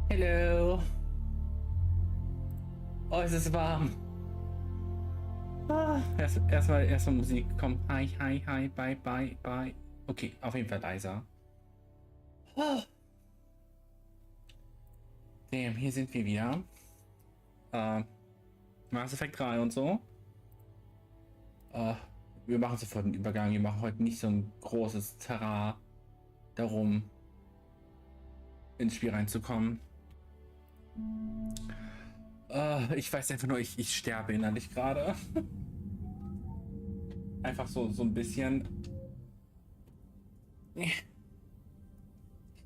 Hello. Oh, es ist warm. Erstmal Musik. Komm. Hi, hi, hi. Bye, bye, bye. Okay, auf jeden Fall leiser. Oh. Damn, hier sind wir wieder. Mass Effect 3 und so. Wir machen sofort einen Übergang. Wir machen heute nicht so ein großes Terrain darum, ins Spiel reinzukommen. Ich weiß einfach nur, ich sterbe innerlich gerade. Einfach so ein bisschen. Ich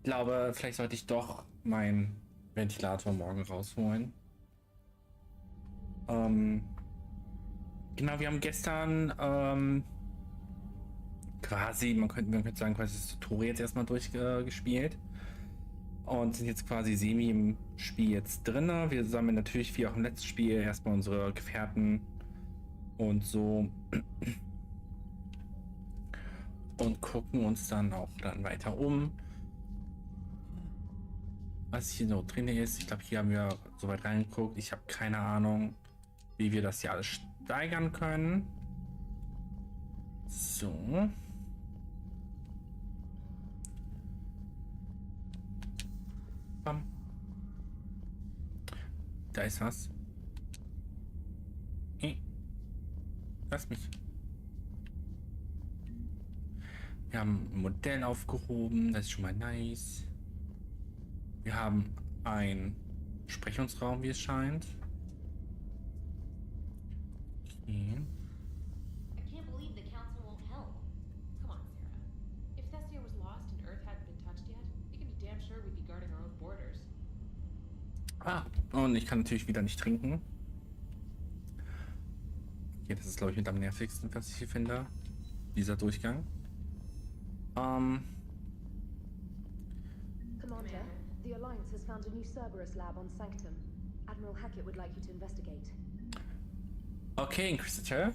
glaube, vielleicht sollte ich doch meinen Ventilator morgen rausholen. Genau, wir haben gestern quasi, man könnte sagen, quasi das Tutorial jetzt erstmal durchgespielt und sind jetzt quasi semi im Spiel jetzt drin. Wir sammeln natürlich wie auch im letzten Spiel erstmal unsere Gefährten und so und gucken uns dann auch dann weiter um, was hier so drin ist. Ich glaube, hier haben wir soweit reingeguckt. Ich habe keine Ahnung, wie wir das hier alles steigern können. So. Bam. Da ist was. Hey, lass mich. Wir haben ein Modell aufgehoben, das ist schon mal nice. Wir haben einen Besprechungsraum, wie es scheint. Okay. I can't believe the council won't help. Come on, Sarah. If Thestia was lost and Earth hadn't been touched yet, you can be damn sure we'd be guarding our own borders. Ah, und ich kann natürlich wieder nicht trinken. Okay, das ist, glaube ich, mit am nervigsten, was ich hier finde. Dieser Durchgang. Commander, the Alliance has found a new Cerberus lab on Sanctum. Admiral Hackett would like you to investigate. Okay, Inquisitor.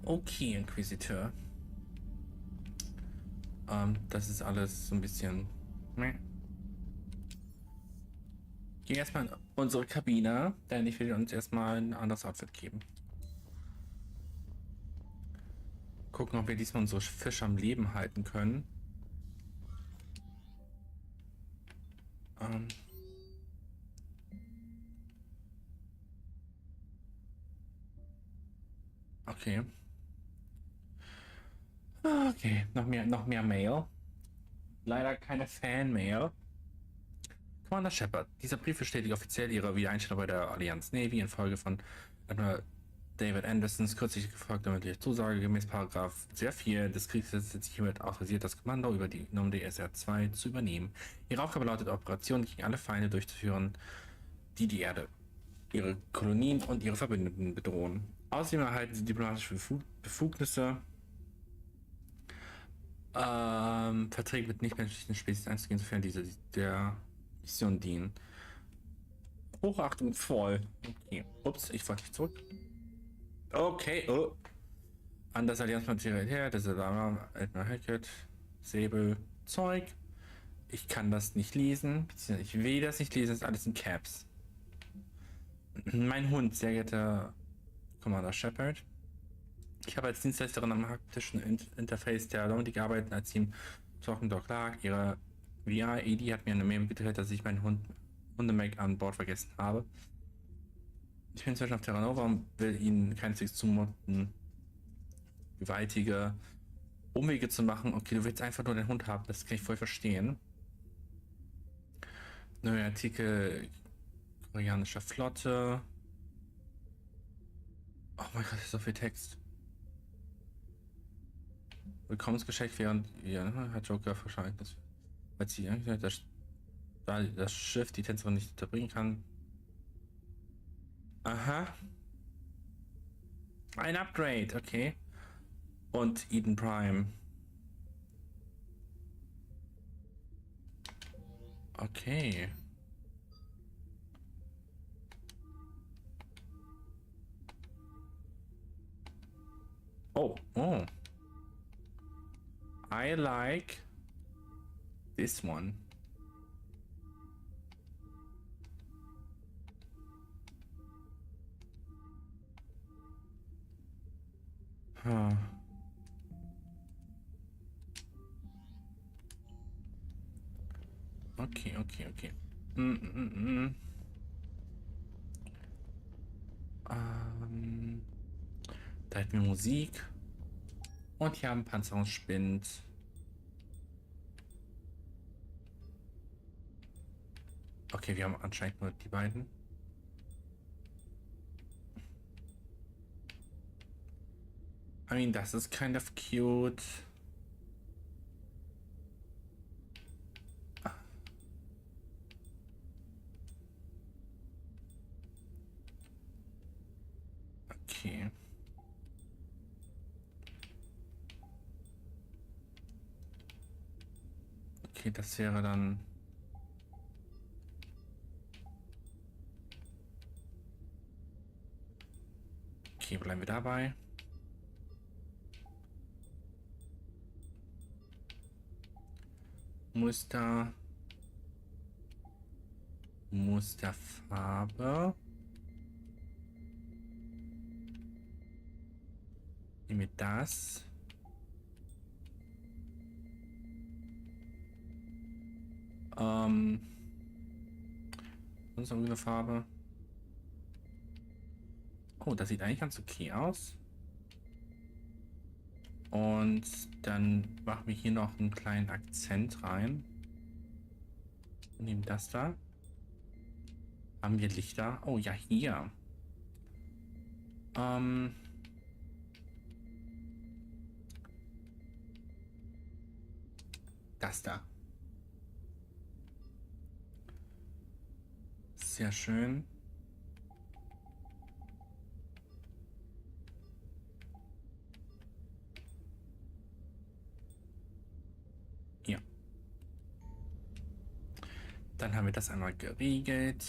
Okay, Inquisitor. Das ist alles so ein bisschen. Geh erstmal in unsere Kabine, denn ich will uns erstmal ein anderes Outfit geben. Gucken, ob wir diesmal unsere Fische am Leben halten können. Okay. Okay, noch mehr Mail. Leider keine Fan-Mail. Commander Shepard, dieser Brief bestätigt offiziell Ihre Wiedereinstellung bei der Allianz Navy infolge von Admiral David Andersons kürzlich gefolgter mündlicher Zusage gemäß Paragraph sehr 4 des Kriegsgesetzes sich hiermit autorisiert, das Kommando über die genommene SR-2 zu übernehmen. Ihre Aufgabe lautet, Operationen gegen alle Feinde durchzuführen, die die Erde, ihre Kolonien und ihre Verbündeten bedrohen. Außerdem erhalten sie diplomatische Befugnisse, Verträge mit nichtmenschlichen Spezies einzugehen, sofern diese der Mission dienen. Hochachtung voll. Okay. Ups, ich wollte nicht zurück. Okay, oh. An das Allianzmaterial her, das ist Admiral Hackett, Säbel, Zeug. Ich kann das nicht lesen, beziehungsweise ich will das nicht lesen, das ist alles in Caps. Mein Hund, sehr geehrter Commander Shepard. Ich habe als Dienstleisterin am haptischen Interface der Lombardie gearbeitet, als sie im Trockendock lag. Ihre VR-ED hat mir eine Mail mitgeteilt, dass ich meinen Hundemake an Bord vergessen habe. Ich bin inzwischen auf Terra Nova und will ihnen keineswegs zumuten, gewaltige Umwege zu machen. Okay, du willst einfach nur den Hund haben, das kann ich voll verstehen. Neue Artikel koreanischer Flotte. Oh mein Gott, so viel Text. Willkommensgeschenk während hat Joker wahrscheinlich das, weil sie das Schiff die Tänzerin nicht unterbringen kann. Aha. Ein Upgrade, okay. Und Eden Prime. Okay. Oh, oh. I like this one. Ah. Okay, okay, okay. Da hätten wir Musik. Und hier haben Panzerungsspind. Okay, wir haben anscheinend nur die beiden. I mean, das ist kind of cute. Okay. Okay, das wäre dann... Okay, bleiben wir dabei. Musterfarbe. Nehmen wir das. Sonst noch eine Farbe. Oh, das sieht eigentlich ganz okay aus. Und dann machen wir hier noch einen kleinen Akzent rein. Nehmen das da. Haben wir Lichter? Oh ja, hier. Das da. Sehr schön. Ja. Dann haben wir das einmal geregelt.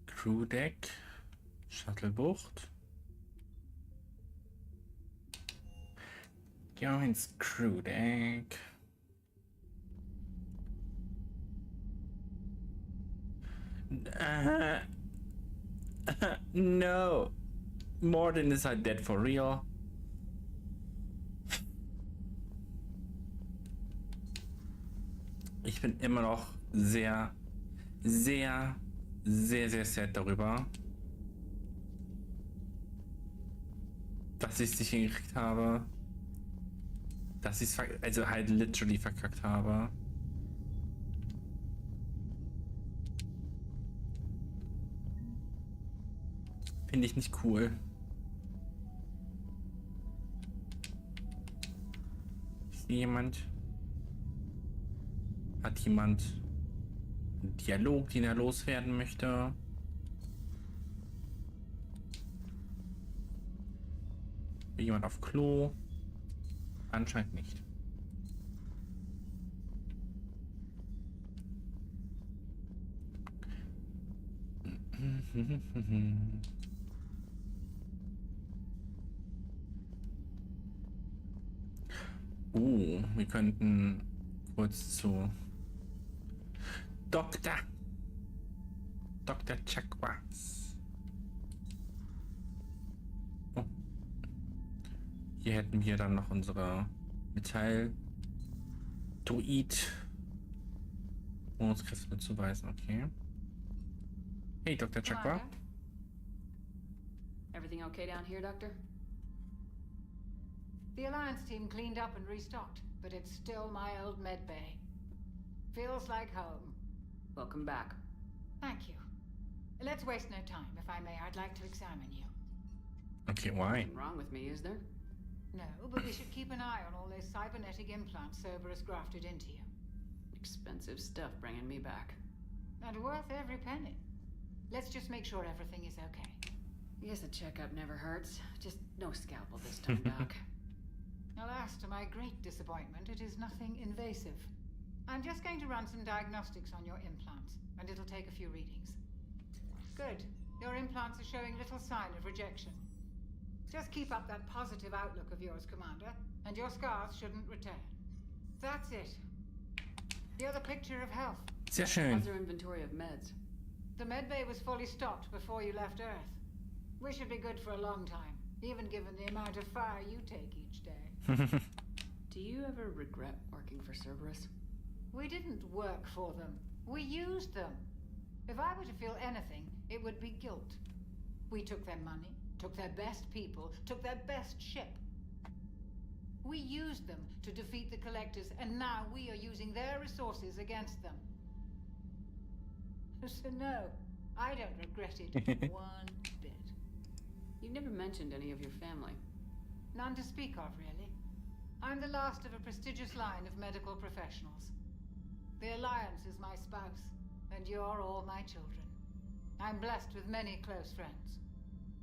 Crewdeck. Shuttlebucht. Ja, ins Crewdeck. No. Morden is halt dead for real. Ich bin immer noch sehr, sehr, sehr, sehr sad darüber, dass ich es nicht hingekriegt habe. Dass ich es also halt literally verkackt habe. Finde ich nicht cool. Ist hier jemand? Hat jemand einen Dialog, den er loswerden möchte? Will jemand auf Klo? Anscheinend nicht. Wir könnten kurz zu Dr. Chakwas. Oh. Hier hätten wir dann noch unsere Metall-Druid, um uns Kräfte zuweisen. Okay. Hey, Dr. Chakwa. Everything okay down here, Doctor? The Alliance team cleaned up and restocked, but it's still my old med bay. Feels like home. Welcome back. Thank you. Let's waste no time. If I may, I'd like to examine you. Okay, why? Nothing wrong with me, is there? No, but we should keep an eye on all those cybernetic implants Cerberus grafted into you. Expensive stuff bringing me back. And worth every penny. Let's just make sure everything is okay. I guess a checkup never hurts. Just no scalpel this time, Doc. Alas, to my great disappointment, it is nothing invasive. I'm just going to run some diagnostics on your implants, and it'll take a few readings. Good. Your implants are showing little sign of rejection. Just keep up that positive outlook of yours, Commander, and your scars shouldn't return. That's it. The other picture of health. Sehr schön. How's their inventory of meds? The medbay was fully stocked before you left Earth. We should be good for a long time, even given the amount of fire you take each day. Do you ever regret working for Cerberus? We didn't work for them. We used them. If I were to feel anything, it would be guilt. We took their money, took their best people, took their best ship. We used them to defeat the Collectors, and now we are using their resources against them. So no, I don't regret it one bit. You never mentioned any of your family. None to speak of, really. I'm the last of a prestigious line of medical professionals. The Alliance is my spouse, and you're all my children. I'm blessed with many close friends.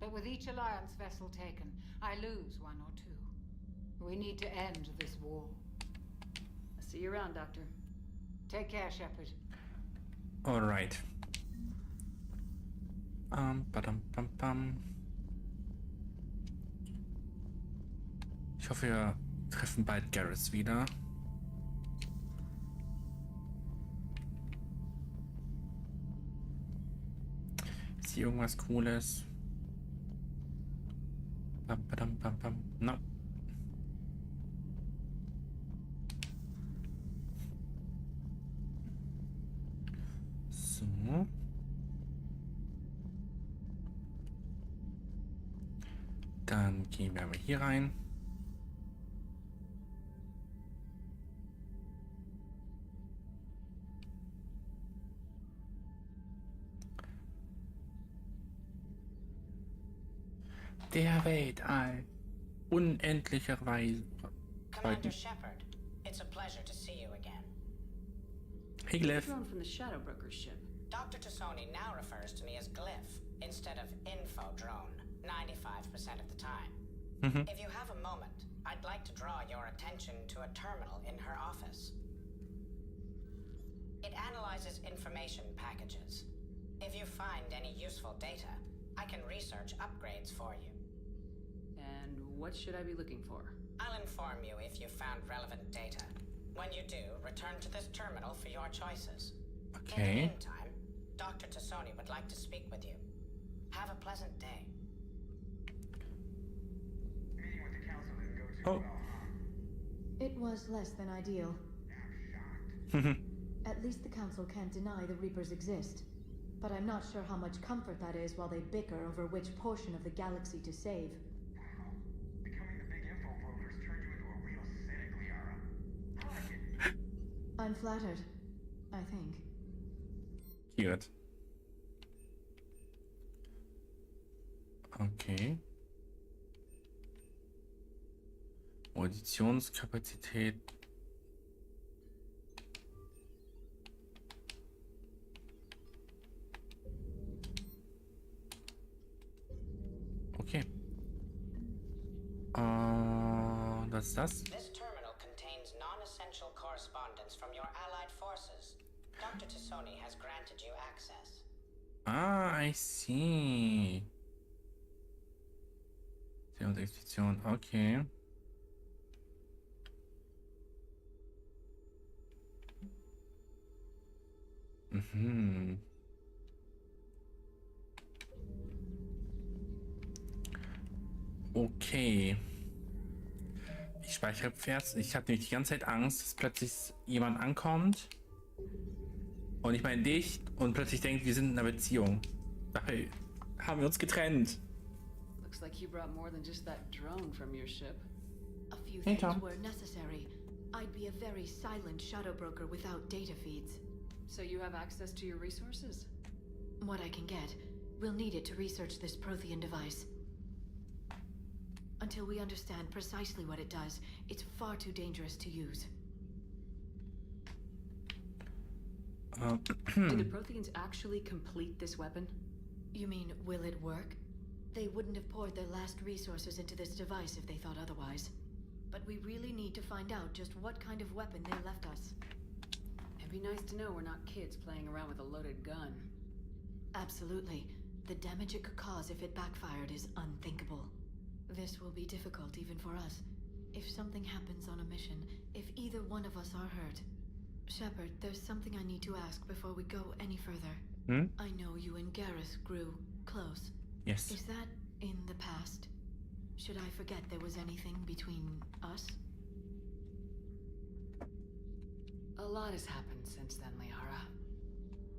But with each Alliance vessel taken, I lose one or two. We need to end this war. I'll see you around, Doctor. Take care, Shepard. Alright. Badam, bam, bam. Ich hoffe, wir treffen bald Garrus wieder. Ist hier irgendwas Cooles? Bam, badam, bam, bam. No. So. Dann gehen wir mal hier rein. Der Weltall. Unendlicherweise. Commander Shepard, it's a pleasure to see you again. Hey, Glyph. Drone from the Shadow Broker's ship. Dr. Tassoni now refers to me as Glyph instead of Info Drone, 95% of the time. If you have a moment, I'd like to draw your attention to a terminal in her office. It analyzes information packages. If you find any useful data, I can research upgrades for you. And what should I be looking for? I'll inform you if you found relevant data. When you do, return to this terminal for your choices. In the Okay. meantime, Dr. Tassoni would like to speak with you. Have a pleasant day. Oh. It was less than ideal. At least the Council can't deny the Reapers exist. But I'm not sure how much comfort that is while they bicker over which portion of the galaxy to save. Becoming the big info brokers turned you into a real cynic, Liara. I like it. I'm flattered, I think. Cute. Okay. Auditionskapazität. Okay. Was ist das? This terminal contains non-essential correspondence from your allied forces. Dr. Tassoni has granted you access. Ah, I see. Und Expedition, okay. Mhm. Okay. Ich speichere fest. Ich habe nämlich die ganze Zeit Angst, dass plötzlich jemand ankommt und ich meine dich und plötzlich denkt, wir sind in einer Beziehung. Dabei haben wir uns getrennt. Looks like you brought more than just that drone from your ship. A few Hey, things Tom. were necessary. I'd be a very silent shadow broker without data feeds. So you have access to your resources? What I can get. We'll need it to research this Prothean device. Until we understand precisely what it does, it's far too dangerous to use. Do the Protheans actually complete this weapon? You mean, will it work? They wouldn't have poured their last resources into this device if they thought otherwise. But we really need to find out just what kind of weapon they left us. It'd be nice to know we're not kids playing around with a loaded gun. Absolutely. The damage it could cause if it backfired is unthinkable. This will be difficult even for us. If something happens on a mission, if either one of us are hurt. Shepard, there's something I need to ask before we go any further. Hmm? I know you and Gareth grew close. Yes. Is that in the past? Should I forget there was anything between us? A lot has happened since then, Liara.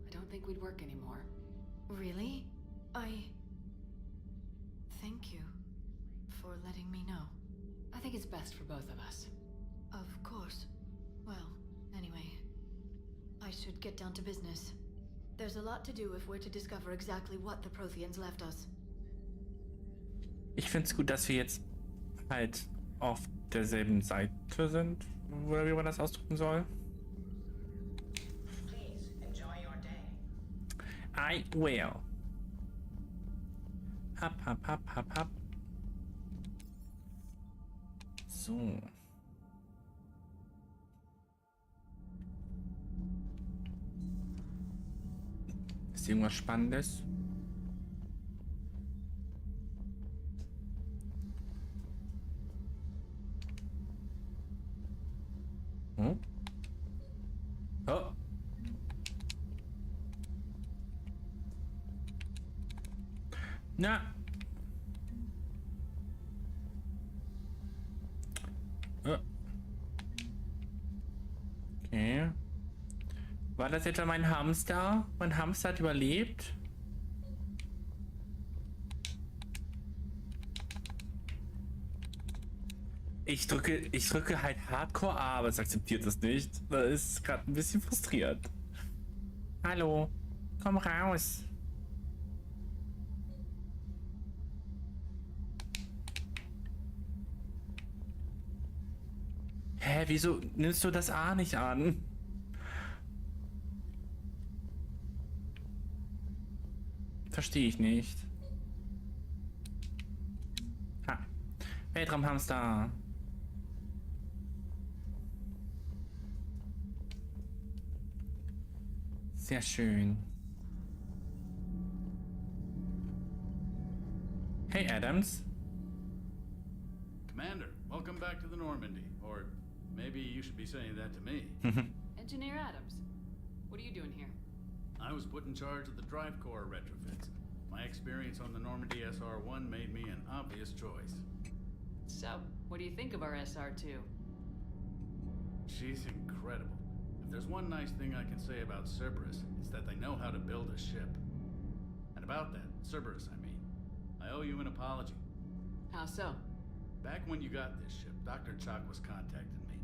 I don't think we'd work anymore. Really? Thank you for letting me know. I think it's best for both of us. Of course. Well, anyway, I should get down to business. There's a lot to do if we're to discover exactly what the Protheans left us. Ich finde es gut, dass wir jetzt halt auf derselben Seite sind, oder wie man das ausdrücken soll. Please enjoy your day. I will. Hab, hab, hab, hab, hab. So. Ist irgendwas Spannendes? Hm? Oh. Na. Oh. Okay. War das etwa mein Hamster? Mein Hamster hat überlebt? Ich drücke halt Hardcore A, aber es akzeptiert das nicht. Das ist gerade ein bisschen frustriert. Hallo, komm raus. Hä, wieso nimmst du das A nicht an? Verstehe ich nicht. Ha. Weltraumhamster. Sehr schön. Hey, Adams. Commander, welcome back to the Normandy. Or maybe you should be saying that to me. Engineer Adams, what are you doing here? I was put in charge of the drive core retrofits. My experience on the Normandy SR-1 made me an obvious choice. So, what do you think of our SR-2? She's incredible. If there's one nice thing I can say about Cerberus, it's that they know how to build a ship. And about that, Cerberus, I mean, I owe you an apology. How so? Back when you got this ship, Dr. Chalk was contacting me,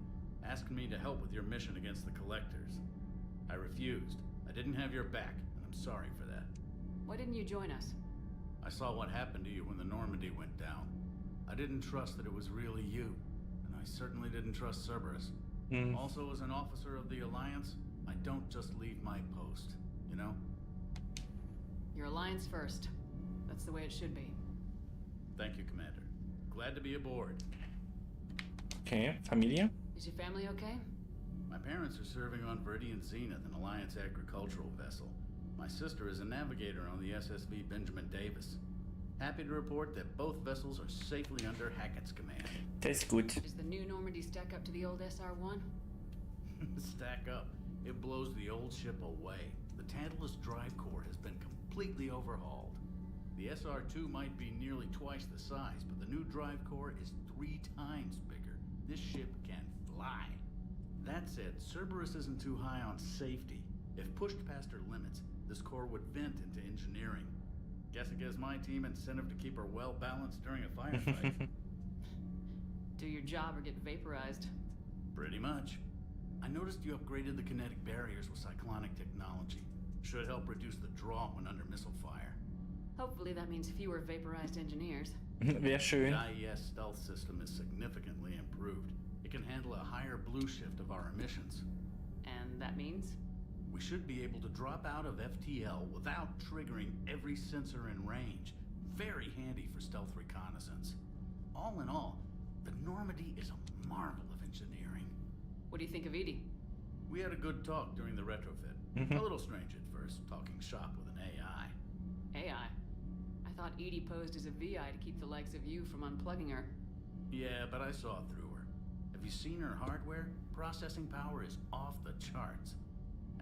asking me to help with your mission against the Collectors. I refused. I didn't have your back, and I'm sorry for that. Why didn't you join us? I saw what happened to you when the Normandy went down. I didn't trust that it was really you, and I certainly didn't trust Cerberus. Also, as an officer of the Alliance, I don't just leave my post, you know? Your alliance first. That's the way it should be. Thank you, Commander. Glad to be aboard. Okay, Familie? Is your family okay? My parents are serving on Viridian Zenith, an Alliance agricultural vessel. My sister is a navigator on the SSV Benjamin Davis. Happy to report that both vessels are safely under Hackett's command. Das ist gut. Does the new Normandy stack up to the old SR-1? Stack up. It blows the old ship away. The Tantalus drive core has been completely overhauled. The SR-2 might be nearly twice the size, but the new drive core is 3 times bigger. This ship can fly. That said, Cerberus isn't too high on safety. If pushed past her limits, this core would vent into engineering. Guess it gives my team incentive to keep her well balanced during a firefight. Do your job or get vaporized. Pretty much. I noticed you upgraded the kinetic barriers with cyclonic technology. Should help reduce the draw when under missile fire. Hopefully that means fewer vaporized engineers. Wäre schön. The IES stealth system is significantly improved. It can handle a higher blue shift of our emissions. And that means? We should be able to drop out of FTL without triggering every sensor in range. Very handy for stealth reconnaissance. All in all, the Normandy is a marvel of engineering. What do you think of Edie? We had a good talk during the retrofit. A little strange at first, talking shop with an AI. AI? I thought Edie posed as a VI to keep the likes of you from unplugging her. Yeah, but I saw through her. Have you seen her hardware? Processing power is off the charts.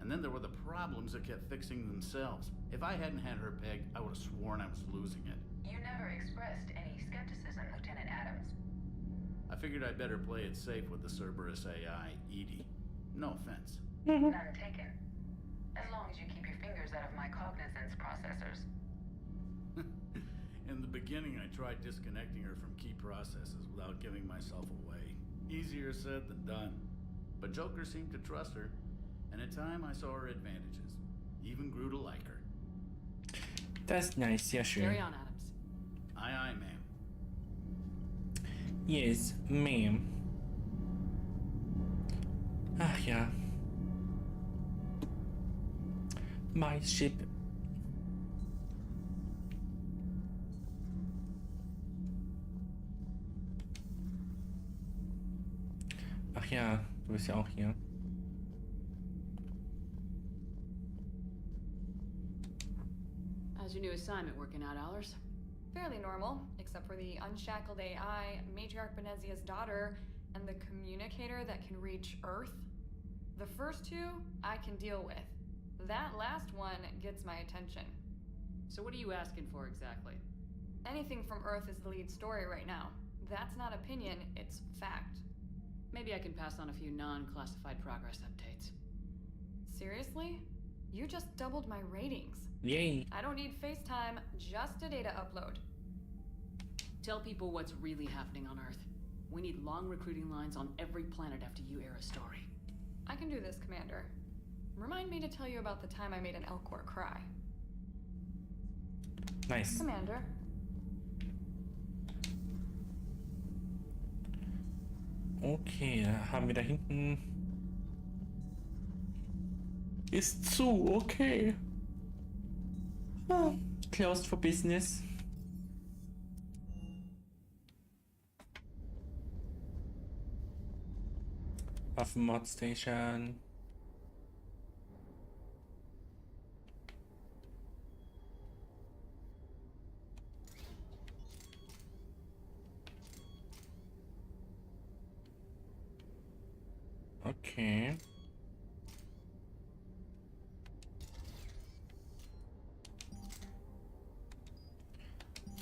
And then there were the problems that kept fixing themselves. If I hadn't had her pegged, I would have sworn I was losing it. You never expressed any skepticism, Lieutenant Adams. I figured I'd better play it safe with the Cerberus AI, Edie. No offense. None taken. As long as you keep your fingers out of my cognizance processors. In the beginning, I tried disconnecting her from key processes without giving myself away. Easier said than done. But Joker seemed to trust her, and in time I saw her advantages. Even grew to like her. Das ist nice, sehr schön. Carry on, Adams. Aye, aye, ma'am. Yes, ma'am. Ach ja. My ship. Ach ja, du bist ja auch hier. How's your new assignment working out, Allers? Fairly normal, except for the unshackled AI, Matriarch Benezia's daughter, and the communicator that can reach Earth. The first two, I can deal with. That last one gets my attention. So what are you asking for exactly? Anything from Earth is the lead story right now. That's not opinion, it's fact. Maybe I can pass on a few non-classified progress updates. Seriously? You just doubled my ratings. Yay. I don't need FaceTime, just a data upload. Tell people what's really happening on Earth. We need long recruiting lines on every planet after you air a story. I can do this, Commander. Remind me to tell you about the time I made an Elcor cry. Nice. Commander. Okay, haben wir da hinten. Ist zu, okay. Ah, closed for business. Waffenmod Station. Okay.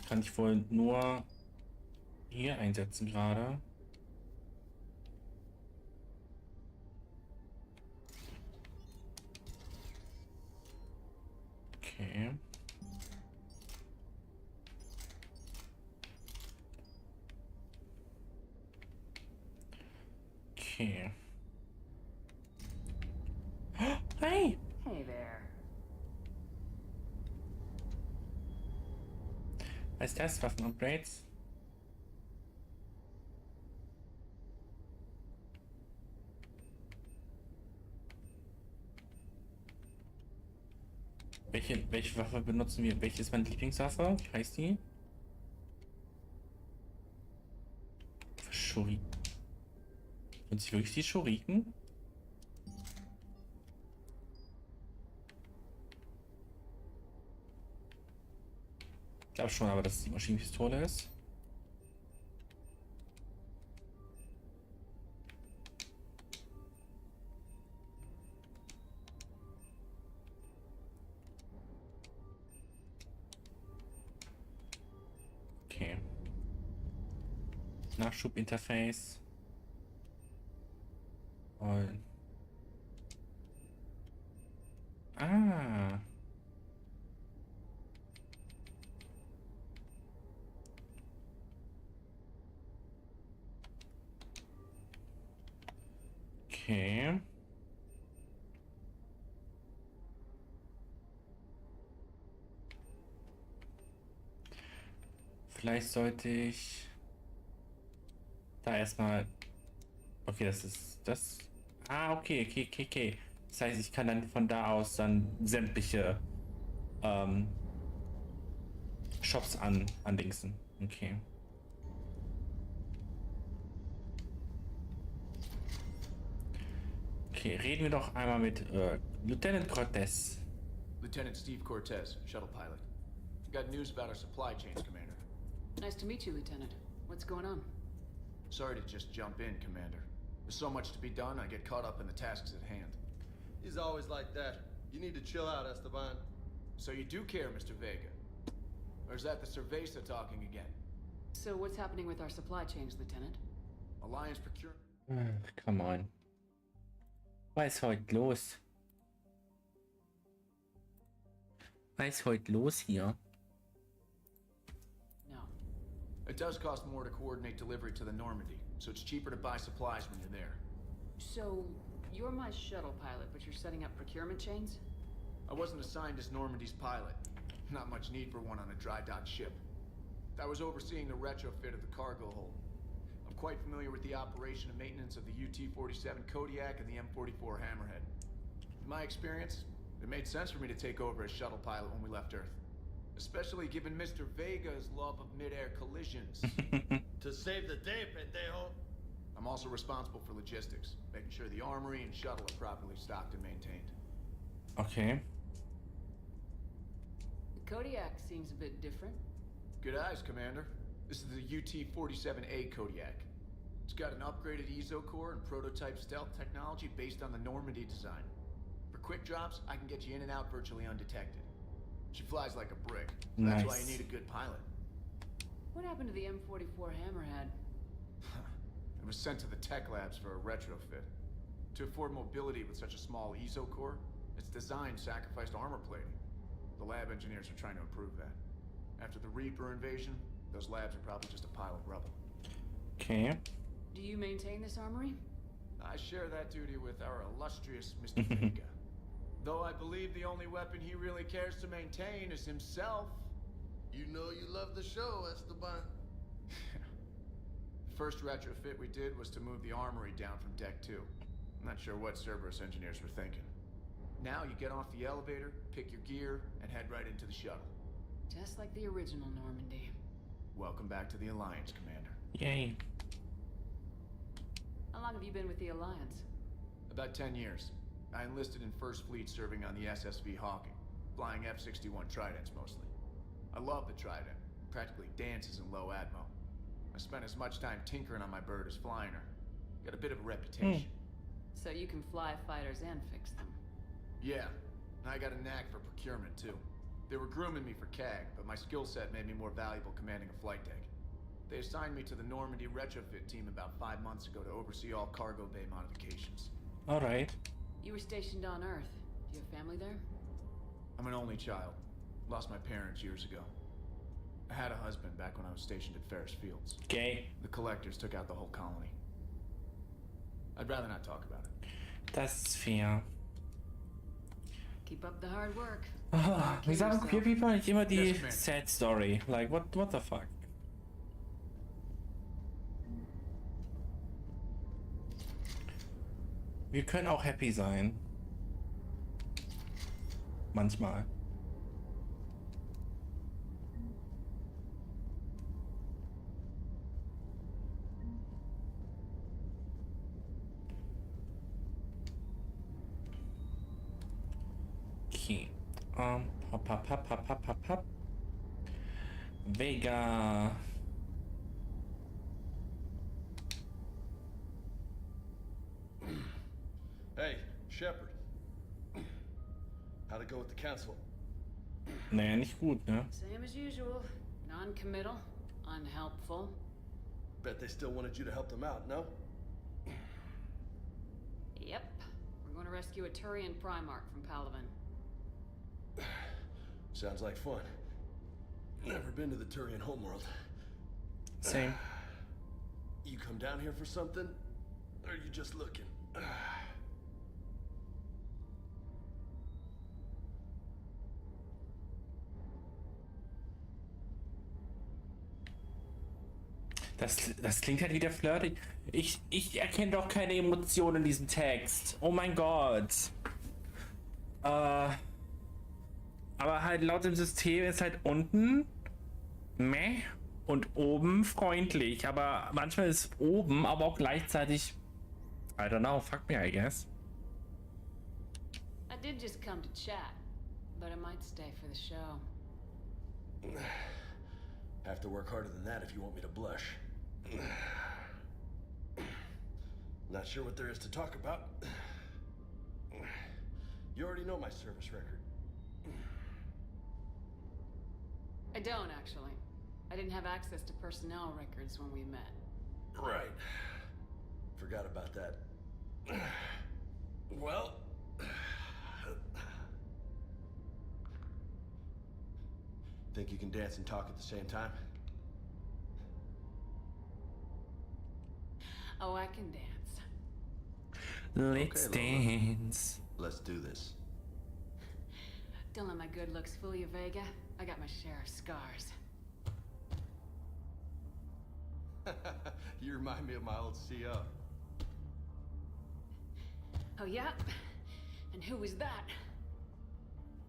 Kann ich wohl nur hier einsetzen gerade. Okay. Okay. Hey! Hey there. Was ist das? Waffen-Upgrades? Welche Waffe benutzen wir? Welche ist meine Lieblingswaffe? Wie heißt die? Schuri. Und sie wirklich die Schuriken? Ich glaube schon, aber dass es die Maschinenpistole ist. Okay. Nachschubinterface. Und ah. Okay. Vielleicht sollte ich da erstmal. Okay, das ist das. Ah, okay. Das heißt, ich kann dann von da aus dann sämtliche Shops andingsen. Okay. Okay, reden wir doch einmal mit Lieutenant Cortez. Lieutenant Steve Cortez, shuttle pilot. Got news about our supply chains, Commander. Nice to meet you, Lieutenant. What's going on? Sorry to just jump in, Commander. There's so much to be done, I get caught up in the tasks at hand. He's always like that. You need to chill out, Esteban. So you do care, Mr. Vega? Or is that the Cerveza talking again? So what's happening with our supply chains, Lieutenant? Alliance procurement. Come on. Was ist heute los? Was ist heute los hier? No. It does cost more to coordinate delivery to the Normandy, so it's cheaper to buy supplies when you're there. So, you're my shuttle pilot, but you're setting up procurement chains? I wasn't assigned as Normandy's pilot. Not much need for one on a dry dock ship. I was overseeing the retrofit of the cargo hold. I'm quite familiar with the operation and maintenance of the UT-47 Kodiak and the M44 Hammerhead. In my experience, it made sense for me to take over as shuttle pilot when we left Earth. Especially given Mr. Vega's love of mid-air collisions. To save the day, pendejo. I'm also responsible for logistics, making sure the armory and shuttle are properly stocked and maintained. Okay. The Kodiak seems a bit different. Good eyes, Commander. This is the UT-47A Kodiak. It's got an upgraded EZO core and prototype stealth technology based on the Normandy design. For quick drops, I can get you in and out virtually undetected. She flies like a brick. So Nice. That's why you need a good pilot. What happened to the M44 Hammerhead? It was sent to the tech labs for a retrofit. To afford mobility with such a small EZO core, its design sacrificed armor plating. The lab engineers are trying to improve that. After the Reaper invasion, those labs are probably just a pile of rubble. Okay. Do you maintain this armory? I share that duty with our illustrious Mr. Vega. Though I believe the only weapon he really cares to maintain is himself. You know you love the show, Esteban. The first retrofit we did was to move the armory down from Deck 2. I'm not sure what Cerberus engineers were thinking. Now you get off the elevator, pick your gear, and head right into the shuttle. Just like the original Normandy. Welcome back to the Alliance, Commander. Yay. How long have you been with the Alliance? About 10 years. I enlisted in First Fleet serving on the SSV Hawking, flying F-61 Tridents mostly. I love the Trident, practically dances in low atmo. I spent as much time tinkering on my bird as flying her. Got a bit of a reputation. So you can fly fighters and fix them. Yeah, and I got a knack for procurement too. They were grooming me for CAG, but my skill set made me more valuable commanding a flight deck. They assigned me to the Normandy retrofit team about 5 months ago to oversee all cargo bay modifications. Alright. You were stationed on Earth. Do you have family there? I'm an only child. Lost my parents years ago. I had a husband back when I was stationed at Ferris Fields. Okay. The collectors took out the whole colony. I'd rather not talk about it. Das ist fair. Keep up the hard work. Wir sagen Queer People nicht immer die Yes, ma'am. sad story. Like, what the fuck? Wir können auch happy sein. Manchmal. Okay. Hop. Vega. Hey, Shepard. How'd it go with the council? Naja, nicht gut, ne? Same as usual. Non-committal. Unhelpful. Bet they still wanted you to help them out, no? Yep. We're going to rescue a Turian Primarch from Palaven. Sounds like fun. Never been to the Turian homeworld. Same. You come down here for something? Or are you just looking? Das klingt halt wieder flirty. Ich erkenne doch keine Emotionen in diesem Text. Oh mein Gott. Aber halt laut dem System ist halt unten meh und oben freundlich. Aber manchmal ist oben aber auch gleichzeitig, I don't know, fuck me, I guess. I did just come to chat, but I might stay for the show. Have to work harder than that if you want me to blush. Not sure what there is to talk about. You already know my service record. I don't, actually. I didn't have access to personnel records when we met. Right. Forgot about that. Well... Think you can dance and talk at the same time? Oh, I can dance. Let's dance. Let's do this. Don't let my good looks fool you, Vega. I got my share of scars. You remind me of my old CO. Oh, yeah? And who was that?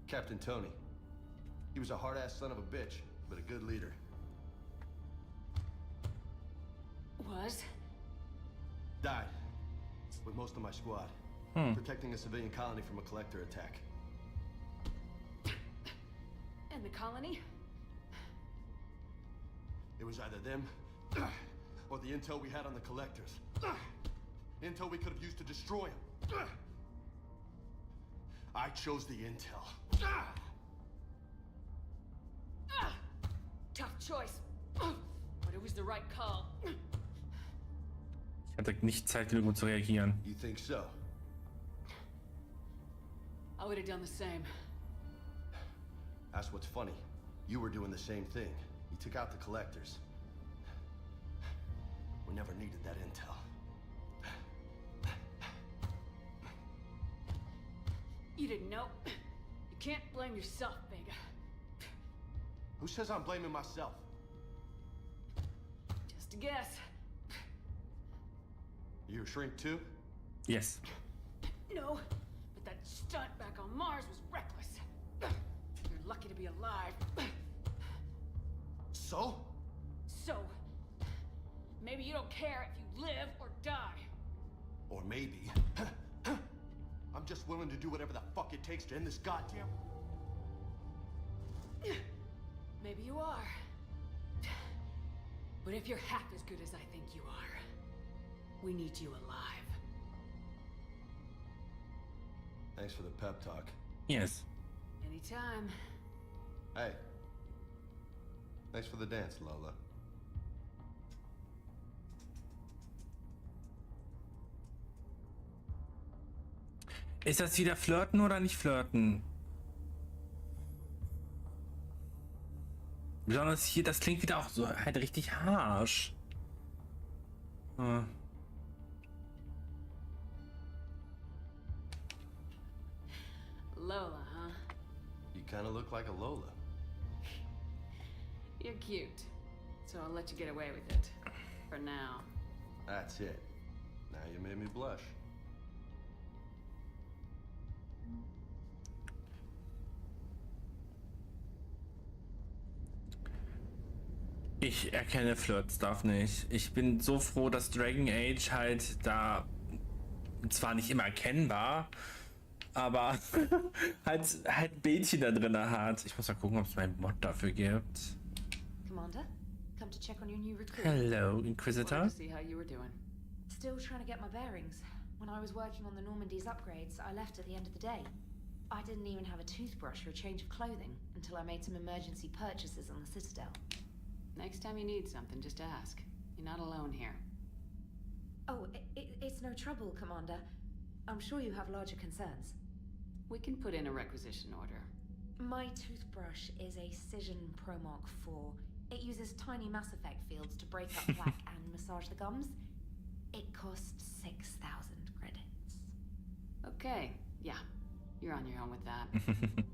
Captain Tony. He was a hard-ass son of a bitch, but a good leader. Was? Died. With most of my squad. Protecting a civilian colony from a collector attack. And the colony? It was either them, or the intel we had on the collectors. Intel we could have used to destroy them. I chose the intel. Tough choice. But it was the right call. Ich hatte nicht Zeit genug, um zu reagieren. You think so? I would have done the same. That's what's funny. You were doing the same thing. You took out the collectors. We never needed that intel. You didn't know. You can't blame yourself, Vega. Who says I'm blaming myself? Just a guess. You a shrink too? Yes. No, but that stunt back on Mars was reckless. You're lucky to be alive. So? So, maybe you don't care if you live or die. Or maybe... I'm just willing to do whatever the fuck it takes to end this goddamn... Maybe you are. But if you're half as good as I think you are, we need you alive. Thanks for the pep talk. Yes. Anytime. Hey. Thanks for the dance, Lola. Ist das wieder flirten oder nicht flirten? Besonders hier, das klingt wieder auch so halt richtig harsh. Lola, huh? You kind of look like a Lola. You're cute. So I'll let you get away with it. For now. That's it. Now you made me blush. Ich erkenne Flirt-Stuff nicht. Ich bin so froh, dass Dragon Age halt da zwar nicht immer erkennbar, aber halt Bildchen da drin hat. Ich muss mal gucken, ob es meinen Mod dafür gibt. Commander, come to check on your new recruit. Hello, Inquisitor. Wanted to see how you were doing. Still trying to get my bearings. When I was working on the Normandy's upgrades, I left at the end of the day. I didn't even have a toothbrush or a change of clothing until I made some emergency purchases on the Citadel. Next time you need something, just ask. You're not alone here. Oh, it's no trouble, Commander. I'm sure you have larger concerns. We can put in a requisition order. My toothbrush is a Cision Pro Mark IV. It uses tiny Mass Effect fields to break up plaque and massage the gums. It costs 6,000 credits. Okay, yeah. You're on your own with that.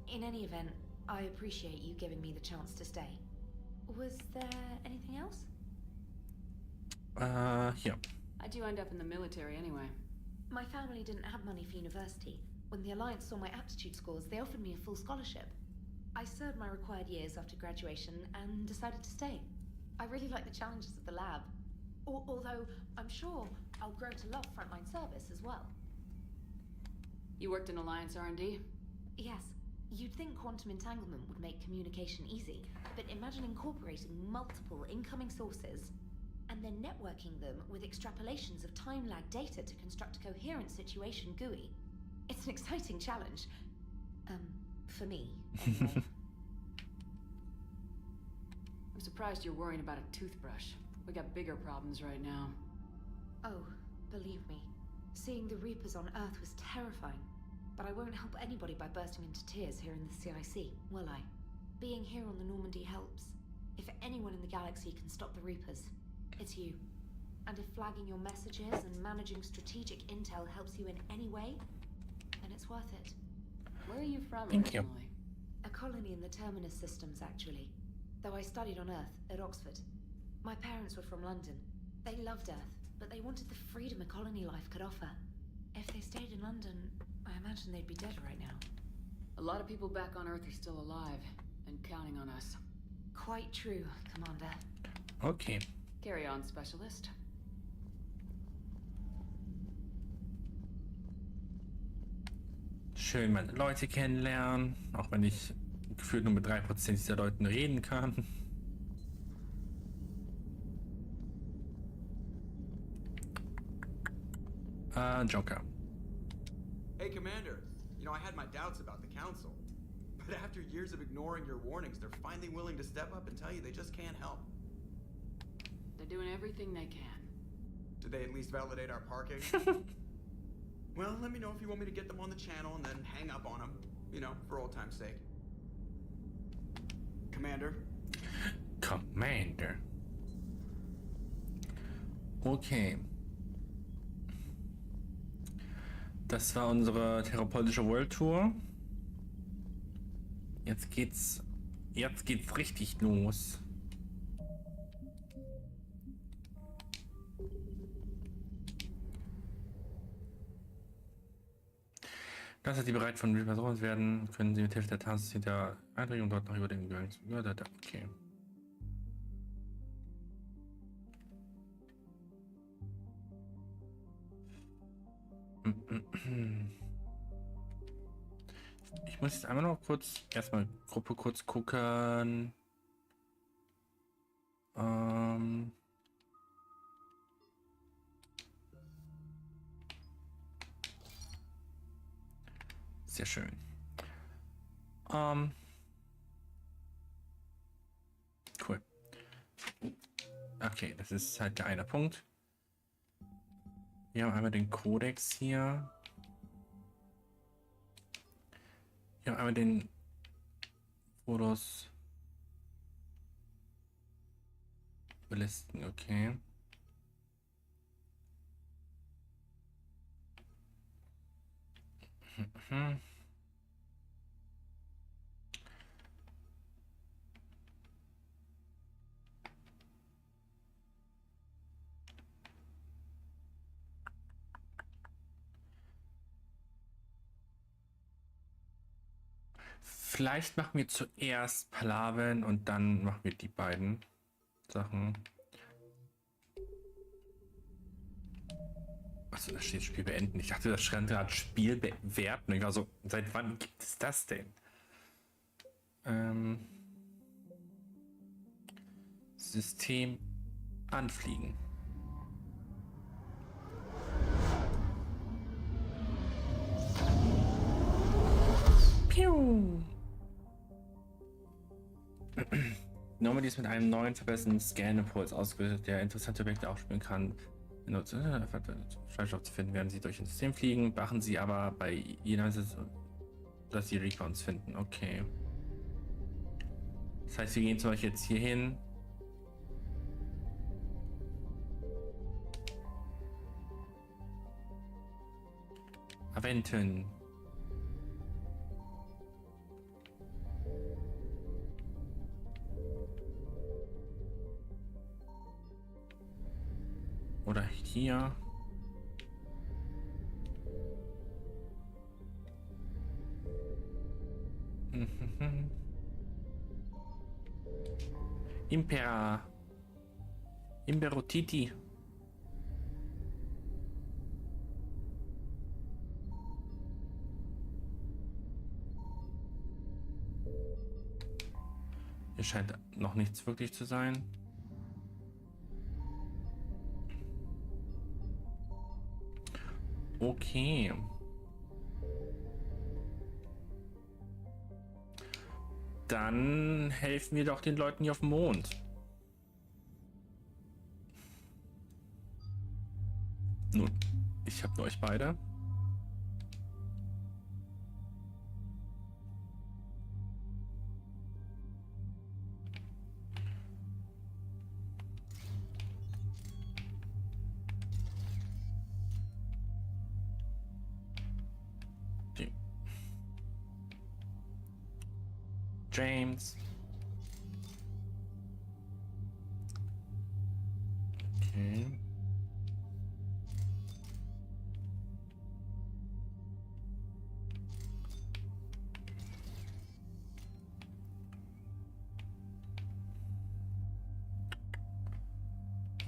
In any event, I appreciate you giving me the chance to stay. Was there anything else? Yeah. I do end up in the military anyway. My family didn't have money for university. When the Alliance saw my aptitude scores, they offered me a full scholarship. I served my required years after graduation and decided to stay. I really like the challenges of the lab. Although, I'm sure I'll grow to love frontline service as well. You worked in Alliance R&D? Yes. You'd think quantum entanglement would make communication easy, but imagine incorporating multiple incoming sources and then networking them with extrapolations of time lag data to construct a coherent situation GUI. It's an exciting challenge. For me, anyway. I'm surprised you're worrying about a toothbrush. We got bigger problems right now. Oh, believe me, seeing the Reapers on Earth was terrifying. But I won't help anybody by bursting into tears here in the CIC, will I? Being here on the Normandy helps. If anyone in the galaxy can stop the Reapers, it's you. And if flagging your messages and managing strategic intel helps you in any way, then it's worth it. Where are you from Thank you. originally? A colony in the Terminus systems, actually. Though I studied on Earth, at Oxford. My parents were from London. They loved Earth, but they wanted the freedom a colony life could offer. If they stayed in London, I imagine they'd be dead right now. A lot of people back on Earth are still alive, and counting on us. Quite true, Commander. Okay. Carry on, Specialist. Schön meine Leute kennenlernen, auch wenn ich gefühlt nur mit 3% dieser Leuten reden kann. Joker. Hey, Commander. You know, I had my doubts about the Council. But after years of ignoring your warnings, they're finally willing to step up and tell you they just can't help. They're doing everything they can. Did they at least validate our parking? Well, let me know if you want me to get them on the channel and then hang up on them. You know, for old time's sake. Commander? Commander. Okay. Das war unsere therapeutische World Tour. Jetzt geht's richtig los. Das heißt, die bereit von Reapers werden, können Sie mit Hilfe der Taste der Eindringung dort noch über den Gang. Okay. Ich muss jetzt einmal noch kurz erstmal Gruppe kurz gucken. Sehr schön. Cool. Okay, das ist halt der eine Punkt. Wir haben einmal den Kodex hier. Wir haben einmal den Fotos belisten, okay. Vielleicht machen wir zuerst Palaven und dann machen wir die beiden Sachen. Achso, da steht Spiel beenden. Ich dachte, das stand gerade Spiel bewerten. Ich war so, seit wann gibt es das denn? System anfliegen. Piu. Normandy ist mit einem neuen verbesserten Scan-Impuls ausgerüstet, der interessante Objekte aufspüren kann. Treibstoff zu finden, werden sie durch ein System fliegen. Beachten sie aber bei jeder, dass sie Reaper uns finden. Okay. Das heißt, wir gehen zum Beispiel jetzt hier hin. Aventen. Oder hier. Imperotiti. Hier scheint noch nichts wirklich zu sein. Okay. Dann helfen wir doch den Leuten hier auf dem Mond. Nun, ich habe nur euch beide. James. Okay.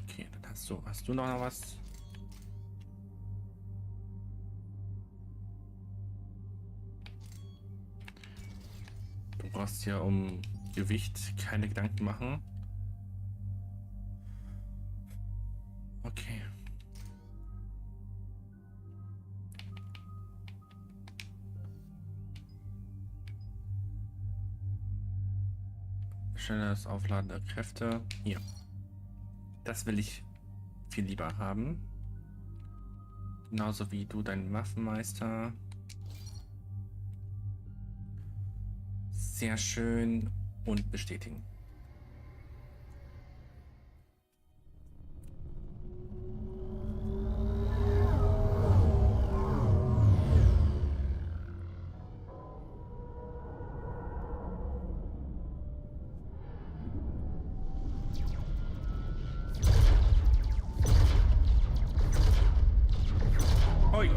Okay, dann hast du noch was? Du brauchst ja um Gewicht keine Gedanken machen. Okay. Schnelles Aufladen der Kräfte. Hier. Das will ich viel lieber haben. Genauso wie du deinen Waffenmeister. Sehr schön und bestätigen. Oi.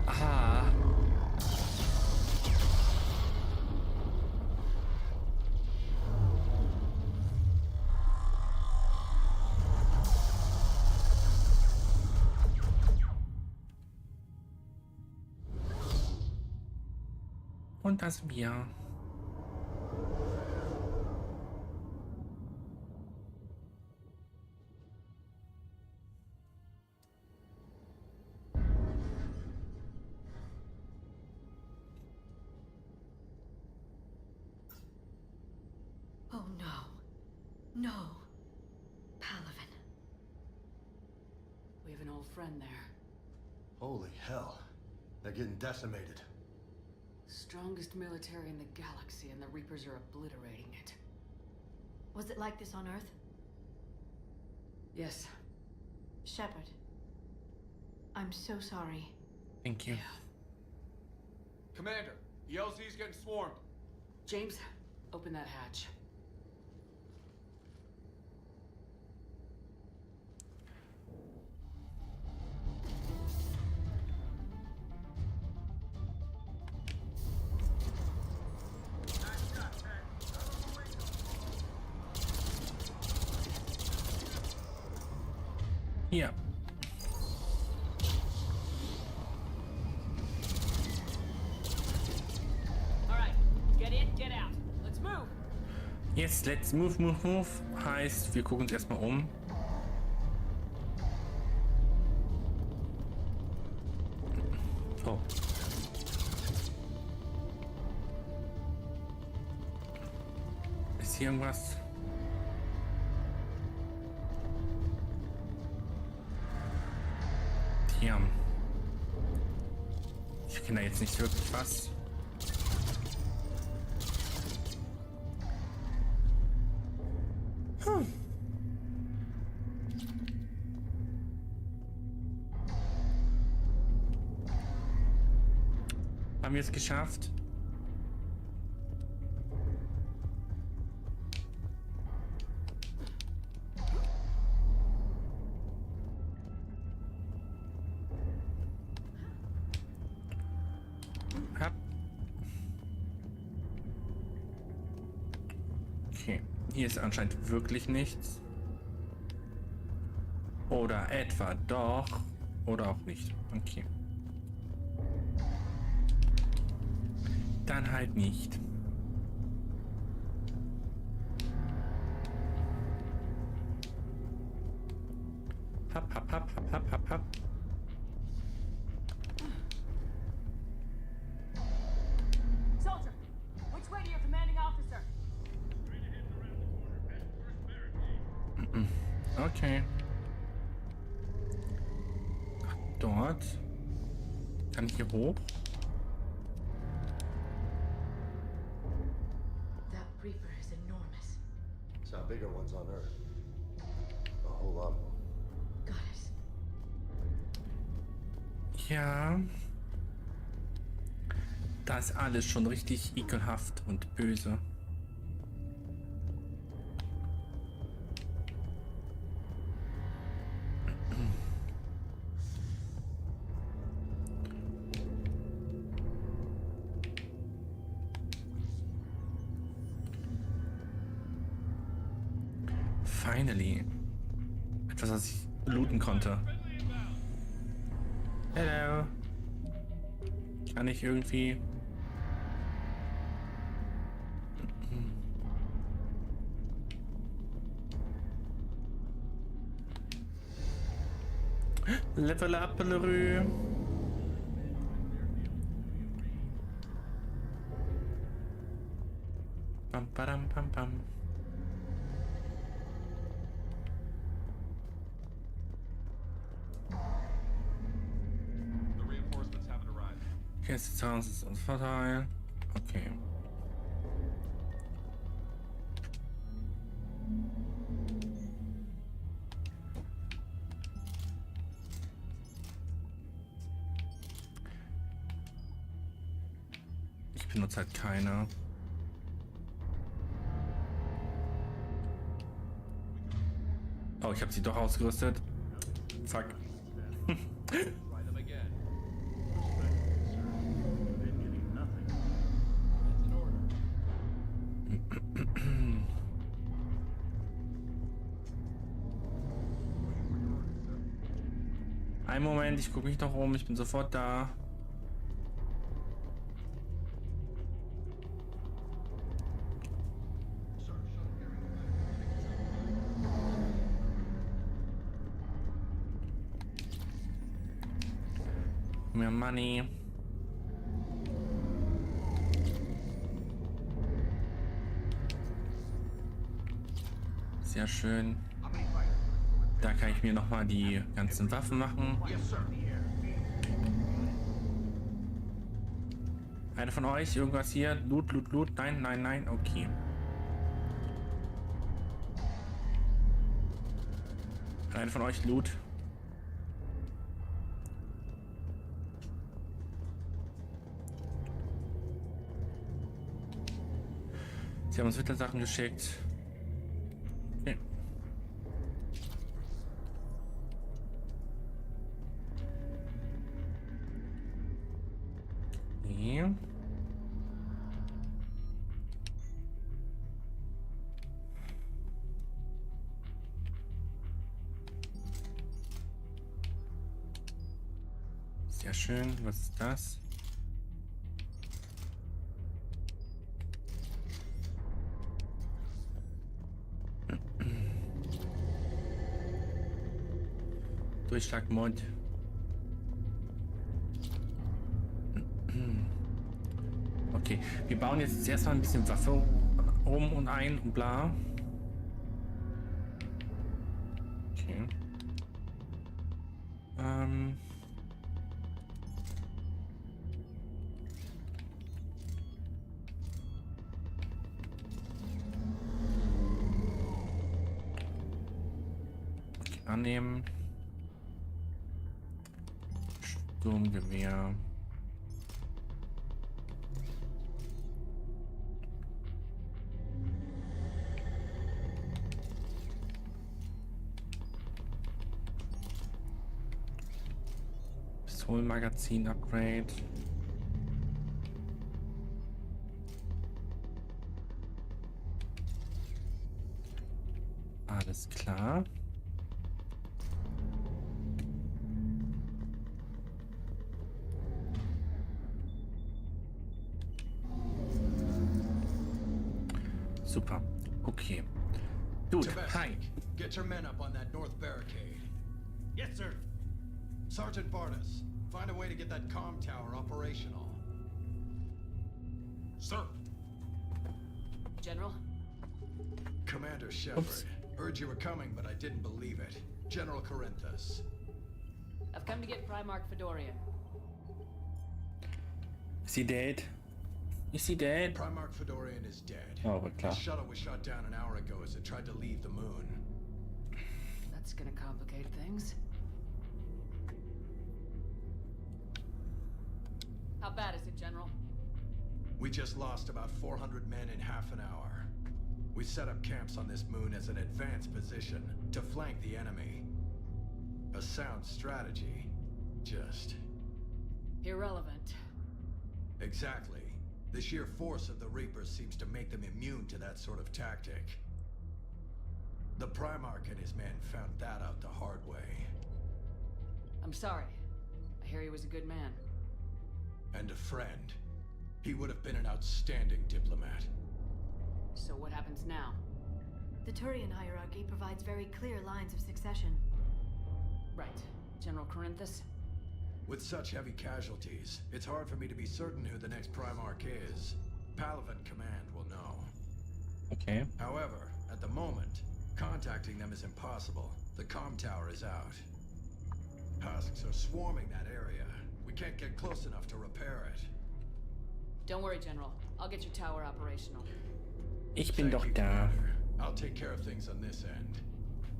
Aha. Und das Bier. Oh no. No. Palavin. We have an old friend there. Holy hell. They're getting decimated. Strongest military in the galaxy, and the Reapers are obliterating it. Was it like this on Earth? Yes. Shepard. I'm so sorry. Thank you. Commander, the LZ's getting swarmed. James, open that hatch. Hier. Alright, get in, get out. Let's move. Jetzt let's move. Heißt, wir gucken uns erstmal um. Oh. Ist hier irgendwas? Tja. Ich kenne da jetzt nicht wirklich was. Haben wir es geschafft? Hab. Okay, hier ist anscheinend wirklich nichts. Oder etwa doch. Oder auch nicht. Okay. Dann halt nicht. Hab. Okay. Ach, dort. Kann ich hier hoch? That Reaper is enormous. Saw bigger ones on Earth. A whole lot of them. Got it. Ja. Da ist alles schon richtig ekelhaft und böse. Finally. Etwas, was ich looten konnte. Hello. Kann ich irgendwie... Level up, Leroy. Pam, padam, pam, pam. Hier ist die Zahlung, ist uns Vorteil. Okay. Ich benutze halt keine. Oh, ich habe sie doch ausgerüstet. Fuck. Einen Moment, ich gucke mich noch um, ich bin sofort da. Mehr Money. Sehr schön. Da kann ich mir noch mal die ganzen Waffen machen. Einer von euch, irgendwas hier? Loot, Loot, Loot. Nein, nein, nein. Okay. Einer von euch Loot. Sie haben uns wieder Sachen geschickt. Okay. Okay. Sehr schön. Was ist das? Durchschlagmod. Okay, wir bauen jetzt erstmal ein bisschen Waffe rum und ein und bla. Okay. Okay, annehmen. Sturmgewehr. Pistolenmagazin Upgrade. Alles klar. Super. Okay. Dude, hi. Get your men up on that north barricade. Yes, sir. Sergeant Barnes, find a way to get that comm tower operational. Sir. General? Commander Shepard, Heard you were coming, but I didn't believe it. General Corinthus. I've come to get Primarch Fedorian. Is he dead? Is he dead? Primarch Fedorian is dead. Oh, but klar. His shuttle was shot down an hour ago as it tried to leave the moon. That's gonna complicate things. How bad is it, General? We just lost about 400 men in half an hour. We set up camps on this moon as an advanced position to flank the enemy. A sound strategy. Just... Irrelevant. Exactly. The sheer force of the Reapers seems to make them immune to that sort of tactic. The Primarch and his men found that out the hard way. I'm sorry. I hear he was a good man. And a friend. He would have been an outstanding diplomat. So what happens now? The Turian hierarchy provides very clear lines of succession. Right. General Corinthus? With such heavy casualties, it's hard for me to be certain who the next Primarch is. Palaven Command will know. Okay. However, at the moment, contacting them is impossible. The comm tower is out. Husks are swarming that area. We can't get close enough to repair it. Don't worry, General. I'll get your tower operational. Ich bin Thank doch you, da. Commander. I'll take care of things on this end.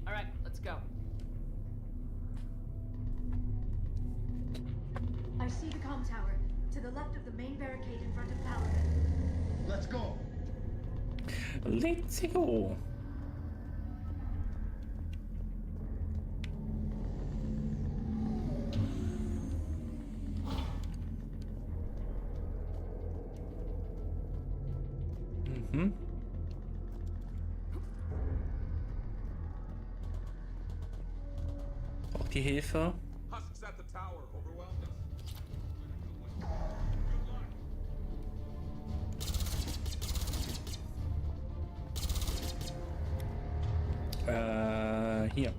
All right, let's go. I see the comm tower, to the left of the main barricade in front of Palaven. Let's go. Let's go. Mhm. Braucht die Hilfe? Husks at the tower overwhelmed us. Hier.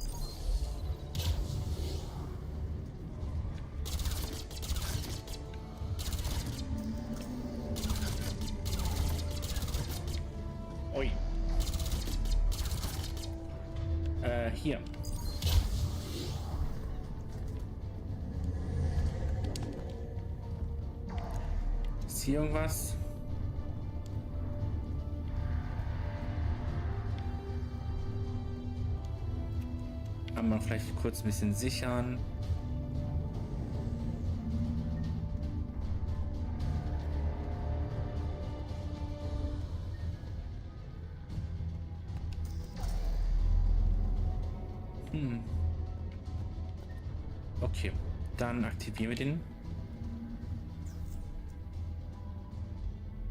Ui. Hier. Ist hier irgendwas? Einmal vielleicht kurz ein bisschen sichern. Okay, dann aktivieren wir den.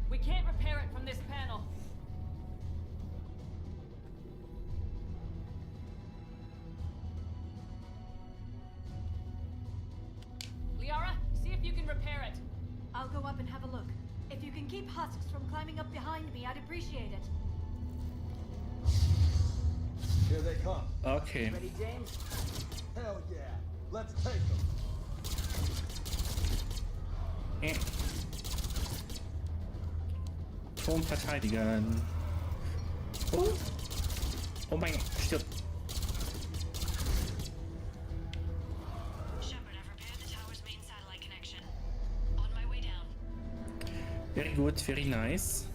We can't repair it from this panel. Liara, see if you can repair it. I'll go up and have a look. If you can keep Husks from climbing up behind me, I'd appreciate it. Here they come. Okay. Ready, James? Hell yeah. Let's take them. Turm verteidigen. Oh. Oh mein Gott, stirbt. Shepard, I've repaired the tower's main satellite connection. On my way down. Very good, very nice.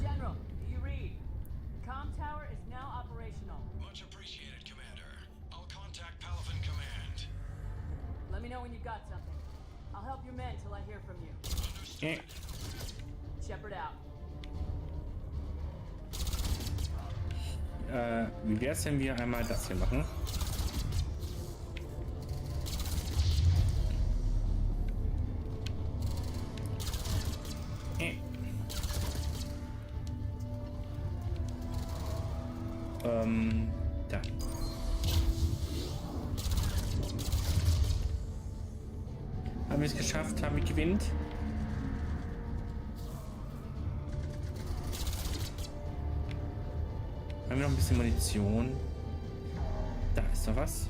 General, do you read? The comm tower is now operational. Much appreciated, Commander. I'll contact Palaven Command. Let me know when you've got something. I'll help your men till I hear from you. Shepard out. Wie wär's, wenn wir einmal das hier machen? Da. Haben wir es geschafft? Haben wir gewinnt? Haben wir noch ein bisschen Munition? Da ist doch was.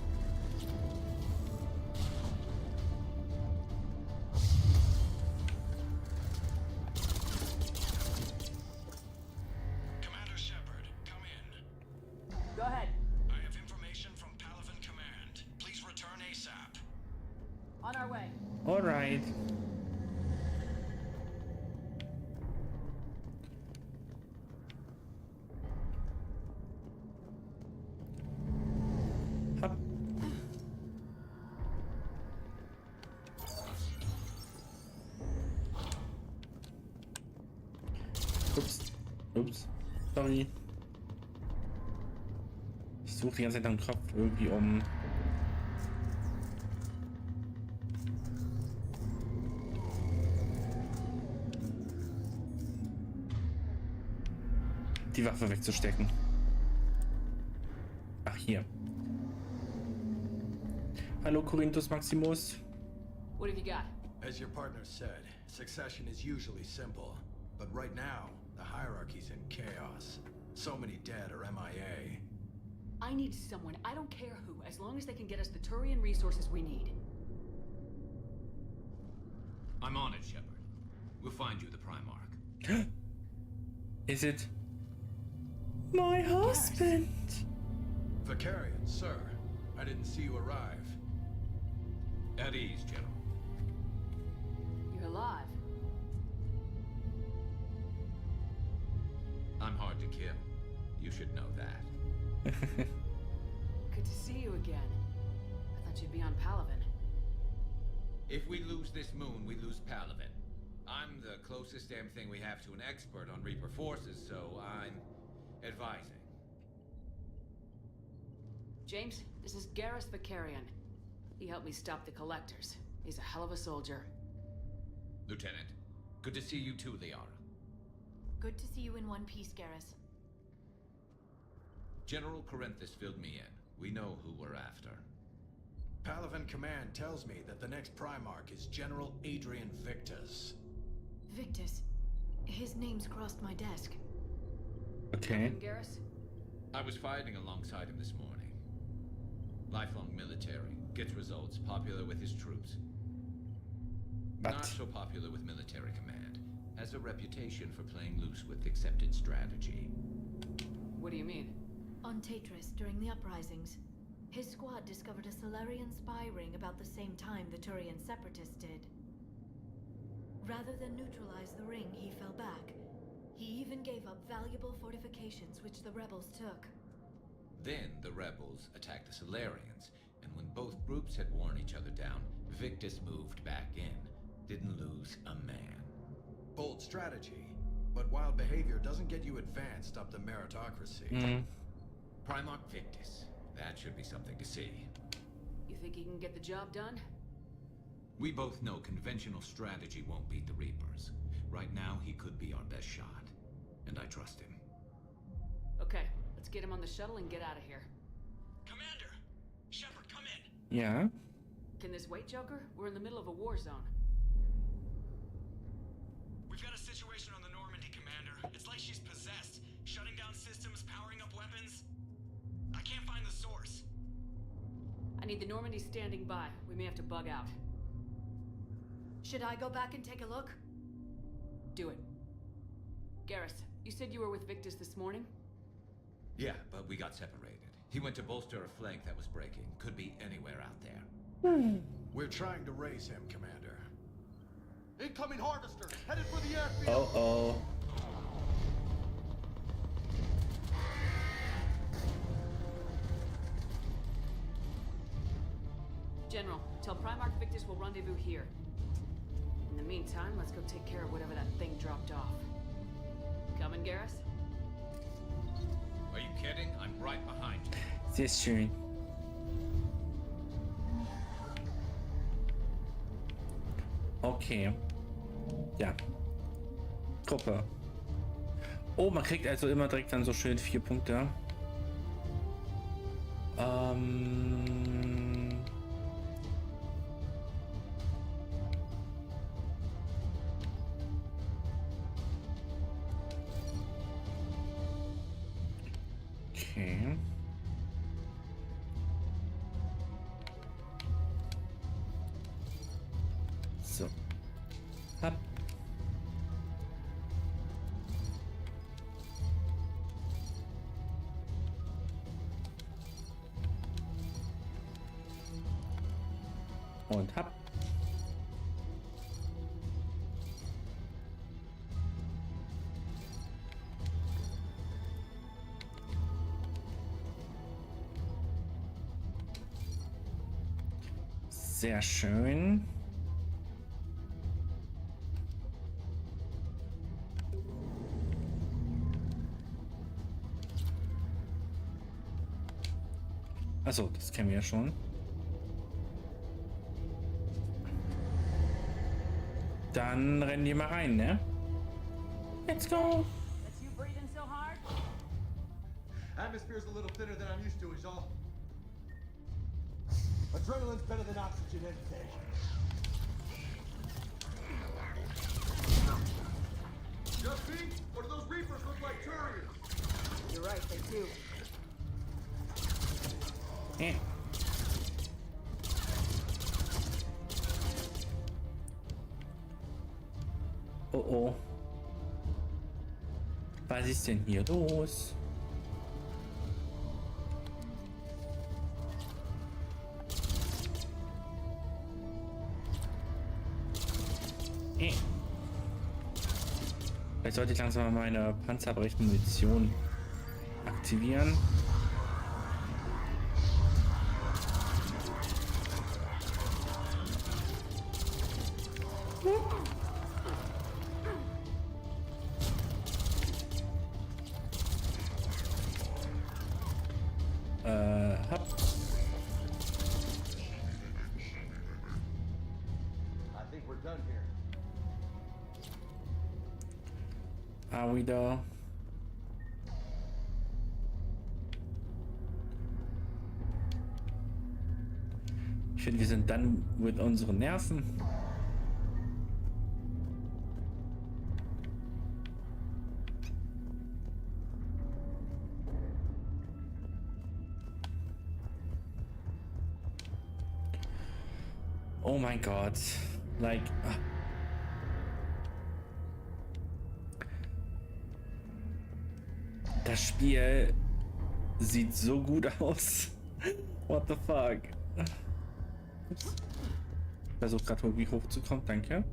Go ahead. I have information from Palvin Command. Please return ASAP. On our way. All right. Hopp. Ups. Ups. Sorry. Ich suche die ganze Zeit nach dem Kopf irgendwie um. Die Waffe wegzustecken. Ach, hier. Hallo, Corinthus Maximus. What have you got? As your partner said, succession is usually simple. But right now, the hierarchy's in chaos. So many dead or MIA. I need someone, I don't care who, as long as they can get us the Turian resources we need. I'm on it, Shepard. We'll find you the Primarch. Is it my husband? Vicarian, sir. I didn't see you arrive. At ease, General. You're alive. I'm hard to kill. You should know that. Good to see you again. I thought you'd be on Palvin. If we lose this moon, we lose Palvin. I'm the closest damn thing we have to an expert on Reaper forces, so I'm advising. James, this is Garrus Vicarian. He helped me stop the Collectors. He's a hell of a soldier. Lieutenant, good to see you too, Liara. Good to see you in one piece, Garrus. General Corinthus filled me in. We know who we're after. Palvin Command tells me that the next Primarch is General Adrian Victus. Victus. His name's crossed my desk. Okay. Garrus? I was fighting alongside him this morning. Lifelong military, gets results, popular with his troops. But Not so popular with military command. Has a reputation for playing loose with accepted strategy. What do you mean? On Tatris, during the uprisings, his squad discovered a Solarian spy ring about the same time the Turian separatists did. Rather than neutralize the ring, he fell back. He even gave up valuable fortifications which the rebels took. Then the rebels attacked the Solarians, and when both groups had worn each other down, Victus moved back in. Didn't lose a man. Bold strategy, but wild behavior doesn't get you advanced up the meritocracy. Primarch Victus. That should be something to see. You think he can get the job done? We both know conventional strategy won't beat the Reapers. Right now, he could be our best shot. And I trust him. Okay, let's get him on the shuttle and get out of here. Commander! Shepard, come in! yeah. Can this wait, Joker? We're in the middle of a war zone. We've got a situation on the Normandy, Commander. It's like she's possessed. Shutting down systems, powering up weapons. I can't find the source. I need the Normandy standing by. We may have to bug out. Should I go back and take a look? Do it. Garrus, you said you were with Victus this morning? Yeah, but we got separated. He went to bolster a flank that was breaking. Could be anywhere out there. We're trying to raise him, Commander. Incoming harvester, headed for the airfield. Uh-oh. General, tell Primarch Victus we'll rendezvous here. In the meantime, let's go take care of whatever that thing dropped off. Coming, Garrus? Are you kidding? I'm right behind you. Sehr schön. Okay. Ja. Gruppe. Oh, man kriegt also immer direkt dann so schön 4 Punkte. Okay. So. Hab. Und hab. Sehr schön. Also, das kennen wir ja schon. Dann rennen die mal rein, ne? Let's go! That's you breathing so hard? Atmosphere's a little thinner than I'm used to, is all. Adrenaline's better than oxygen any day. Just me? Or do those Reapers look like Turians? You're right, they do. Eh. Oh oh. Was ist denn hier los? Vielleicht sollte ich langsam mal meine panzerbrechende Munition aktivieren. Hab. I think we're done here. Are we da? Ich finde, wir sind dann mit unseren Nerven. Oh mein Gott. Like. Das Spiel sieht so gut aus. What the fuck? Ups. Ich versuche gerade irgendwie hochzukommen, danke.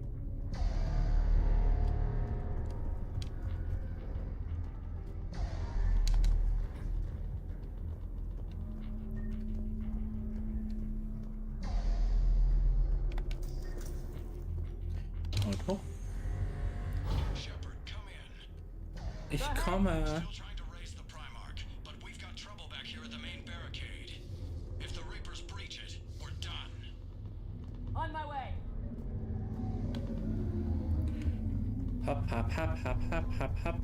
Und hoch. Ich komme. On my way. Hopp, hopp, hopp, hopp, hopp, hopp, hopp.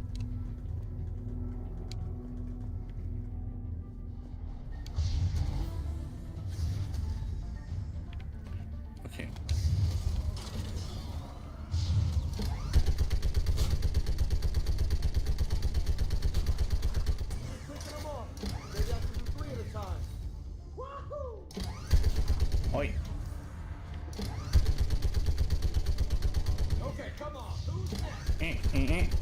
Okay. Oi. Okay, come on. Who's next?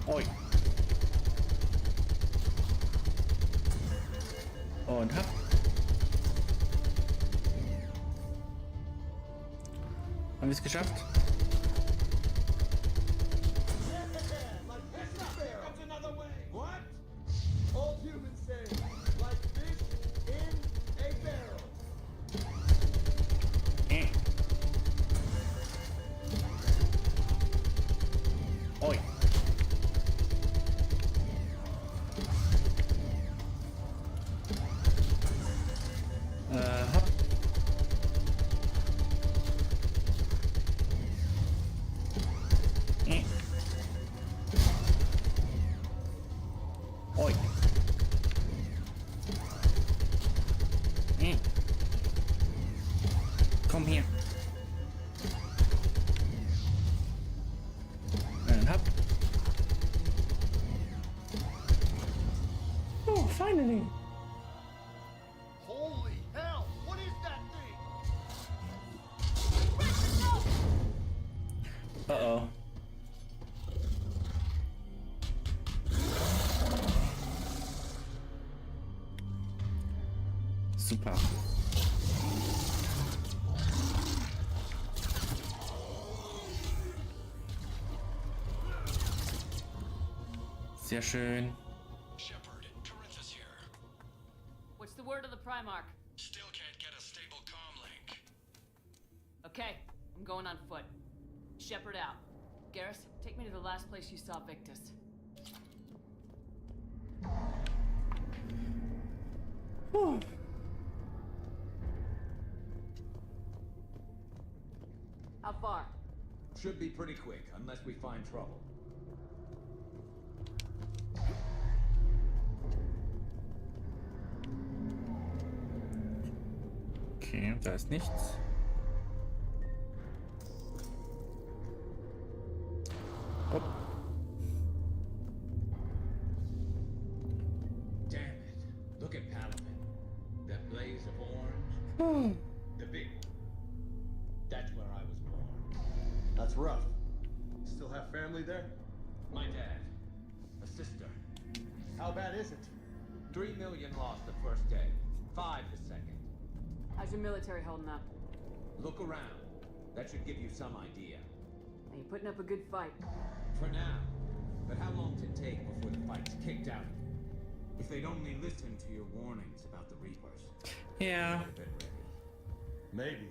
Oi. Und hab. Haben wir es geschafft? That's another way. What? Old humans say, like fish in a barrel. Oi. Hopp. Oi. Komm her. Und hopp. Oh, finally. Holy hell! What is that thing? Uh-oh. Super. Sehr schön. Shepard, Corinthus here. What's the word of the Primarch? Still can't get a stable comm link. Okay, I'm going on foot. Shepard out. Garrus, take me to the last place you saw Victus. Puh. How far? Should be pretty quick, unless we find trouble. Okay, da ist nichts. Hopp. Damn it. Look at Paladin. That blaze of orange. The big one. That's where I was born. That's rough. Still have family there? My dad. A sister. How bad is it? 3 million lost the first day. 5 the second. How's your military holding up? Look around. That should give you some idea. Are you putting up a good fight? For now. But how long does it take before the fight's kicked out? If they'd only listened to your warnings about the Reapers. Yeah. They'd have been ready. Maybe.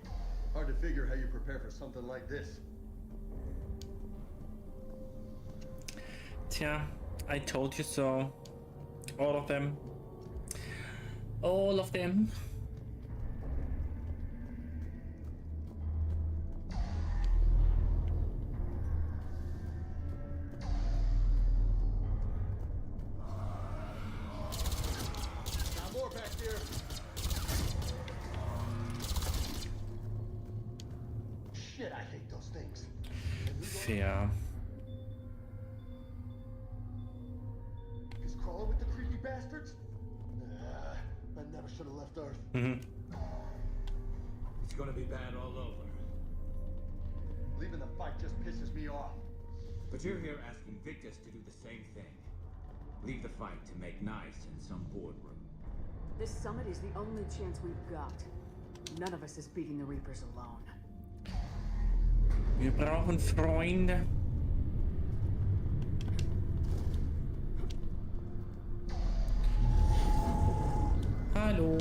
Hard to figure how you prepare for something like this. Tja, I told you so. All of them. All of them. Got more back here. Shit, I hate those things. Fair. Is crawling with the creepy bastards? I never should have left Earth. It's gonna be bad all over. Leaving the fight just pisses me off. But you're here asking Victus to do the same thing. Leave the fight to make nice in some boardroom. This summit is the only chance we've got. None of us is beating the Reapers alone. Wir brauchen Freunde. Hallo.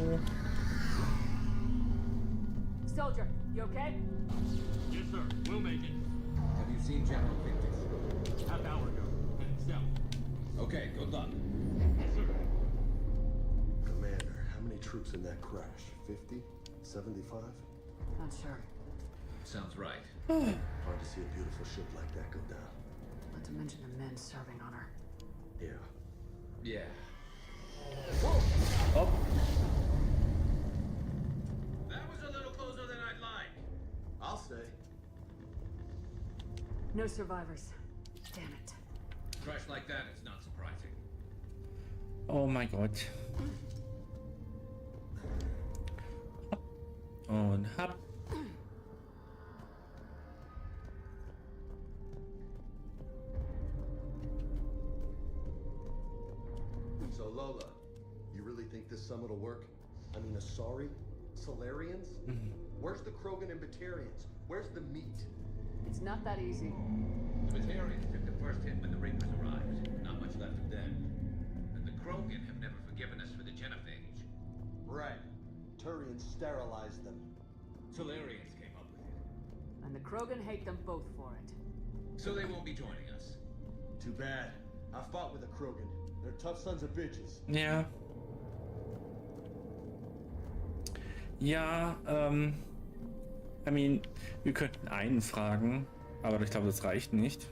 Soldier, you okay? Yes, sir. We'll make it. Have you seen General Victus? Half hour ago. Heading south. Okay, good luck. Yes, sir. Commander, how many troops in that crash? 50? 75? Not sure. Sounds right. Hard to see a beautiful ship like that go down. Not to mention the men serving on her. Yeah. Yeah. Oh. That was a little closer than I'd like. I'll say. No survivors. Damn it. Crash like that is not surprising. Oh mein Gott. Und hab. So Lola, you really think this summit will work? I mean, Asari? Solarians? Where's the Krogan and Batarians? Where's the meat? It's not that easy. The Batarians took the first hit when the Reapers arrived. Not much left of them. And the Krogan have never forgiven us for the Genophage. Right. Turians sterilized them. Solarians came up with it. And the Krogan hate them both for it. So they won't be joining us. Too bad. I fought with a Krogan. They're tough sons of bitches. Ja. Ja, I mean, wir könnten einen fragen, aber ich glaube, das reicht nicht.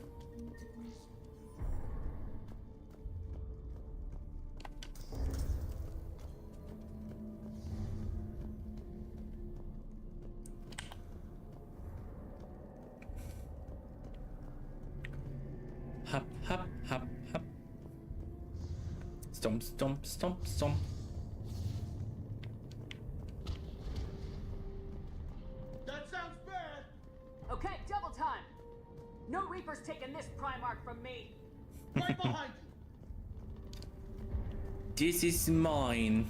Hab, hab, hab, hab. Stomp, stomp, stomp, stomp. That sounds bad! Okay, double time! No Reaper's taking this Primarch from me! Right behind you! This is mine.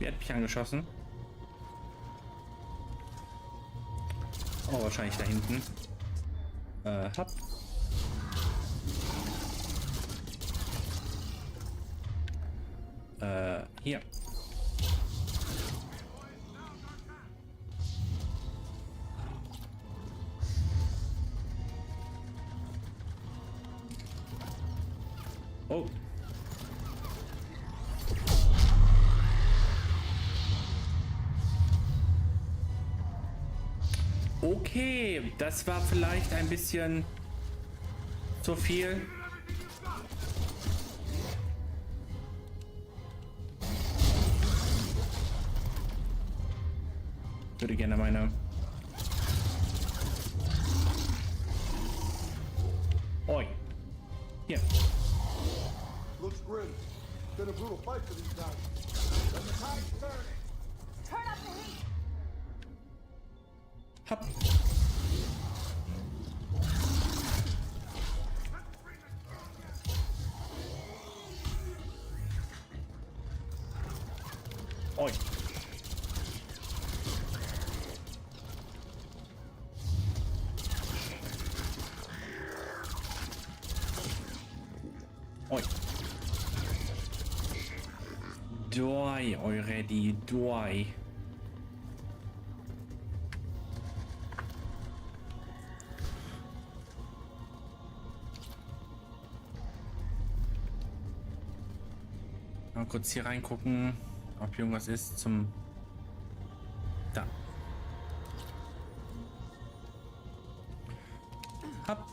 Wer hat mich angeschossen? Oh, wahrscheinlich da hinten. Hopp. Hier. Oh. Okay, das war vielleicht ein bisschen zu viel. Ich würde gerne meine... Oi. Hier. Looks grim. Been a brutal fight for these guys. And the tide's turning. Turn up the heat! Hopp. Oi. Oi. Die already, die. Mal kurz hier reingucken, ob hier irgendwas ist zum... Da. Hopp.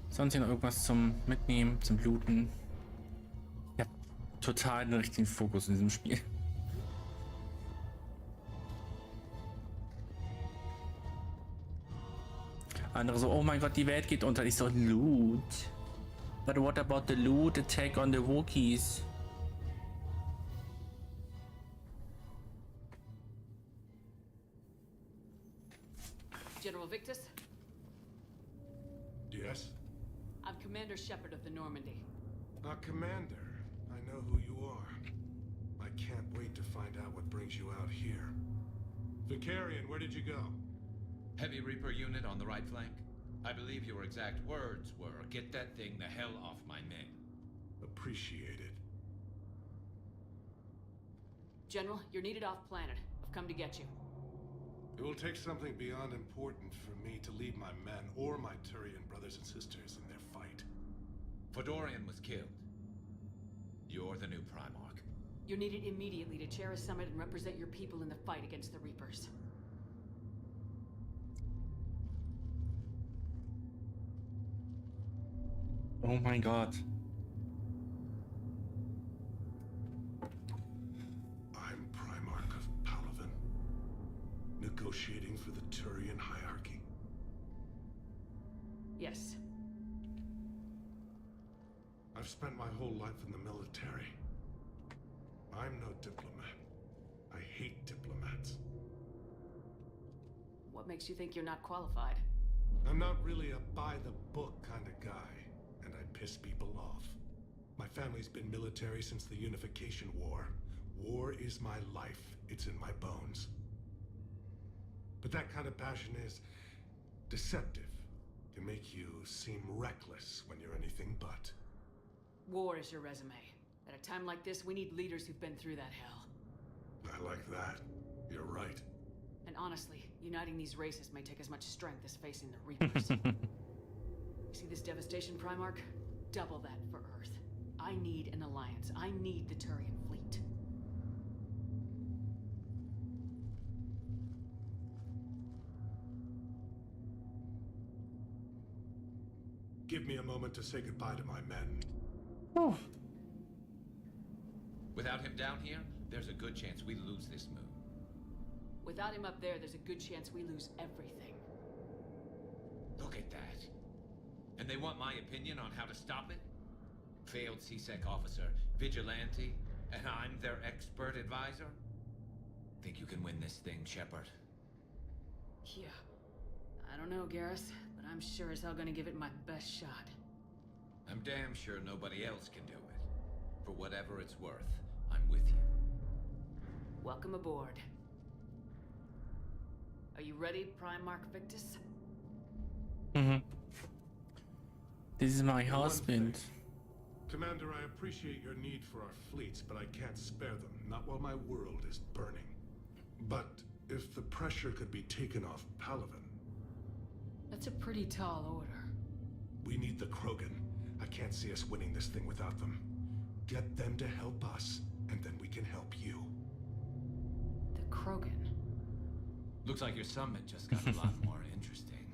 Sonst hier noch irgendwas zum Mitnehmen, zum Bluten? Ich hab total den richtigen Fokus in diesem Spiel. Andere so, oh mein Gott, die Welt geht unter. Ich so, Loot. But what about the loot attack on the Wookiees? General Victus? Yes? I'm Commander Shepard of the Normandy. Commander, I know who you are. I can't wait to find out what brings you out here. Vicarian, where did you go? Heavy Reaper unit on the right flank. I believe your exact words were, get that thing the hell off my men. Appreciated. General, you're needed off planet. I've come to get you. It will take something beyond important for me to lead my men or my Turian brothers and sisters in their fight. Fedorian was killed. You're the new Primarch. You're needed immediately to chair a summit and represent your people in the fight against the Reapers. Oh mein Gott. I'm Primarch of Palaven, negotiating for the Turian hierarchy. Yes. I've spent my whole life in the military. I'm no diplomat. I hate diplomats. What makes you think you're not qualified? I'm not really a by-the-book kind of guy, and I piss people off. My family's been military since the Unification War. War is my life. It's in my bones. But that kind of passion is deceptive. Can make you seem reckless when you're anything but. War is your resume. At a time like this, we need leaders who've been through that hell. I like that. You're right. And honestly, uniting these races may take as much strength as facing the Reapers. You see this devastation, Primarch? Double that for Earth. I need an alliance. I need the Turian fleet. Give me a moment to say goodbye to my men. Without him down here, there's a good chance we lose this moon. Without him up there, there's a good chance we lose everything. Look at that. And they want my opinion on how to stop it? Failed CSEC officer, vigilante, and I'm their expert advisor? Think you can win this thing, Shepard? Yeah. I don't know, Garrus, but I'm sure as hell gonna give it my best shot. I'm damn sure nobody else can do it. For whatever it's worth, I'm with you. Welcome aboard. Are you ready, Primarch Victus? Mm-hmm. This is my One husband. thing. Commander, I appreciate your need for our fleets, but I can't spare them, not while my world is burning. But if the pressure could be taken off Palaven... That's a pretty tall order. We need the Krogan. I can't see us winning this thing without them. Get them to help us, and then we can help you. The Krogan? Looks like your summit just got a lot more interesting.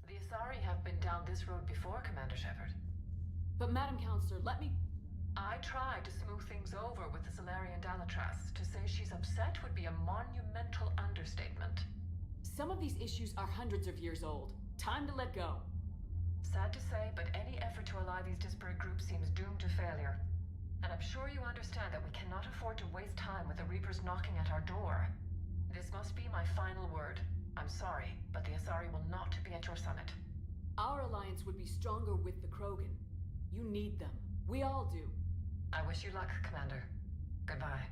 The Asari have been down this road before, Commander Shepard. But Madam Counselor, let me... I tried to smooth things over with the Solarian Dalatras. To say she's upset would be a monumental understatement. Some of these issues are hundreds of years old. Time to let go. Sad to say, but any effort to ally these disparate groups seems doomed to failure. And I'm sure you understand that we cannot afford to waste time with the Reapers knocking at our door. This must be my final word. I'm sorry, but the Asari will not be at your summit. Our alliance would be stronger with the Krogan. You need them. We all do. I wish you luck, Commander. Goodbye.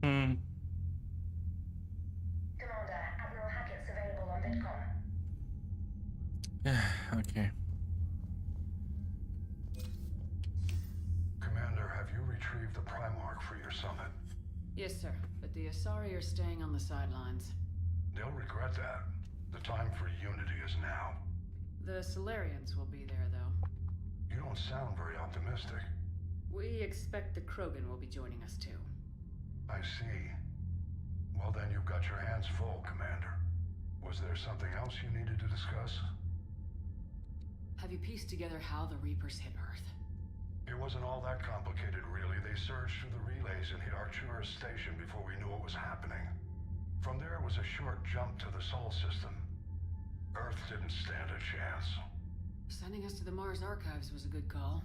Hmm. Commander, Admiral Hackett's available on VidCom. Okay. Commander, have you retrieved the Primarch for your summit? Yes, sir. But the Asari are staying on the sidelines. They'll regret that. The time for unity is now. The Solarians will be there, though. You don't sound very optimistic. We expect the Krogan will be joining us, too. I see. Well, then you've got your hands full, Commander. Was there something else you needed to discuss? Have you pieced together how the Reapers hit Earth? It wasn't all that complicated, really. They surged through the relays and hit Arcturus Station before we knew what was happening. From there, it was a short jump to the Sol system. Earth didn't stand a chance. Sending us to the Mars Archives was a good call.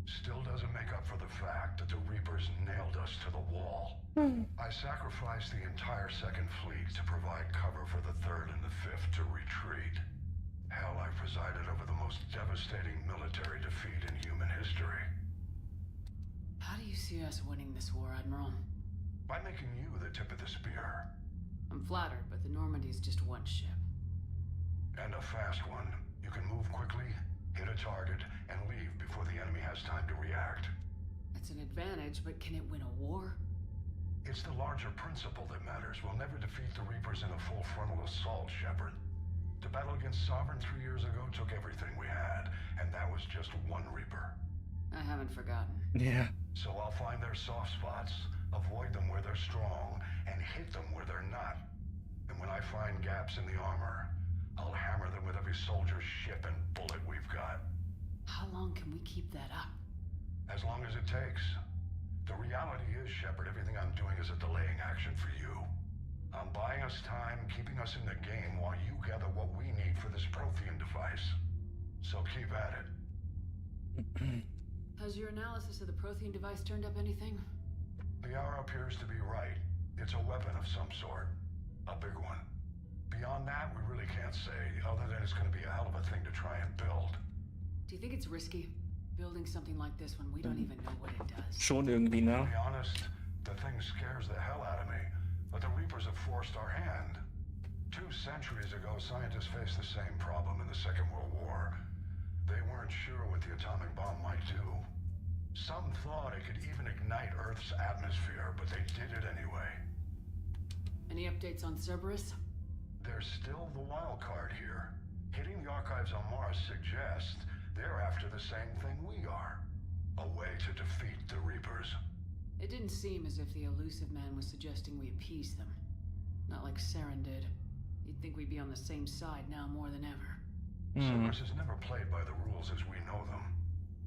Still doesn't make up for the fact that the Reapers nailed us to the wall. I sacrificed the entire Second Fleet to provide cover for the Third and the Fifth to retreat. Hell, I presided over the most devastating military defeat in human history. How do you see us winning this war, Admiral? By making you the tip of the spear. I'm flattered, but the Normandy's just one ship. And a fast one. You can move quickly, hit a target, and leave before the enemy has time to react. That's an advantage, but can it win a war? It's the larger principle that matters. We'll never defeat the Reapers in a full frontal assault, Shepard. The battle against Sovereign 3 years ago took everything we had, and that was just one Reaper. I haven't forgotten. Yeah. So I'll find their soft spots, avoid them where they're strong, and hit them where they're not. And when I find gaps in the armor, I'll hammer them with every soldier, ship, and bullet we've got. How long can we keep that up? As long as it takes. The reality is, Shepard, everything I'm doing is a delaying action for you. I'm buying us time, keeping us in the game while you gather what we need for this Prothean device. So keep at it. Has your analysis of the Prothean device turned up anything? The hour appears to be right. It's a weapon of some sort. A big one. Beyond that, we really can't say, other than it's going to be a hell of a thing to try and build. Do you think it's risky? Building something like this when we don't even know what it does? Schon irgendwie, ne? To be honest, the thing scares the hell out of me. But the Reapers have forced our hand. 2 centuries ago, scientists faced the same problem in the Second World War. They weren't sure what the atomic bomb might do. Some thought it could even ignite Earth's atmosphere, but they did it anyway. Any updates on Cerberus? There's still the wild card here. Hitting the archives on Mars suggests they're after the same thing we are. A way to defeat the Reapers. It didn't seem as if the elusive man was suggesting we appease them. Not like Saren did. You'd think we'd be on the same side now more than ever. Cerberus has never played by the rules as we know them.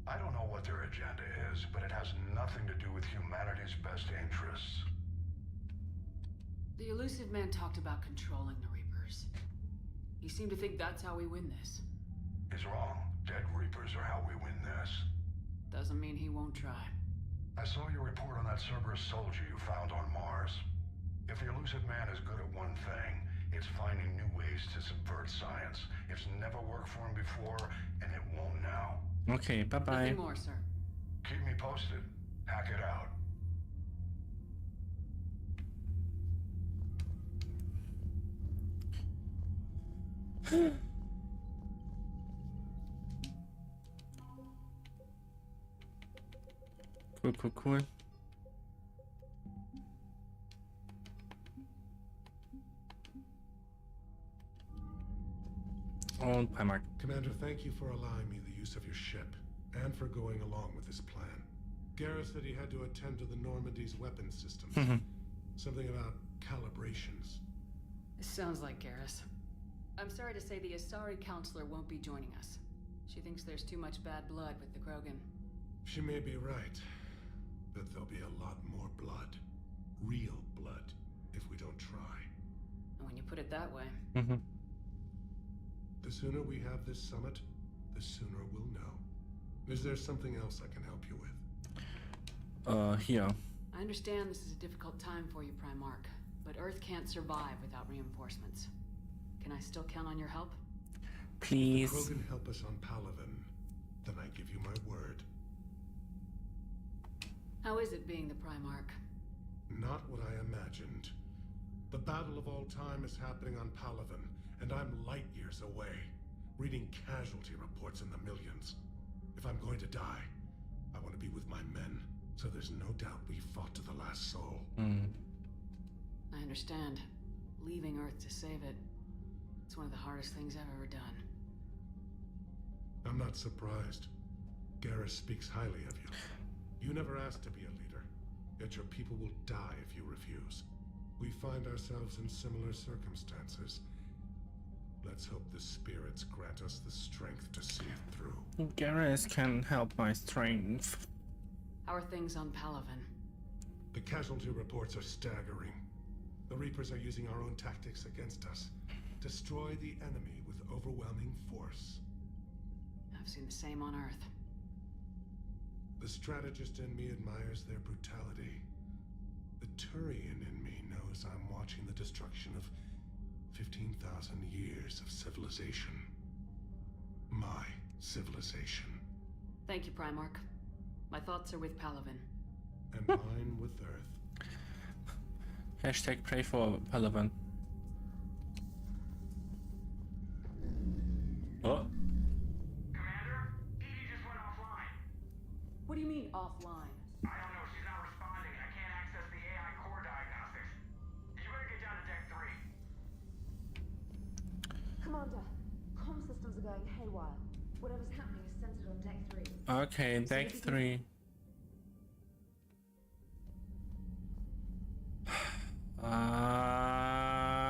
I don't know what their agenda is, but it has nothing to do with humanity's best interests. The elusive man talked about controlling the Reapers. He seemed to think that's how we win this. He's wrong. Dead Reapers are how we win this. Doesn't mean he won't try. I saw your report on that Cerberus soldier you found on Mars. If the elusive man is good at one thing, it's finding new ways to subvert science. It's never worked for him before, and it won't now. Okay, bye-bye. Nothing more, sir. Keep me posted. Hack it out. Cool. Und Primark. Commander, thank you for allowing me the use of your ship, and for going along with this plan. Garrus said he had to attend to the Normandy's weapon systems. Something about calibrations. This sounds like Garrus. I'm sorry to say the Asari counselor won't be joining us. She thinks there's too much bad blood with the Krogan. She may be right, but there'll be a lot more blood. Real blood, if we don't try. And when you put it that way... The sooner we have this summit, the sooner we'll know. Is there something else I can help you with? Here. I understand this is a difficult time for you, Primarch, but Earth can't survive without reinforcements. Can I still count on your help? Please. If the Krogan help us on Palaven, then I give you my word. How is it being the Primarch? Not what I imagined. The battle of all time is happening on Palaven, and I'm light years away, reading casualty reports in the millions. If I'm going to die, I want to be with my men, so there's no doubt we fought to the last soul. I understand. Leaving Earth to save it. It's one of the hardest things I've ever done. I'm not surprised. Garrus speaks highly of you. You never asked to be a leader, yet your people will die if you refuse. We find ourselves in similar circumstances. Let's hope the spirits grant us the strength to see it through. Garrus can help my strength. How are things on Palaven? The casualty reports are staggering. The Reapers are using our own tactics against us. Destroy the enemy with overwhelming force. I've seen the same on Earth. The strategist in me admires their brutality. The Turian in me knows I'm watching the destruction of 15,000 years of civilization. My civilization. Thank you, Primarch. My thoughts are with Palaven. And mine with Earth. Hashtag pray for Palaven. Oh. Commander, EDI just went offline. What do you mean, offline? I don't know, she's not responding. I can't access the AI core diagnostics. You better get down to deck 3. Commander, comm systems are going haywire. Whatever's happening is centered on deck 3. Okay, deck 3.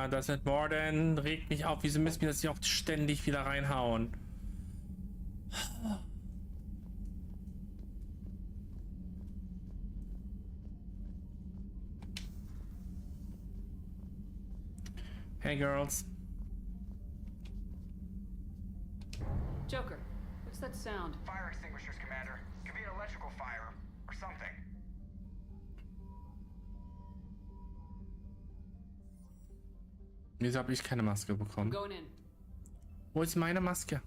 Das sind Morden, regt mich auf. Wieso müssen wir das hier auch ständig wieder reinhauen? Hey girls. Joker, what's that sound? Fire extinguishers, Commander. Could be an electrical fire, or something. Wieso habe ich keine Maske bekommen? Going in. Wo ist meine Maske?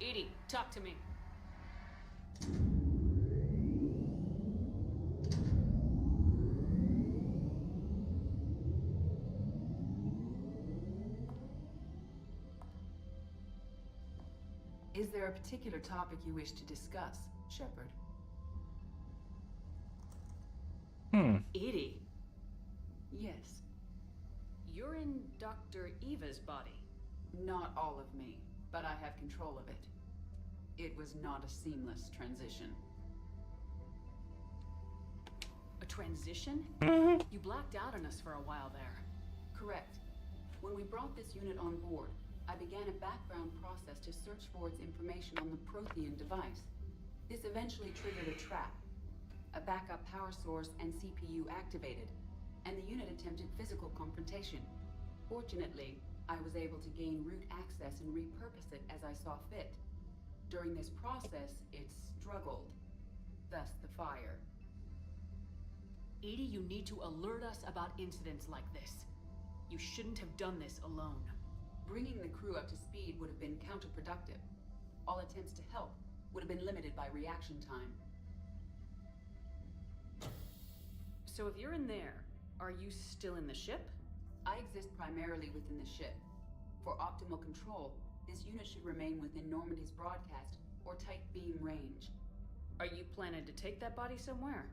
EDI, talk to me. Is there a particular topic you wish to discuss, Shepard? EDI? Yes. You're in Dr. Eva's body. Not all of me, but I have control of it. It was not a seamless transition. A transition? You blacked out on us for a while there. Correct. When we brought this unit on board, I began a background process to search for its information on the Prothean device. This eventually triggered a trap. a backup power source, and CPU activated, and the unit attempted physical confrontation. Fortunately, I was able to gain root access and repurpose it as I saw fit. During this process, it struggled. Thus the fire. EDI, you need to alert us about incidents like this. You shouldn't have done this alone. Bringing the crew up to speed would have been counterproductive. All attempts to help would have been limited by reaction time. So if you're in there, are you still in the ship? I exist primarily within the ship. For optimal control, this unit should remain within Normandy's broadcast or tight beam range. Are you planning to take that body somewhere?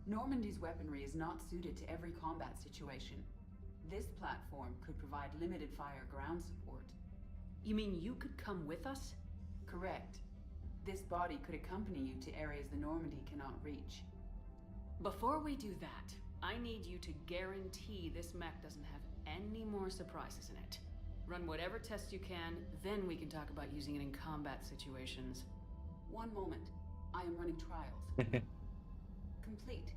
Normandy's weaponry is not suited to every combat situation. This platform could provide limited fire ground support. You mean you could come with us? Correct. This body could accompany you to areas the Normandy cannot reach. Before we do that, I need you to guarantee this mech doesn't have any more surprises in it. Run whatever tests you can, then we can talk about using it in combat situations. One moment. I am running trials. Complete.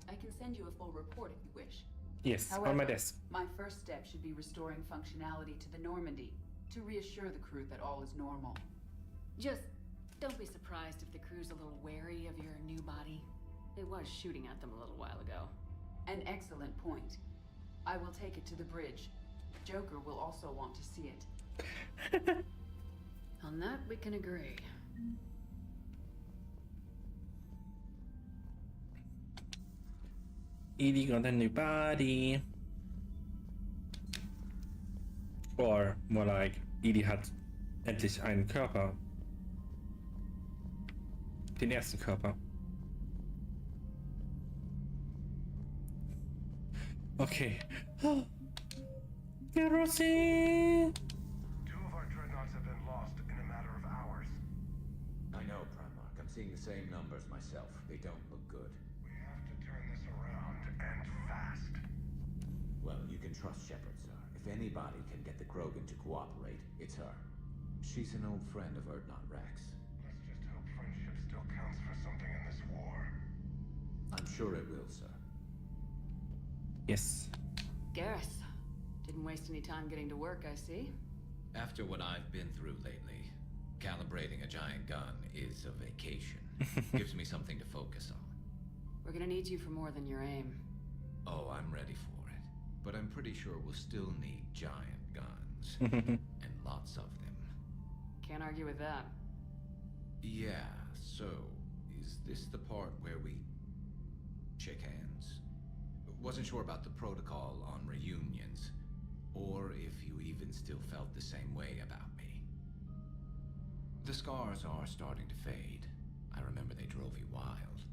I can send you a full report if you wish. Yes, However, on my desk. My first step should be restoring functionality to the Normandy to reassure the crew that all is normal. Just don't be surprised if the crew's a little wary of your new body. It was shooting at them a little while ago. An excellent point. I will take it to the bridge. Joker will also want to see it. On that, we can agree. EDI got a new body. Or more like, EDI hat endlich einen Körper. Den ersten Körper. Okay. Kerosene! 2 of our dreadnoughts have been lost in a matter of hours. I know, Primarch. I'm seeing the same numbers myself. They don't look good. We have to turn this around, and fast. Well, you can trust Shepard, sir. If anybody can get the Krogan to cooperate, it's her. She's an old friend of Urdnot Rex. Let's just hope friendship still counts for something in this war. I'm sure it will, sir. Yes. Garrus, didn't waste any time getting to work, I see. After what I've been through lately, calibrating a giant gun is a vacation. Gives me something to focus on. We're gonna need you for more than your aim. Oh, I'm ready for it. But I'm pretty sure we'll still need giant guns. And lots of them. Can't argue with that. Yeah, so, is this the part where we shake hands? Wasn't sure about the protocol on reunions, or if you even still felt the same way about me. The scars are starting to fade. I remember they drove you wild.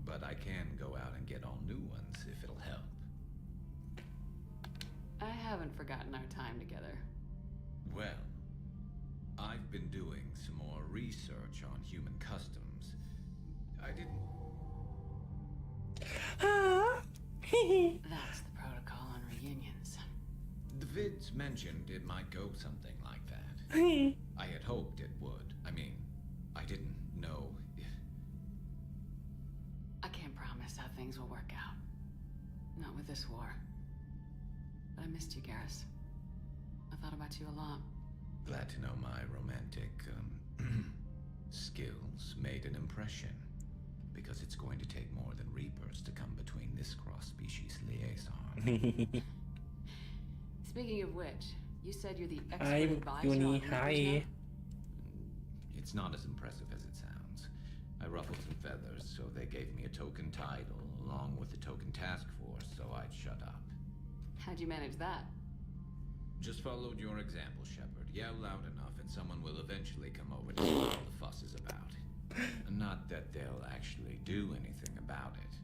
But I can go out and get all new ones if it'll help. I haven't forgotten our time together. Well, I've been doing some more research on human customs. I didn't... That's the protocol on reunions. The vids mentioned it might go something like that. I had hoped it would. I mean, I didn't know if... I can't promise how things will work out. Not with this war. But I missed you, Garrus. I thought about you a lot. Glad to know my romantic, skills made an impression. Because it's going to take more than Reapers to come between this cross-species liaison. Speaking of which, you said you're the expert I'm advisor on Uni, language hi. now? It's not as impressive as it sounds. I ruffled some feathers, so they gave me a token title, along with a token task force, so I'd shut up. How'd you manage that? Just followed your example, Shepard. Yell loud enough and someone will eventually come over to see what all the fuss is about. Not that they'll actually do anything about it.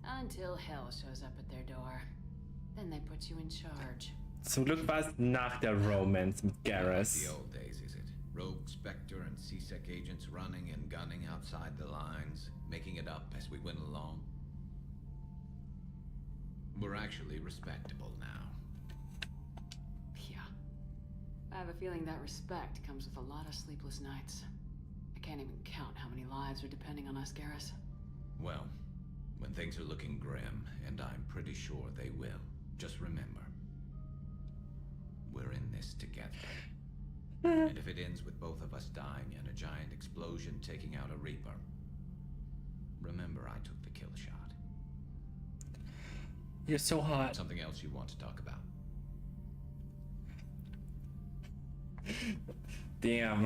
Until hell shows up at their door. Then they put you in charge. Zum Glück war es nach der Romance mit Not Garrus. the old days, is it? Rogue Spectre and CSEC agents running and gunning outside the lines, making it up as we went along. We're actually respectable now. Yeah. I have a feeling that respect comes with a lot of sleepless nights. I can't even count how many lives are depending on us, Garrus. Well, when things are looking grim, and I'm pretty sure they will, just remember, we're in this together. And if it ends with both of us dying and a giant explosion taking out a Reaper, remember I took the kill shot. You're so hot. Something else you want to talk about? Damn.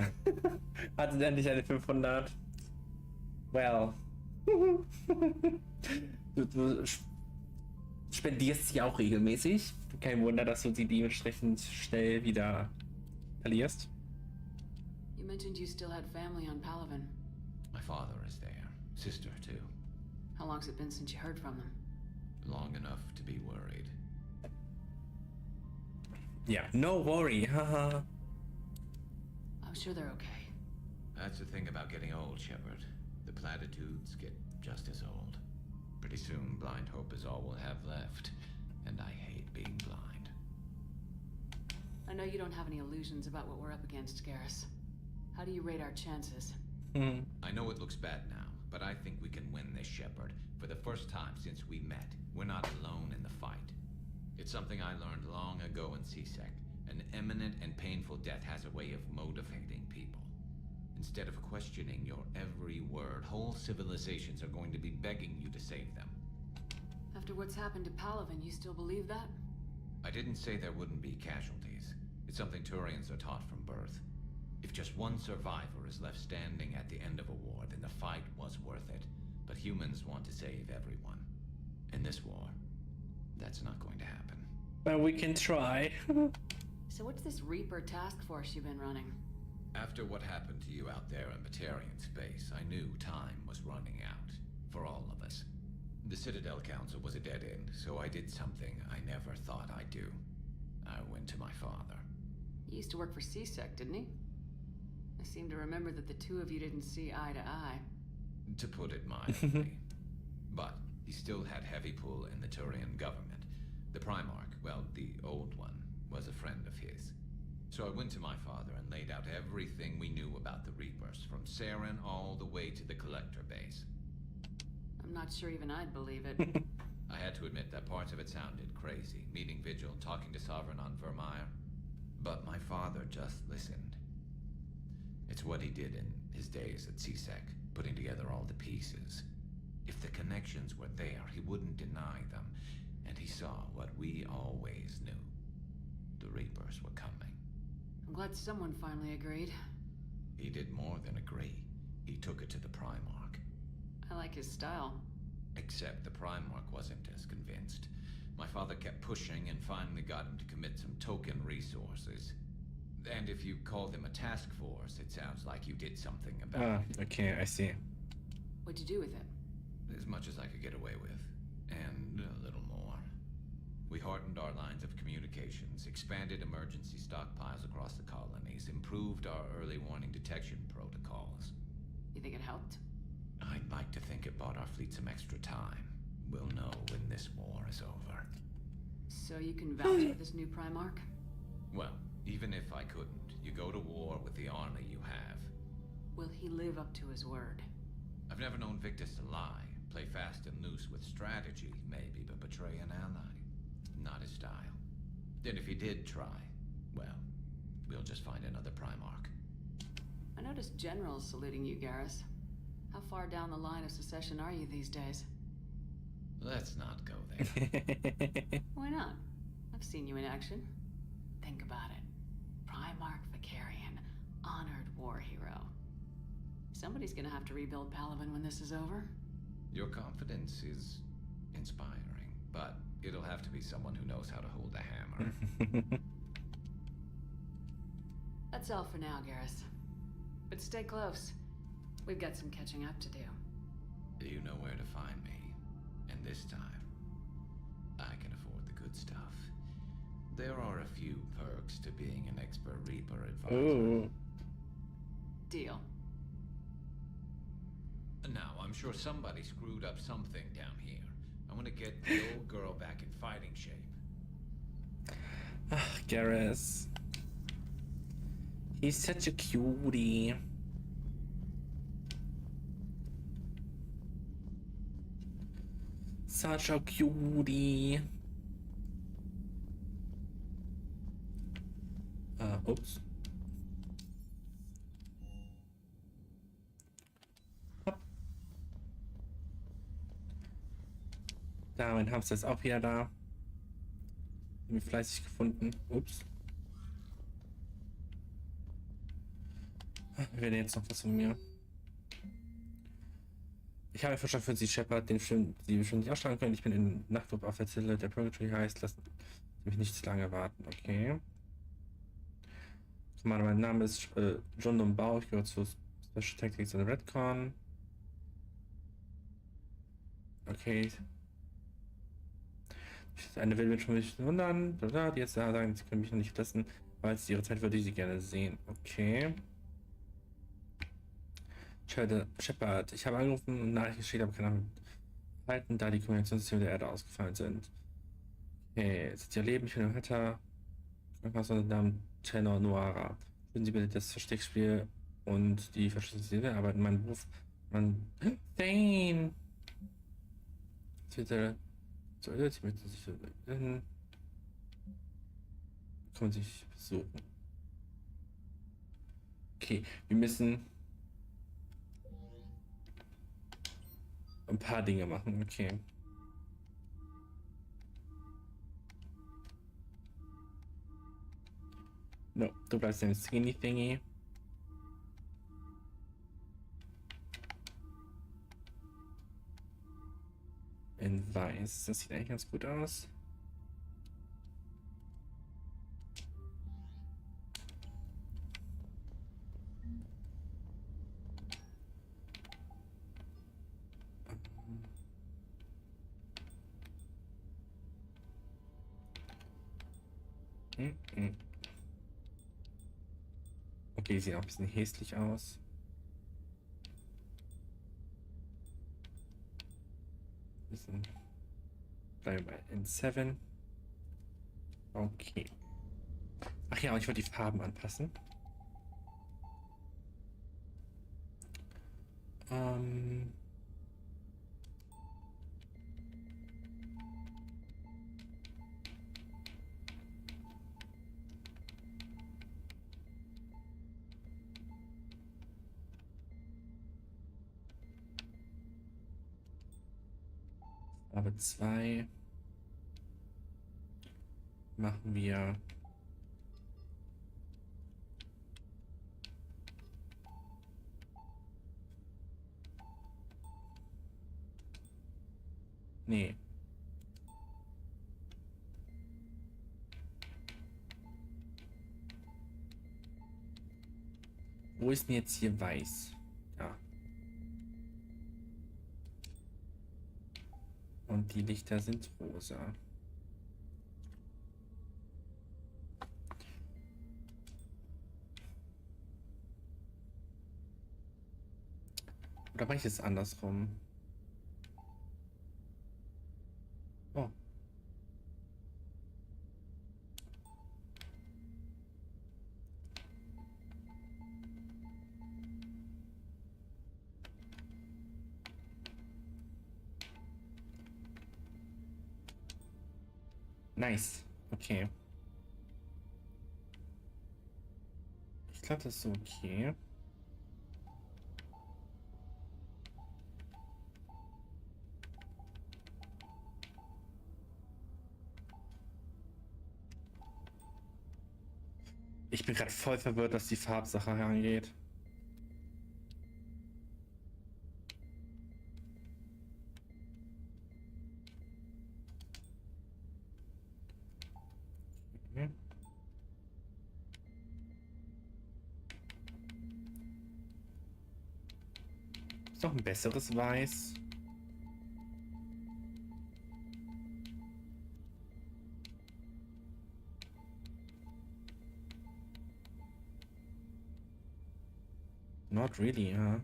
Hattet endlich eine 500. Well. Du spendierst sie auch regelmäßig. Kein Wunder, dass du sie dementsprechend schnell wieder verlierst. You mentioned you still had family on Palaven. My father is there. Sister, too. How long's it been since you heard from them? Long enough to be worried. Yeah, no worry, haha. I'm sure they're okay. That's the thing about getting old, Shepard. The platitudes get just as old. Pretty soon, blind hope is all we'll have left. And I hate being blind. I know you don't have any illusions about what we're up against, Garrus. How do you rate our chances? I know it looks bad now, but I think we can win this, Shepard. For the first time since we met, we're not alone in the fight. It's something I learned long ago in CSEC. An imminent and painful death has a way of motivating people. Instead of questioning your every word, whole civilizations are going to be begging you to save them. After what's happened to Palaven, you still believe that? I didn't say there wouldn't be casualties. It's something Turians are taught from birth. If just one survivor is left standing at the end of a war, then the fight was worth it. But humans want to save everyone. In this war, that's not going to happen. Well, we can try. So what's this Reaper task force you've been running? After what happened to you out there in Batarian space, I knew time was running out. For all of us. The Citadel Council was a dead end, so I did something I never thought I'd do. I went to my father. He used to work for CSEC, didn't he? I seem to remember that the two of you didn't see eye to eye. To put it mildly. But he still had heavy pull in the Turian government. The Primarch, well, the old one, was a friend of his. So I went to my father and laid out everything we knew about the Reapers, from Saren all the way to the Collector base. I'm not sure even I'd believe it. I had to admit that parts of it sounded crazy, meeting Vigil, talking to Sovereign on Vermeer. But my father just listened. It's what he did in his days at CSEC, putting together all the pieces. If the connections were there, he wouldn't deny them, and he saw what we always knew. The Reapers were coming. I'm glad someone finally agreed. He did more than agree. He took it to the Primarch. I like his style. Except the Primarch wasn't as convinced. My father kept pushing and finally got him to commit some token resources. And if you call them a task force, it sounds like you did something about it. Okay, I see. What'd you do with it? As much as I could get away with. And a little more. We hardened our lines of communications, expanded emergency stockpiles across the colonies, improved our early warning detection protocols. You think it helped? I'd like to think it bought our fleet some extra time. We'll know when this war is over. So you can vouch for this new Primarch? Well, even if I couldn't, you go to war with the army you have. Will he live up to his word? I've never known Victus to lie. Play fast and loose with strategy, maybe, but betray an ally. Not his style. Then if he did try, well, we'll just find another Primarch. I noticed generals saluting you, Garrus. How far down the line of secession are you these days? Let's not go there. Why not? I've seen you in action. Think about it. Primarch Vicarian, honored war hero. Somebody's gonna have to rebuild Palaven when this is over. Your confidence is inspiring, but it'll have to be someone who knows how to hold a hammer. That's all for now, Garrus. But stay close. We've got some catching up to do. You know where to find me. And this time, I can afford the good stuff. There are a few perks to being an expert Reaper advisor. Ooh. Deal. Now, I'm sure somebody screwed up something down here. I want to get the old girl back in fighting shape. Garrus. He's such a cutie. Such a cutie. Ups. Hopp. Da, mein Hamster ist auch wieder da. Irgendwie fleißig gefunden. Ups. Wir werden jetzt noch was von mir. Ich habe Vorschlag für Sie, Shepard, den Sie bestimmt nicht ausschlagen können. Ich bin in Nachtclub auf der Zelle, der Purgatory heißt. Lassen Sie mich nicht zu lange warten, okay? Mein Name ist John Dombau, ich gehöre zu Special Tactics und Redcon. Okay. Eine will mich schon nicht wundern, die jetzt sagen, sie können mich noch nicht lassen, weil es ihre Zeit würde ich sie gerne sehen. Okay. Shepard, ich habe angerufen und Nachricht geschickt, aber keine Ahnung halten, da die Kommunikationssysteme der Erde ausgefallen sind. Okay, jetzt ist ihr Leben, ich bin im Hatter. Krankenhaus unter dem Namen Tenor Noara. Würden Sie bitte das Versteckspiel und die Verschlüsselung arbeiten? Mein Beruf, Thane! Twitter. So, ich möchte sich kann man sich besuchen. Okay, wir müssen ein paar Dinge machen, okay. No, du bleibst ein Skinny Thingy. In weiß, das sieht eigentlich ganz gut aus. Okay, sieht auch ein bisschen hässlich aus. Bleiben wir in 7. Okay. Ach ja, und ich wollte die Farben anpassen. Farbe 2 machen wir nee. Wo ist denn jetzt hier weiß? Ja. Und die Lichter sind rosa. Oder mache ich es andersrum? Oh. Nice. Okay. Ich glaube, das ist okay. Ich bin gerade voll verwirrt, was die Farbsache angeht. Okay. Ist noch ein besseres Weiß. Not really, ja.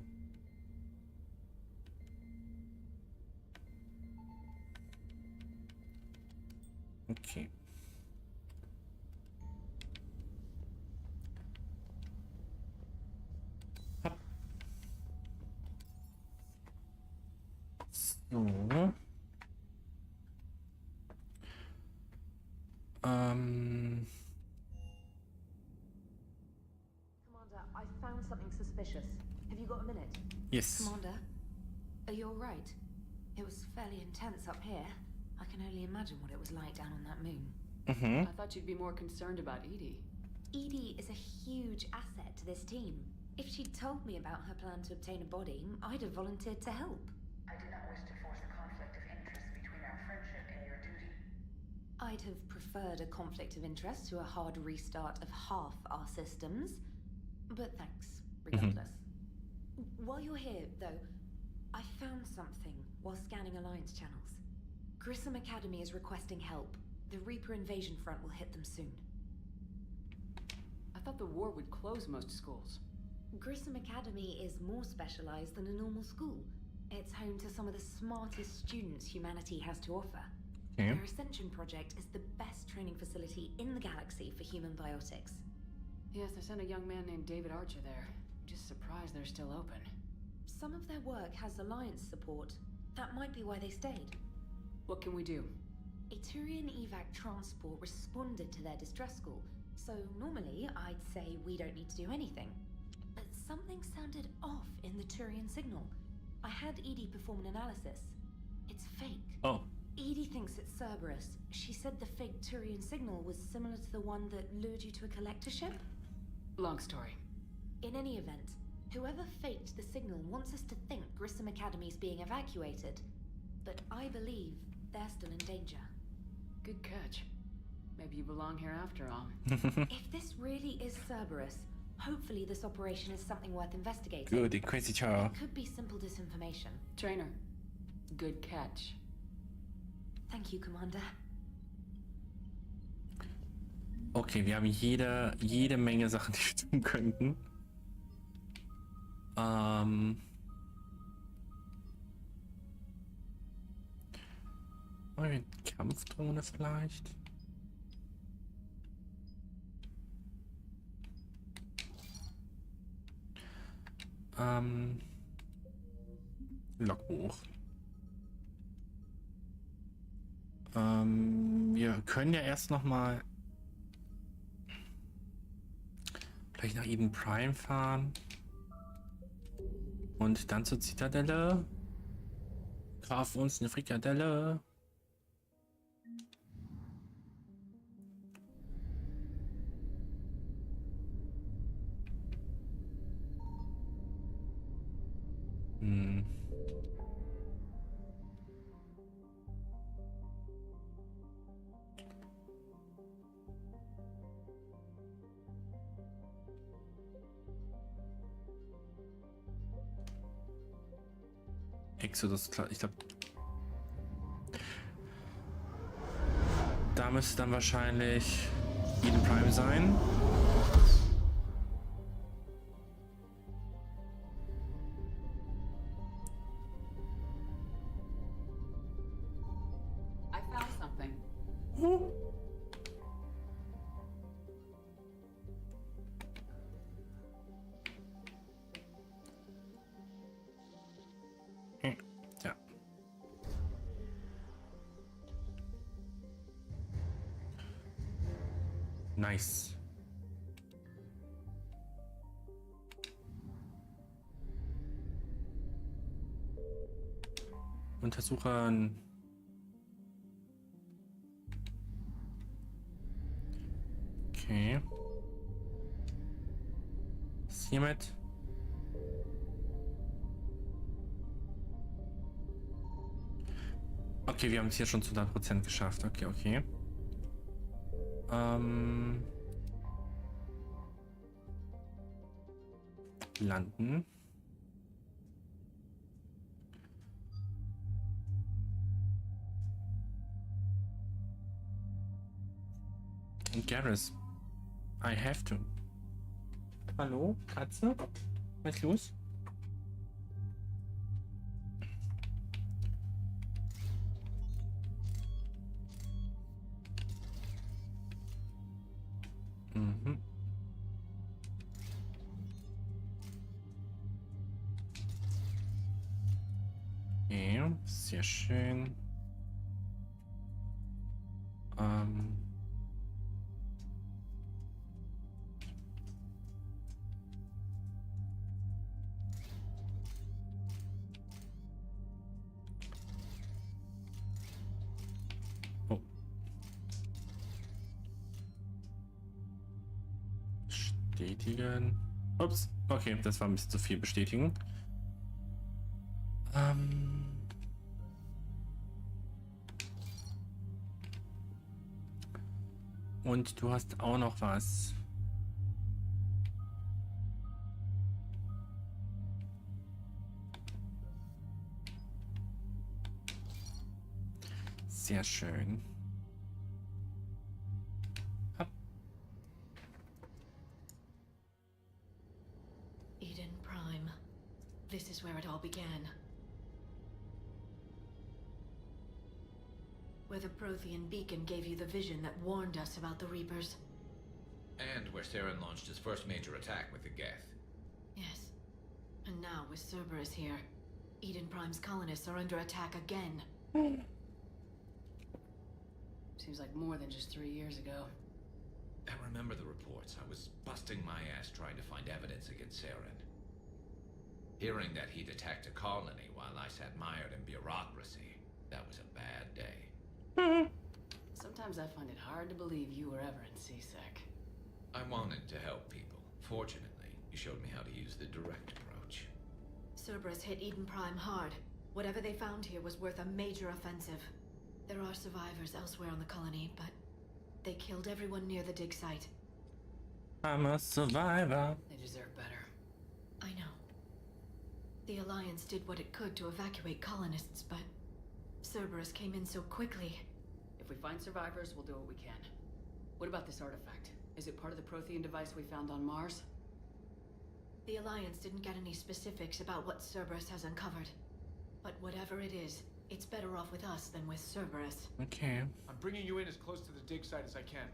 Okay. Hopp. So. Commander, I found something suspicious. Have you got a minute? Yes. Commander, are you alright? It was fairly intense up here. I can only imagine what it was like down on that moon. Mhm. I thought you'd be more concerned about Edie. Edie is a huge asset to this team. If she'd told me about her plan to obtain a body, I'd have volunteered to help. I did not wish to force a conflict of interest between our friendship and your duty. I'd have preferred a conflict of interest to a hard restart of half our systems. But thanks, regardless. While you're here, though, I found something while scanning Alliance channels. Grissom Academy is requesting help. The Reaper invasion front will hit them soon. I thought the war would close most schools. Grissom Academy is more specialized than a normal school. It's home to some of the smartest students humanity has to offer. Okay. Their Ascension project is the best training facility in the galaxy for human biotics. Yes, I sent a young man named David Archer there. I'm just surprised they're still open. Some of their work has Alliance support. That might be why they stayed. What can we do? A Turian evac transport responded to their distress call, so normally I'd say we don't need to do anything. But something sounded off in the Turian signal. I had Edie perform an analysis. It's fake. Oh. Edie thinks it's Cerberus. She said the fake Turian signal was similar to the one that lured you to a collector ship. Long story. In any event, whoever faked the signal wants us to think Grissom Academy's being evacuated. But I believe they're still in danger. Good catch. Maybe you belong here after all. If this really is Cerberus, hopefully this operation is something worth investigating. Good, die crazy Chow. It could be simple disinformation. Trainer, good catch. Thank you, Commander. Okay, wir haben jede Menge Sachen, die wir tun könnten. Kampfdrohne vielleicht. Logbuch. Wir können ja erst noch mal vielleicht nach Eden Prime fahren und dann zur Zitadelle. Kaufen uns eine Frikadelle. Exodus, klar, ich glaube, da müsste dann wahrscheinlich Eden Prime sein. I found something. Ja. Nice. Untersuchern. Okay. Was ist hiermit? Okay, wir haben es hier schon zu 100% geschafft. Okay, okay. Landen. Und Garrus. I have to. Hallo, Katze? Was ist los? Mhm. Ja, sehr schön. Bestätigen. Ups, okay, das war ein bisschen zu viel bestätigen. Und du hast auch noch was. Sehr schön. Hopp. Eden Prime. This is where it all began. Where the Prothean beacon gave you the vision that warned us about the Reapers. And where Saren launched his first major attack with the Geth. Yes. And now, with Cerberus here, Eden Prime's colonists are under attack again. Seems like more than just 3 years ago. I remember the reports. I was busting my ass trying to find evidence against Saren. Hearing that he'd attacked a colony while I sat mired in bureaucracy, that was a bad day. Sometimes I find it hard to believe you were ever in CSEC. I wanted to help people. Fortunately, you showed me how to use the direct approach. Cerberus hit Eden Prime hard. Whatever they found here was worth a major offensive. There are survivors elsewhere on the colony, but they killed everyone near the dig site. I'm a survivor. They deserve better. I know. The Alliance did what it could to evacuate colonists, but Cerberus came in so quickly. If we find survivors, we'll do what we can. What about this artifact? Is it part of the Prothean device we found on Mars? The Alliance didn't get any specifics about what Cerberus has uncovered. But whatever it is, it's better off with us than with Cerberus. Okay. I'm bringing you in as close to the dig site as I can.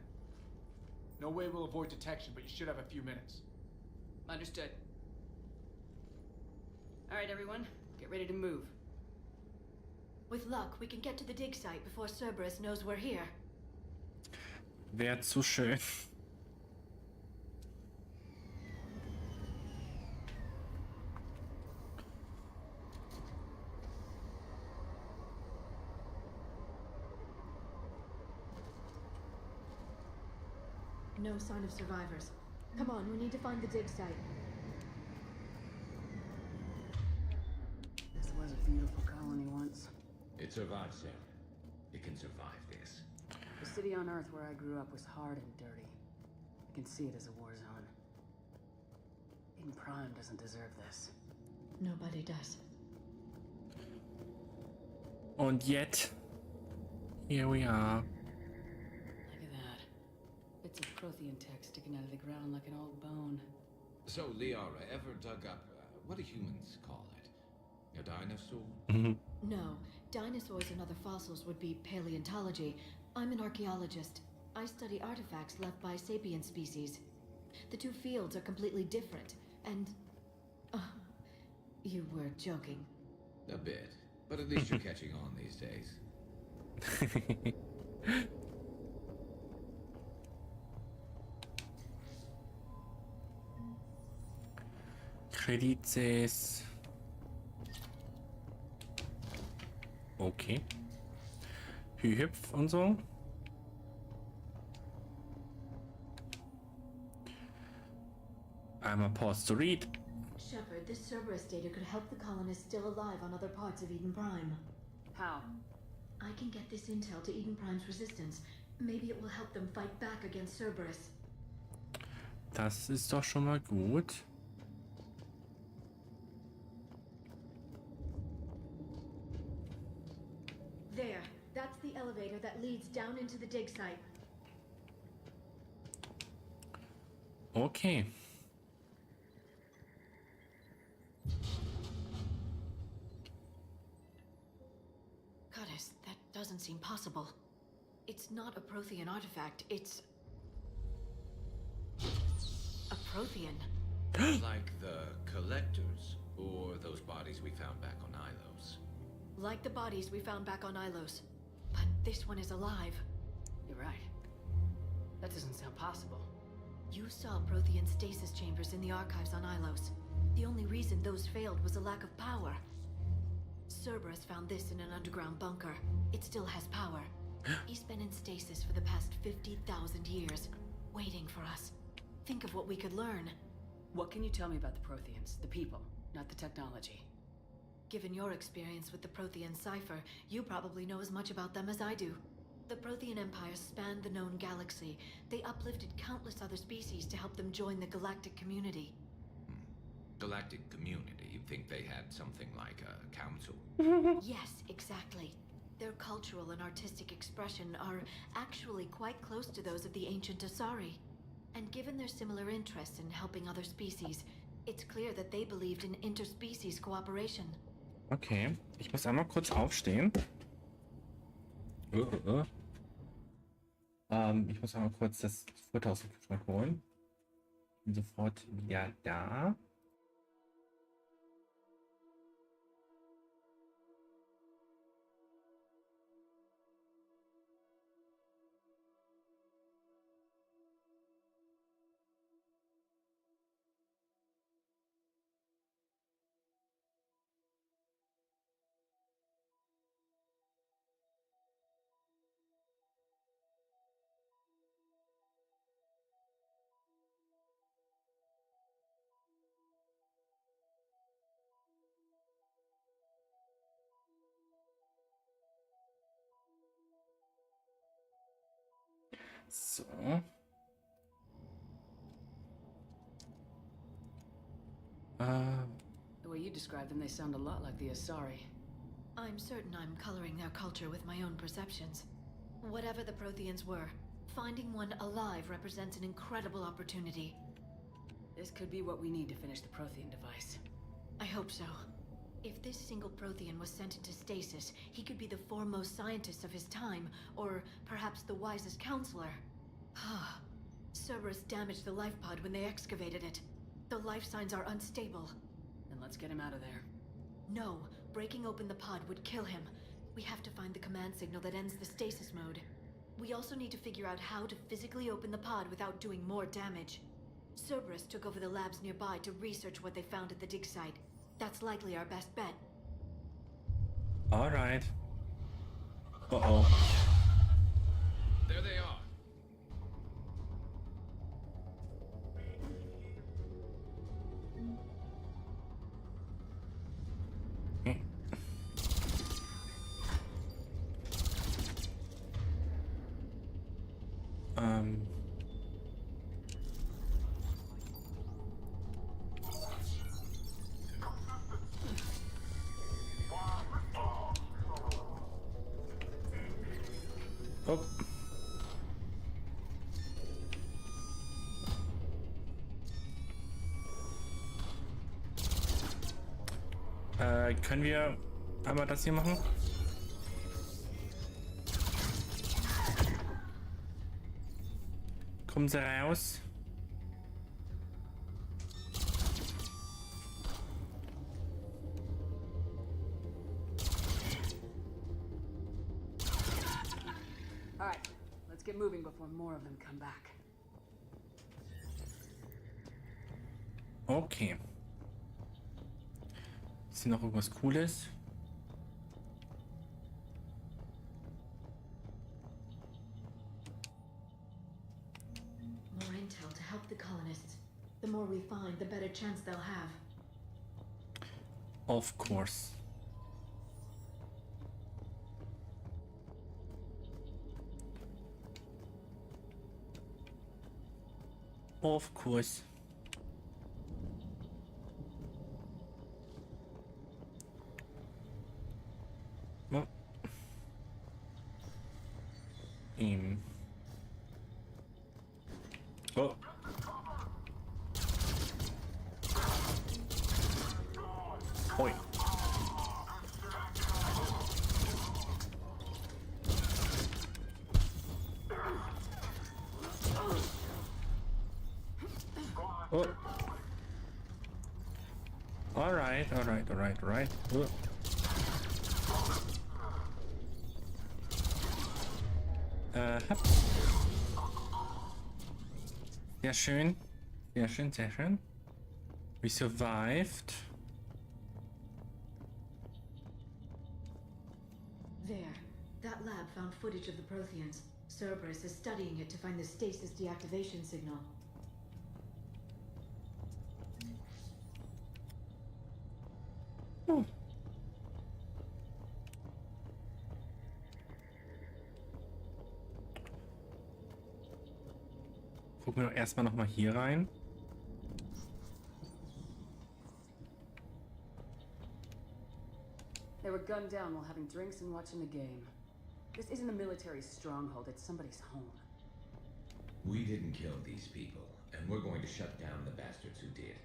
No way we'll avoid detection, but you should have a few minutes. Understood. All right, everyone. Get ready to move. With luck, we can get to the dig site before Cerberus knows we're here. Wäre zu schön. No sign of survivors. Come on, we need to find the dig site. This was a beautiful colony once. It survived, Sarah. It can survive this. The city on Earth where I grew up was hard and dirty. I can see it as a war zone. Eden Prime doesn't deserve this. Nobody does. Und jetzt, here we are. Look at that. Bits of Prothean tech sticking out of the ground like an old bone. So, Liara, ever dug up, what do humans call it? A dinosaur? No, dinosaurs and other fossils would be paleontology. I'm an archaeologist. I study artifacts left by sapient species. The two fields are completely different, and... you were joking. A bit. But at least you're catching on these days. Kredites. Okay. Hühüpf und so. Einmal pause to read. Shepard, this Cerberus data could help the colonists still alive on other parts of Eden Prime. How? I can get this intel to Eden Prime's resistance. Maybe it will help them fight back against Cerberus. Das ist doch schon mal gut. There. That's the elevator that leads down into the dig site. Okay. Goddess, that doesn't seem possible. It's not a Prothean artifact, it's... a Prothean. Like the collectors, or those bodies we found back on Ilos. Like the bodies we found back on Ilos. But this one is alive. You're right. That doesn't sound possible. You saw Prothean stasis chambers in the archives on Ilos. The only reason those failed was a lack of power. Cerberus found this in an underground bunker. It still has power. He's been in stasis for the past 50,000 years, waiting for us. Think of what we could learn. What can you tell me about the Protheans? The people, not the technology. Given your experience with the Prothean cipher, you probably know as much about them as I do. The Prothean Empire spanned the known galaxy. They uplifted countless other species to help them join the galactic community. Galactic community? You'd think they had something like a council? Yes, exactly. Their cultural and artistic expression are actually quite close to those of the ancient Asari. And given their similar interests in helping other species, it's clear that they believed in interspecies cooperation. Okay, ich muss einmal kurz aufstehen. Ich muss einmal kurz das Futter aus dem Kühlschrank holen. Bin sofort wieder da. So. The way you describe them, they sound a lot like the Asari. I'm certain I'm coloring their culture with my own perceptions. Whatever the Protheans were, finding one alive represents an incredible opportunity. This could be what we need to finish the Prothean device. I hope so. If this single Prothean was sent into stasis, he could be the foremost scientist of his time, or perhaps the wisest counselor. Cerberus damaged the life pod when they excavated it. The life signs are unstable. Then let's get him out of there. No, breaking open the pod would kill him. We have to find the command signal that ends the stasis mode. We also need to figure out how to physically open the pod without doing more damage. Cerberus took over the labs nearby to research what they found at the dig site. That's likely our best bet. Alright. Uh-oh. There they are. Oh. Können wir einmal das hier machen? Kommen Sie raus. Alright, let's get moving before more of them come back. Okay. Ist hier noch irgendwas Cooles? More intel to help the colonists. The more we find, the better chance they'll have. Of course. Of course. Well. Oh. Oi. Oh. All right. Oh. Hopp. Sehr schön. Sehr schön. We survived. There. That lab found footage of the Protheans. Cerberus is studying it to find the stasis deactivation signal. Gucken wir doch erstmal noch mal hier rein. They were gunned down while having drinks and watching the game. This isn't a military stronghold, it's somebody's home. We didn't kill these people, and we're going to shut down the bastards who did.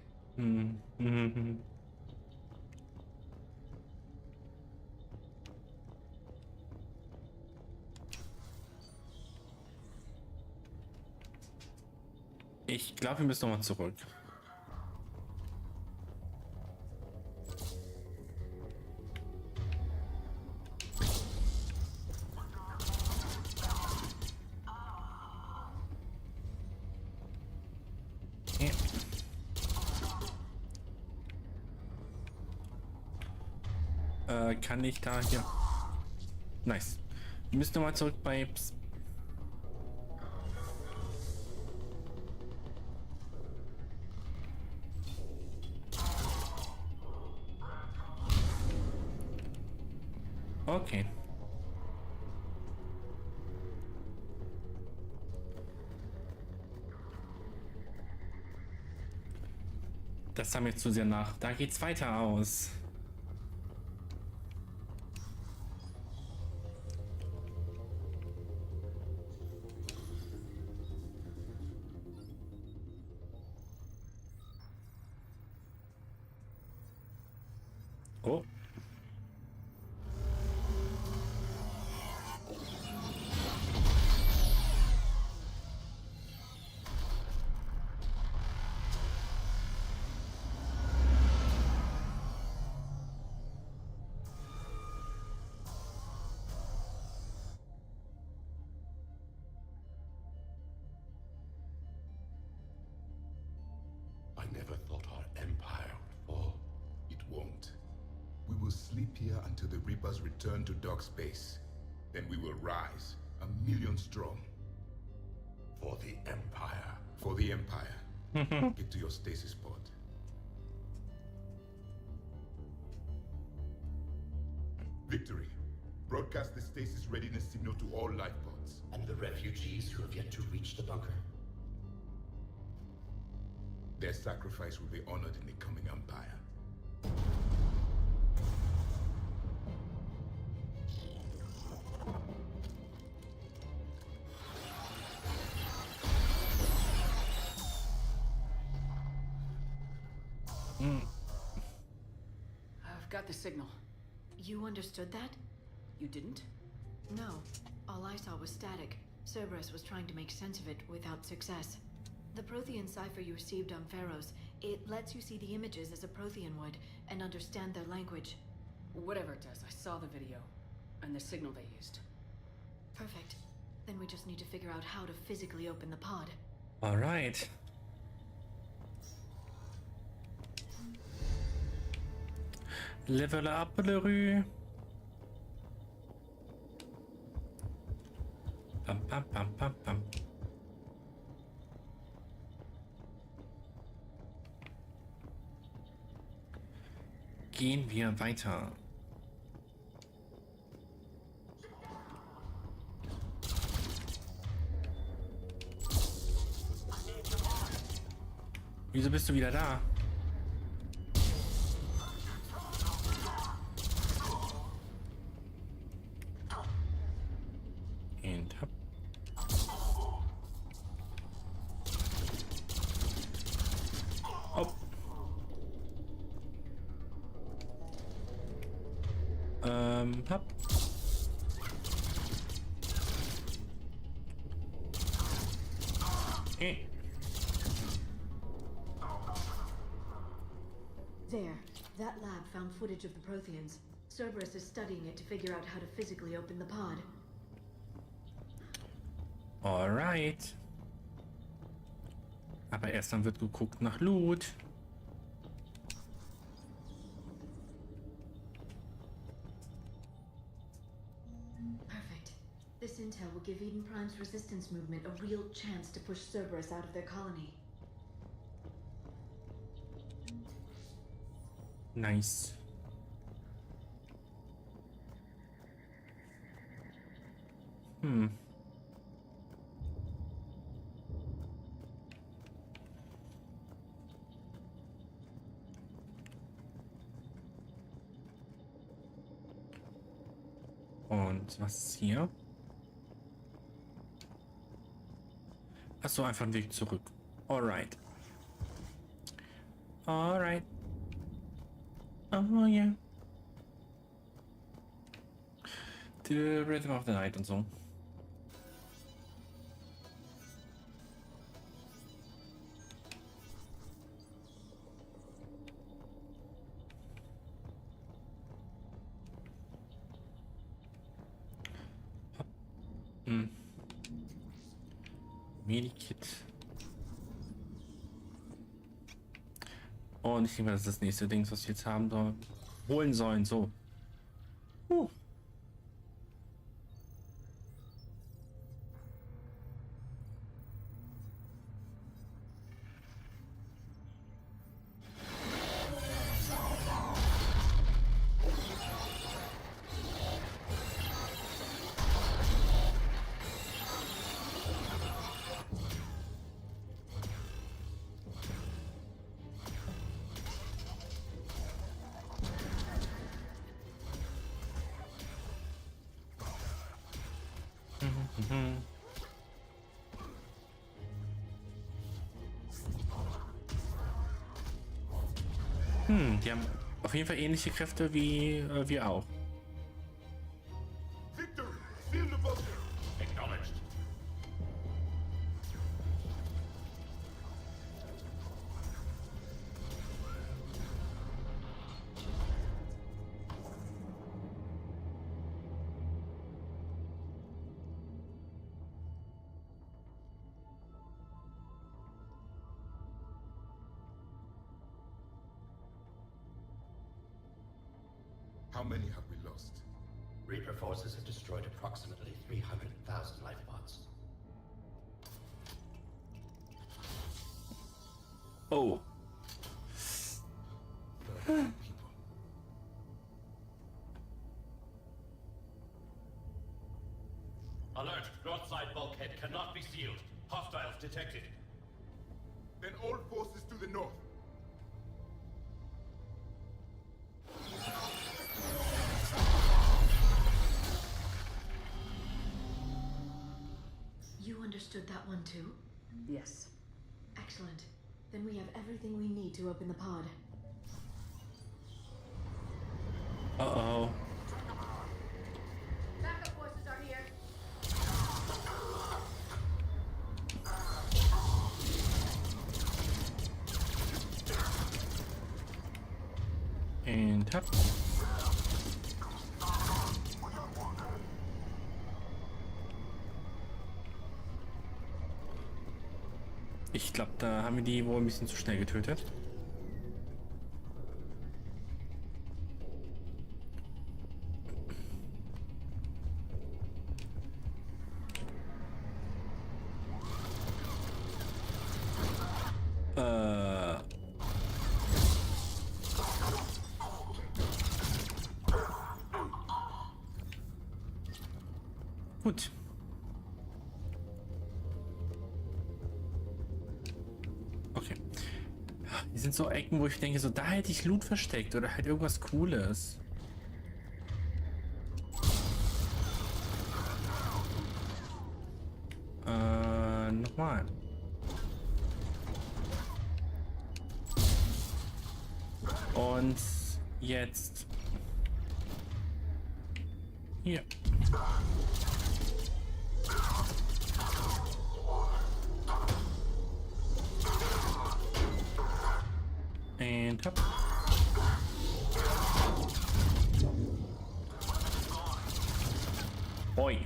Ich glaube, wir müssen noch mal zurück. Kann ich da hier? Nice. Wir müssen nochmal zurück bei... Psst. Okay. Das sah mir zu sehr nach. Da geht's weiter aus. Oh. I never thought our empire would fall. It won't. We will sleep here until the Reapers return to dark space. Then we will rise, 1,000,000 strong. For the empire. For the empire. Get to your stasis pod. Victory. Broadcast the stasis readiness signal to all life pods. And the refugees who have yet to reach the bunker? Their sacrifice will be honored in the coming empire. I've got the signal. You understood that? You didn't? No. All I saw was static. Cerberus was trying to make sense of it without success. The Prothean cipher you received on Pharaohs, it lets you see the images as a Prothean would and understand their language. Whatever it does, I saw the video and the signal they used. Perfect. Then we just need to figure out how to physically open the pod. All right. Level up, Leroy. Pam, pam, pam, pam, pam. Gehen wir weiter. Wieso bist du wieder da? Und hopp. Hopp. Hopp. Hey. There. That lab found footage of the Protheans. Cerberus is studying it to figure out how to physically open the pod. Alright. Aber erst dann wird geguckt nach Loot. Perfect. This intel will give Eden Prime's resistance movement a real chance to push Cerberus out of their colony. Nice. Und was ist hier? Achso, einfach einen Weg zurück. Alright. Alright. Oh yeah. The Rhythm of the Night und so. Medikit. Und ich denke mal, das ist das nächste Ding, was wir jetzt haben soll. Holen sollen, so. Die haben auf jeden Fall ähnliche Kräfte wie wir auch. Victory! Seal the bunker! Acknowledged. How many have we lost? Reaper forces have destroyed approximately 300,000 life pods. Oh. Alert! North side bulkhead cannot be sealed. Hostiles detected. Then all forces to the north. You understood that one too? Yes. Excellent. Then we have everything we need to open the pod. Uh-oh. Backup forces are here. Und hab. Ich glaube, da haben wir die wohl ein bisschen zu schnell getötet. Gut. Okay. Die sind so Ecken, wo ich denke, so da hätte ich Loot versteckt oder halt irgendwas Cooles. Nochmal. Und jetzt hier. Und hopp. Oi.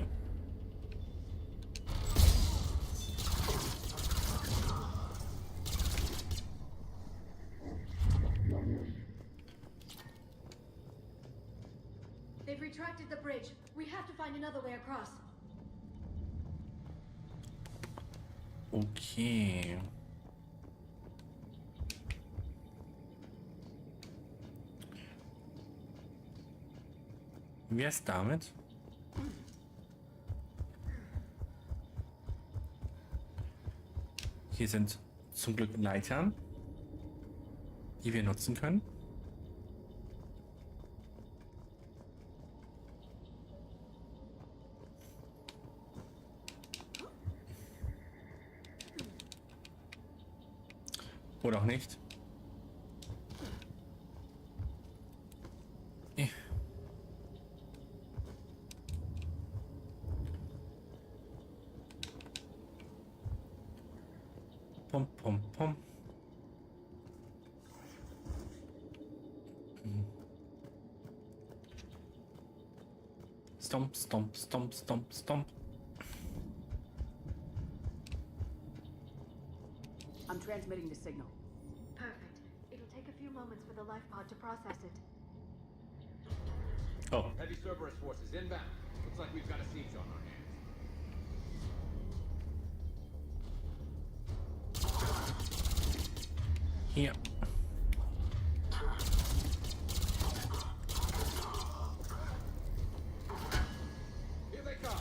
They've retracted the bridge. We have to find another way across. Okay. Wie wär's damit? Hier sind zum Glück Leitern, die wir nutzen können. Oder auch nicht. Pom, pom, pom. Stomp, stomp, stomp, stomp, stomp. I'm transmitting the signal. Perfect. It'll take a few moments for the life pod to process it. Oh. Heavy Cerberus forces inbound. Looks like we've got a siege on our hands. Hier. Here they come.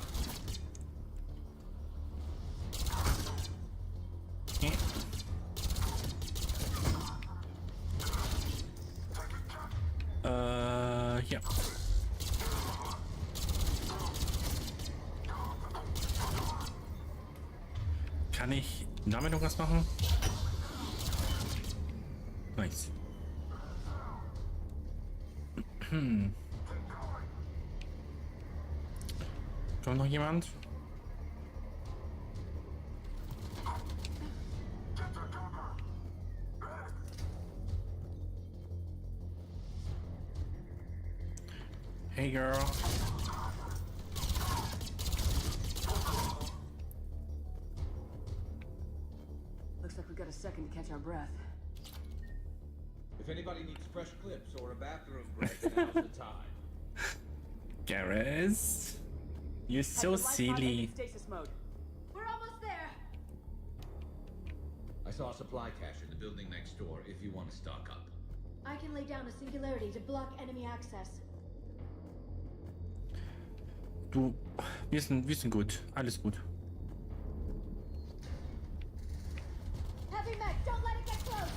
Hier. Kann ich damit irgendwas machen? Nice. Kommt noch jemand? Hey girl. Looks like we got a second to catch our breath. If anybody needs fresh clips or a bathroom break, now's the time. Garrus, you're so silly. Stasis mode. We're almost there. I saw a supply cache in the building next door if you want to stock up. I can lay down a singularity to block enemy access. Du, wir sind gut. Alles gut. Heavy mech, don't let it get close.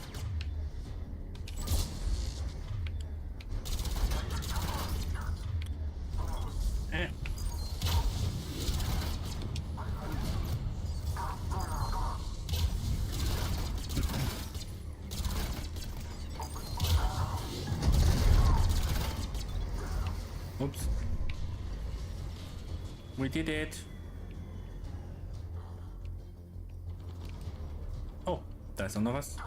Oops. We did it. Oh, da ist auch noch was.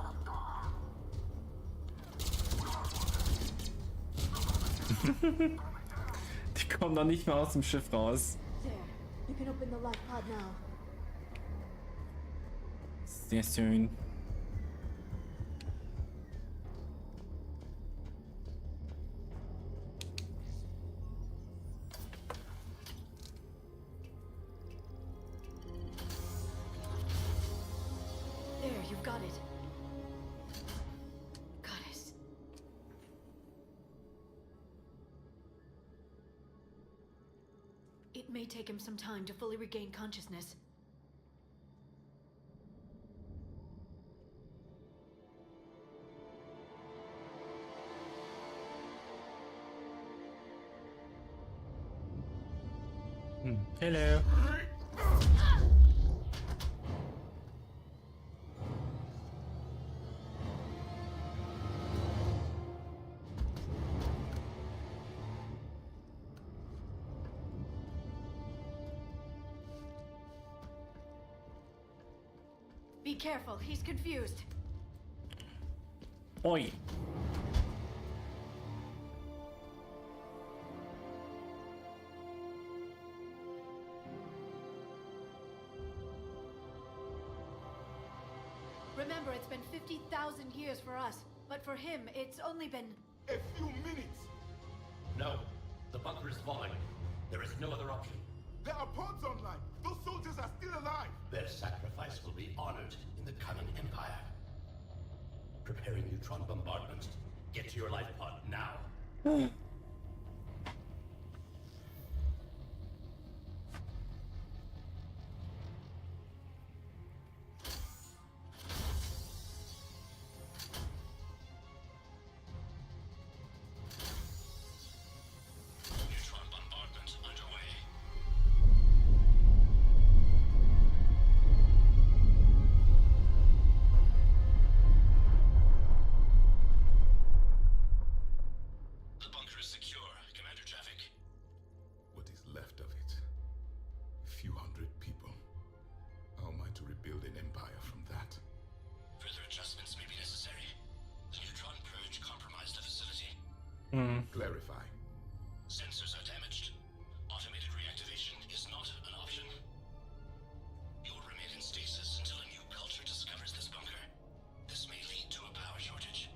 Die kommen noch nicht mal aus dem Schiff raus. There, you can open the life pod now. Sehr schön. There, you've got it. Goddess. It may take him some time to fully regain consciousness. Hello. Be careful, he's confused. Oi. Remember, it's been 50,000 years for us, but for him, it's only been... A few minutes! No. The bunker is falling. There is no other option. There are pods online! Those soldiers are still alive! Their sacrifice will be honored in the coming empire. Preparing neutron bombardment. Get to your life pod now. Neutron bombardment underway. build an empire from that. Further adjustments may be necessary. The neutron purge compromised the facility. Clarify. Sensors are damaged. Automated reactivation is not an option. You'll remain in stasis until a new culture discovers this bunker. This may lead to a power shortage.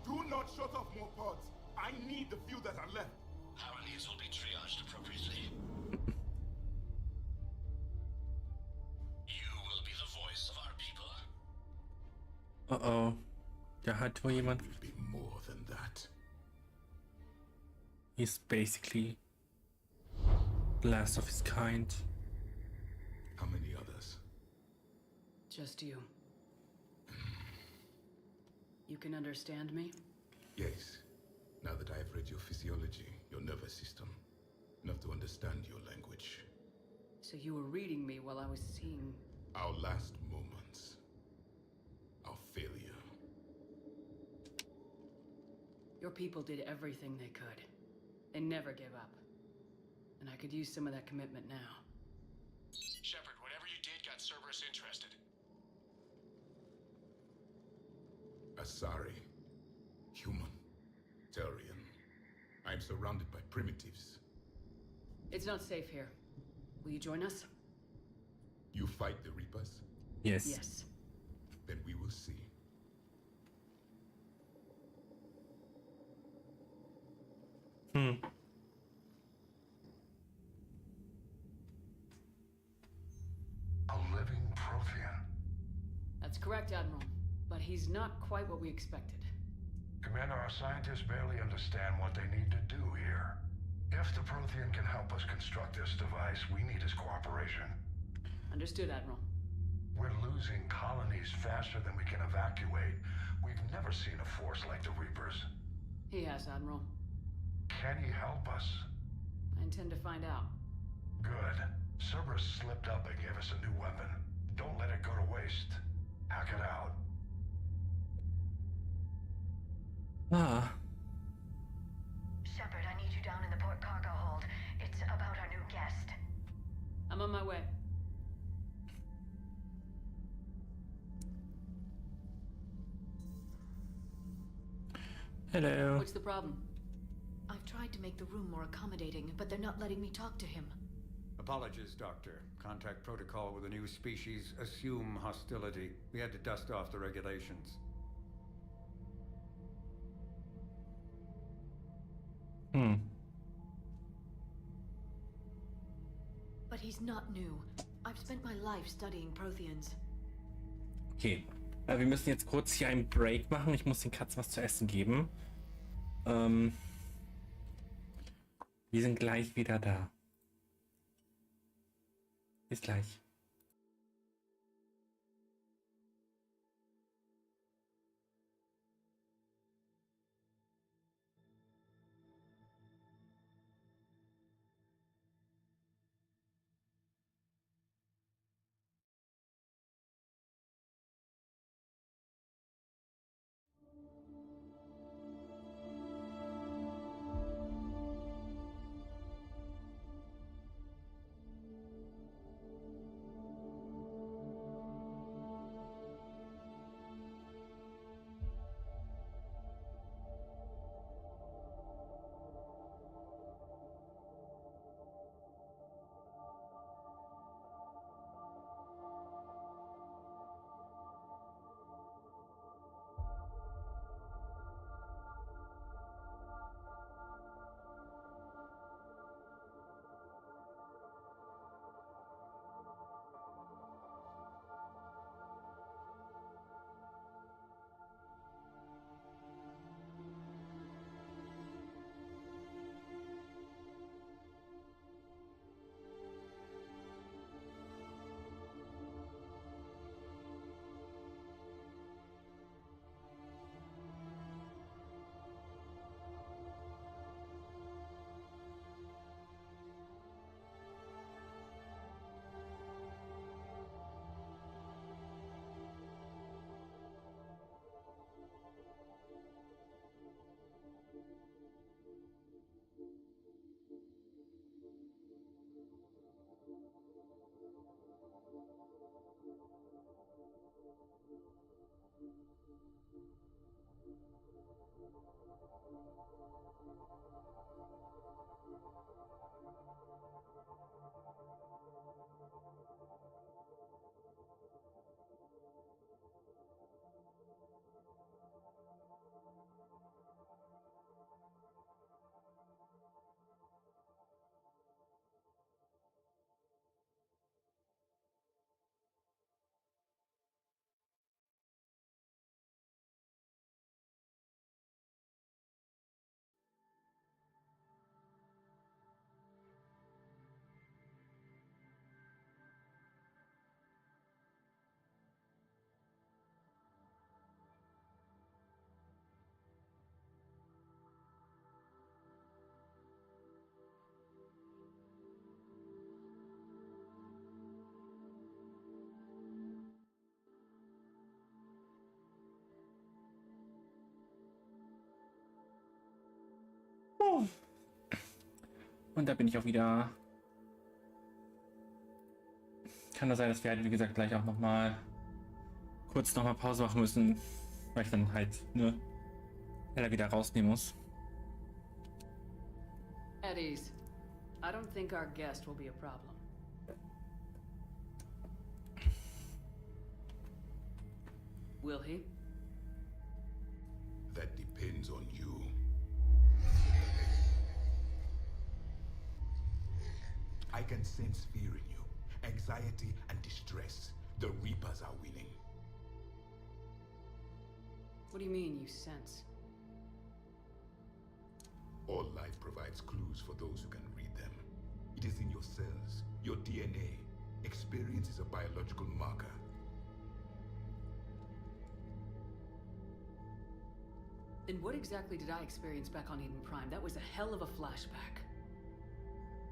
Do not shut off more pods. I need the few that are left. Power needs will be triaged appropriately. You will be the voice of our people. Oh, da hat wohl jemand. Will be more than that. He's basically the last of his kind. How many others? Just you. You can understand me? Yes. Now that I have read your physiology, your nervous system, enough to understand your language. So you were reading me while I was seeing... Our last moments. Our failure. Your people did everything they could. They never gave up. And I could use some of that commitment now. Shepard, whatever you did got Cerberus interested. Asari. Human. Turian. I'm surrounded by primitives. It's not safe here. Will you join us? You fight the Reapers? Yes. Yes. Then we will see. A living Prothean. That's correct, Admiral. But he's not quite what we expected. Commander, our scientists barely understand what they need to do here. If the Prothean can help us construct this device, we need his cooperation. Understood, Admiral. We're losing colonies faster than we can evacuate. We've never seen a force like the Reapers. He has, Admiral. Can he help us? I intend to find out. Good. Cerberus slipped up and gave us a new weapon. Don't let it go to waste. Hack it out. Shepard, I need you down in the port cargo hold. It's about our new guest. I'm on my way. Hello. What's the problem? I've tried to make the room more accommodating, but they're not letting me talk to him. Apologies, Doctor. Contact protocol with a new species. Assume hostility. We had to dust off the regulations. But he's not new. I've spent my life studying Protheans. Okay. Wir müssen jetzt kurz hier einen Break machen. Ich muss den Katzen was zu essen geben. Wir sind gleich wieder da. Bis gleich. Und da bin ich auch wieder. Kann nur sein, dass wir halt, wie gesagt, gleich auch nochmal kurz nochmal Pause machen müssen, weil ich dann halt, ne, wieder rausnehmen muss. At ease. I don't think our guest will be a problem. Will he? That depends on you. I can sense fear in you, anxiety and distress. The Reapers are winning. What do you mean, you sense? All life provides clues for those who can read them. It is in your cells, your DNA. Experience is a biological marker. Then what exactly did I experience back on Eden Prime? That was a hell of a flashback.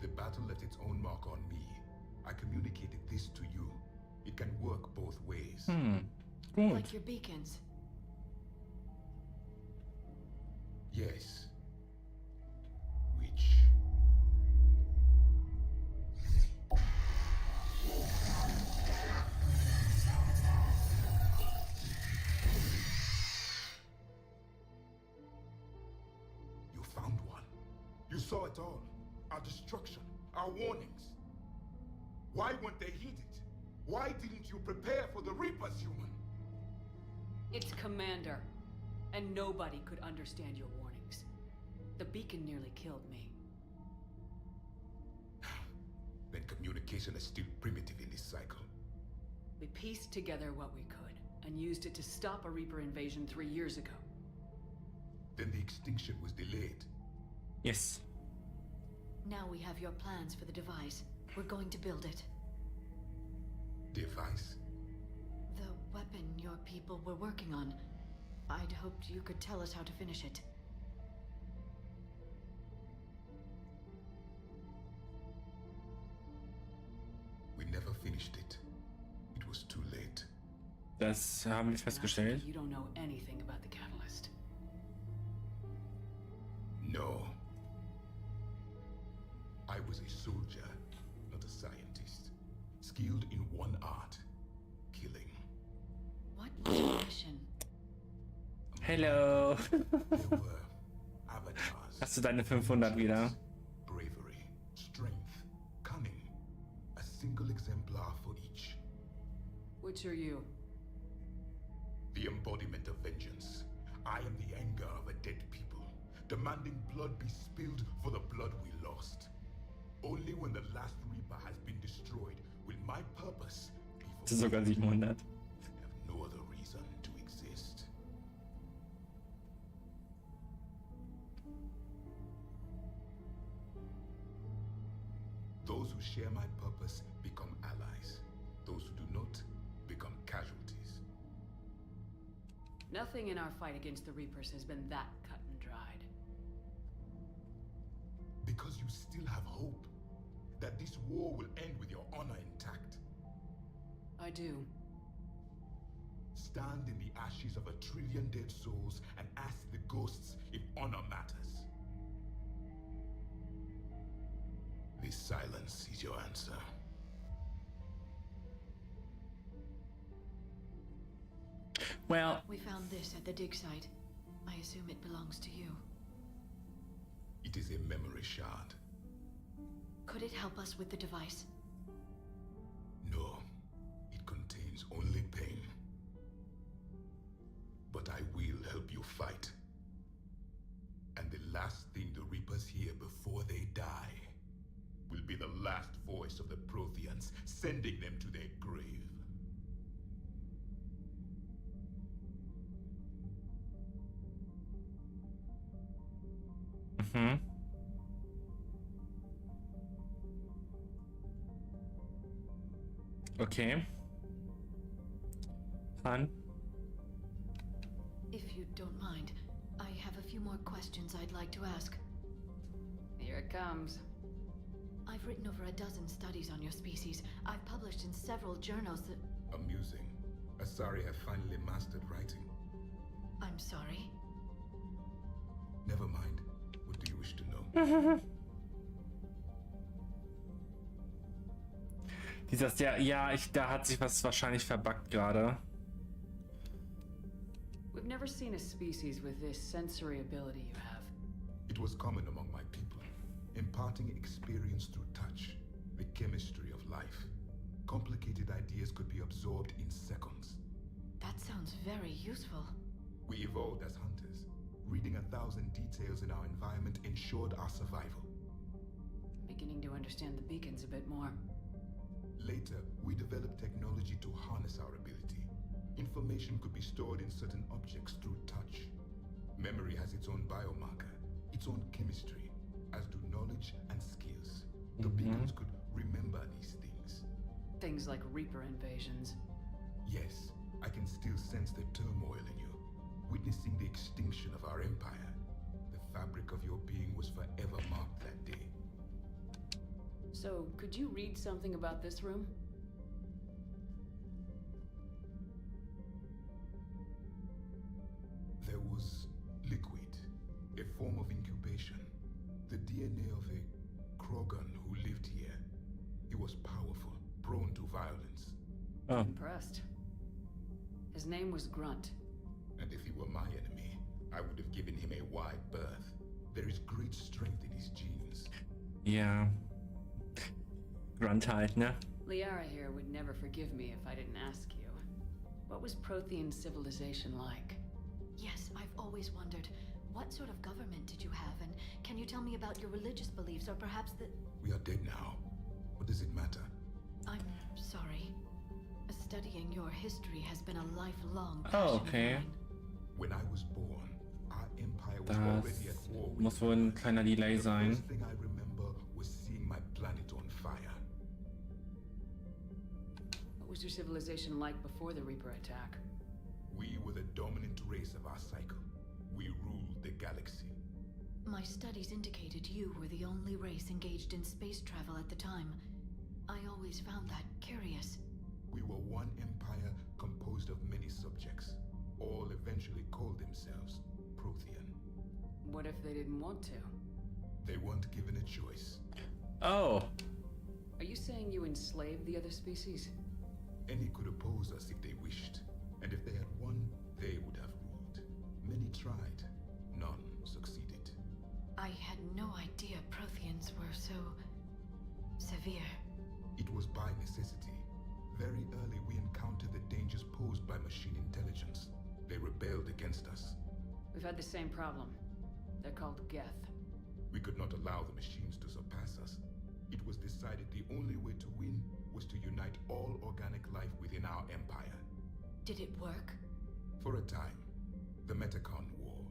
The battle left its own mark on me. I communicated this to you. It can work both ways. Good. Like your beacons. Yes. Which? You found one. You saw it all. Our destruction, our warnings. Why weren't they heeded? Why didn't you prepare for the Reapers, human? It's Commander. And nobody could understand your warnings. The beacon nearly killed me. Then communication is still primitive in this cycle. We pieced together what we could, and used it to stop a Reaper invasion 3 years ago. Then the extinction was delayed. Yes. Now we have your plans for the device. We're going to build it. Device? The weapon your people were working on. I'd hoped you could tell us how to finish it. We never finished it. It was too late. Das haben wir festgestellt. You don't know anything about the catalyst. No. I was a soldier, not a scientist. Skilled in one art. Killing. What was your mission? Hello. There were avatars. Hast du deine 500 wieder? Bravery, strength, cunning. A single exemplar for each. Which are you? The embodiment of vengeance. I am the anger of a dead people, demanding blood be spilled for the blood we lost. Only when the last Reaper has been destroyed will my purpose be Das ist sogar 700. I have no other reason to exist. Those who share my purpose become allies. Those who do not become casualties. Nothing in our fight against the Reapers has been that cut and dried. Because you still have hope that this war will end with your honor intact. I do. Stand in the ashes of 1 trillion dead souls and ask the ghosts if honor matters. This silence is your answer. Well, We found this at the dig site. I assume it belongs to you. It is a memory shard. Could it help us with the device? No, it contains only pain. But I will help you fight. And the last thing the Reapers hear before they die will be the last voice of the Protheans, sending them to their grave. Okay. Fun. If you don't mind, I have a few more questions I'd like to ask. Here it comes. I've written over a dozen studies on your species. I've published in several journals that... Amusing. Asari have finally mastered writing. I'm sorry. Never mind. What do you wish to know? Dieses, da hat sich was wahrscheinlich verbuggt gerade. We've never seen a species with this sensory ability you have. It was common among my people, imparting experience through touch, the chemistry of life. Complicated ideas could be absorbed in seconds. That sounds very useful. We evolved as hunters. Reading 1,000 details in our environment ensured our survival. Beginning to understand the beacons a bit more. Later, we developed technology to harness our ability. Information could be stored in certain objects through touch. Memory has its own biomarker, its own chemistry, as do knowledge and skills. The beacons could remember these things. Things like Reaper invasions. Yes, I can still sense the turmoil in you, witnessing the extinction of our empire. The fabric of your being was forever marked that day. So, could you read something about this room? There was liquid, a form of incubation. The DNA of a Krogan who lived here. He was powerful, prone to violence. Oh. Impressed. His name was Grunt. And if he were my enemy, I would have given him a wide berth. There is great strength in his genes. Ja. Grunt halt, ne? Liara here would never forgive me if I didn't ask you. What was Prothean civilization like? Yes, I've always wondered, what sort of government did you have, and can you tell me about your religious beliefs, or perhaps the... We are dead now. What does it matter? I'm sorry. Studying your history has been a lifelong Oh, passion okay. of mine. When I was born, our empire was Das already at war with muss wohl ein kleiner Delay The sein. first thing I remember was seeing my planet on fire. What was your civilization like before the Reaper attack? We were the dominant race of our cycle. We ruled the galaxy. My studies indicated you were the only race engaged in space travel at the time. I always found that curious. We were one empire composed of many subjects. All eventually called themselves Prothean. What if they didn't want to? They weren't given a choice. Oh. Are you saying you enslaved the other species? Any could oppose us if they wished. And if they had won, they would have ruled. Many tried. None succeeded. I had no idea Protheans were so... severe. It was by necessity. Very early we encountered the dangers posed by machine intelligence. They rebelled against us. We've had the same problem. They're called Geth. We could not allow the machines to surpass us. It was decided the only way to win was to unite all organic life within our empire. Did it work? For a time. The Metacon War.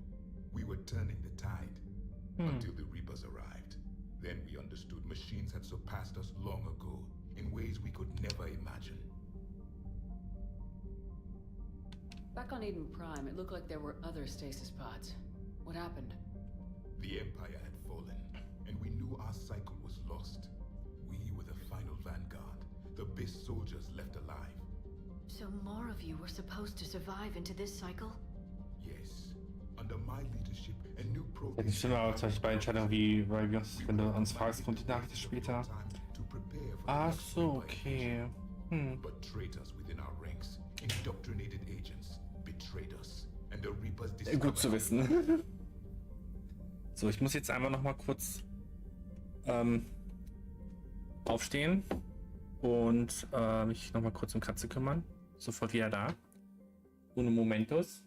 We were turning the tide. Until the Reapers arrived. Then we understood machines had surpassed us long ago, in ways we could never imagine. Back on Eden Prime, it looked like there were other stasis pods. What happened? The Empire had fallen, and we knew our cycle was lost. We were the final vanguard, the best soldiers left alive. So more of you were supposed to survive into this cycle? Yes. Under my leadership, a new Die Stimme aber tatsächlich bei Entscheidungen wie, weil wir uns, wenn du uns fragst, kommt die Nachricht später. Ach so, okay. But traitors within our ranks, indoctrinated agents, betrayed us, and the Reapers Gut zu wissen. So, ich muss jetzt einmal noch mal kurz aufstehen und mich noch mal kurz um Katze kümmern. Sofort wieder da. Uno momentos.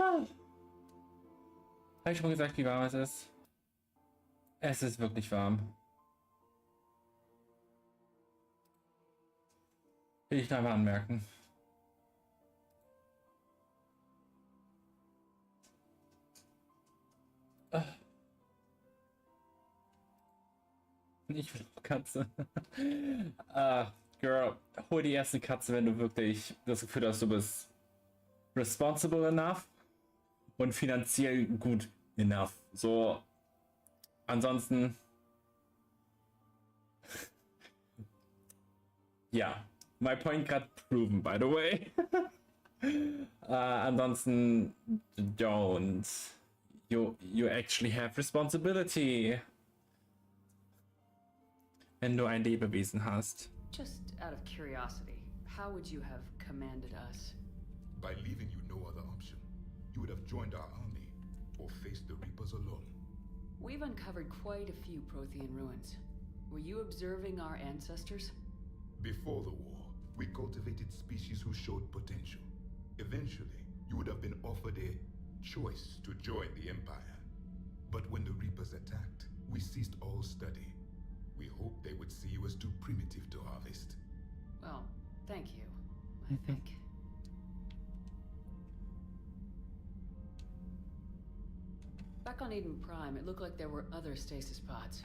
Habe ich schon gesagt, wie warm es ist? Es ist wirklich warm. Will ich da mal anmerken. Ich will Katze. Girl, hol die erste Katze, wenn du wirklich das Gefühl hast, du bist responsible enough und finanziell gut enough. So, ansonsten, ja, my point got proven, by the way. Ansonsten, don't. You actually have responsibility. Wenn du ein Lebewesen hast. Just out of curiosity, how would you have commanded us? By leaving you no other option. You would have joined our army, or faced the Reapers alone. We've uncovered quite a few Prothean ruins. Were you observing our ancestors? Before the war, we cultivated species who showed potential. Eventually, you would have been offered a choice to join the Empire. But when the Reapers attacked, we ceased all study. We hoped they would see you as too primitive to harvest. Well, thank you, I think. Back on Eden Prime, it looked like there were other stasis pods.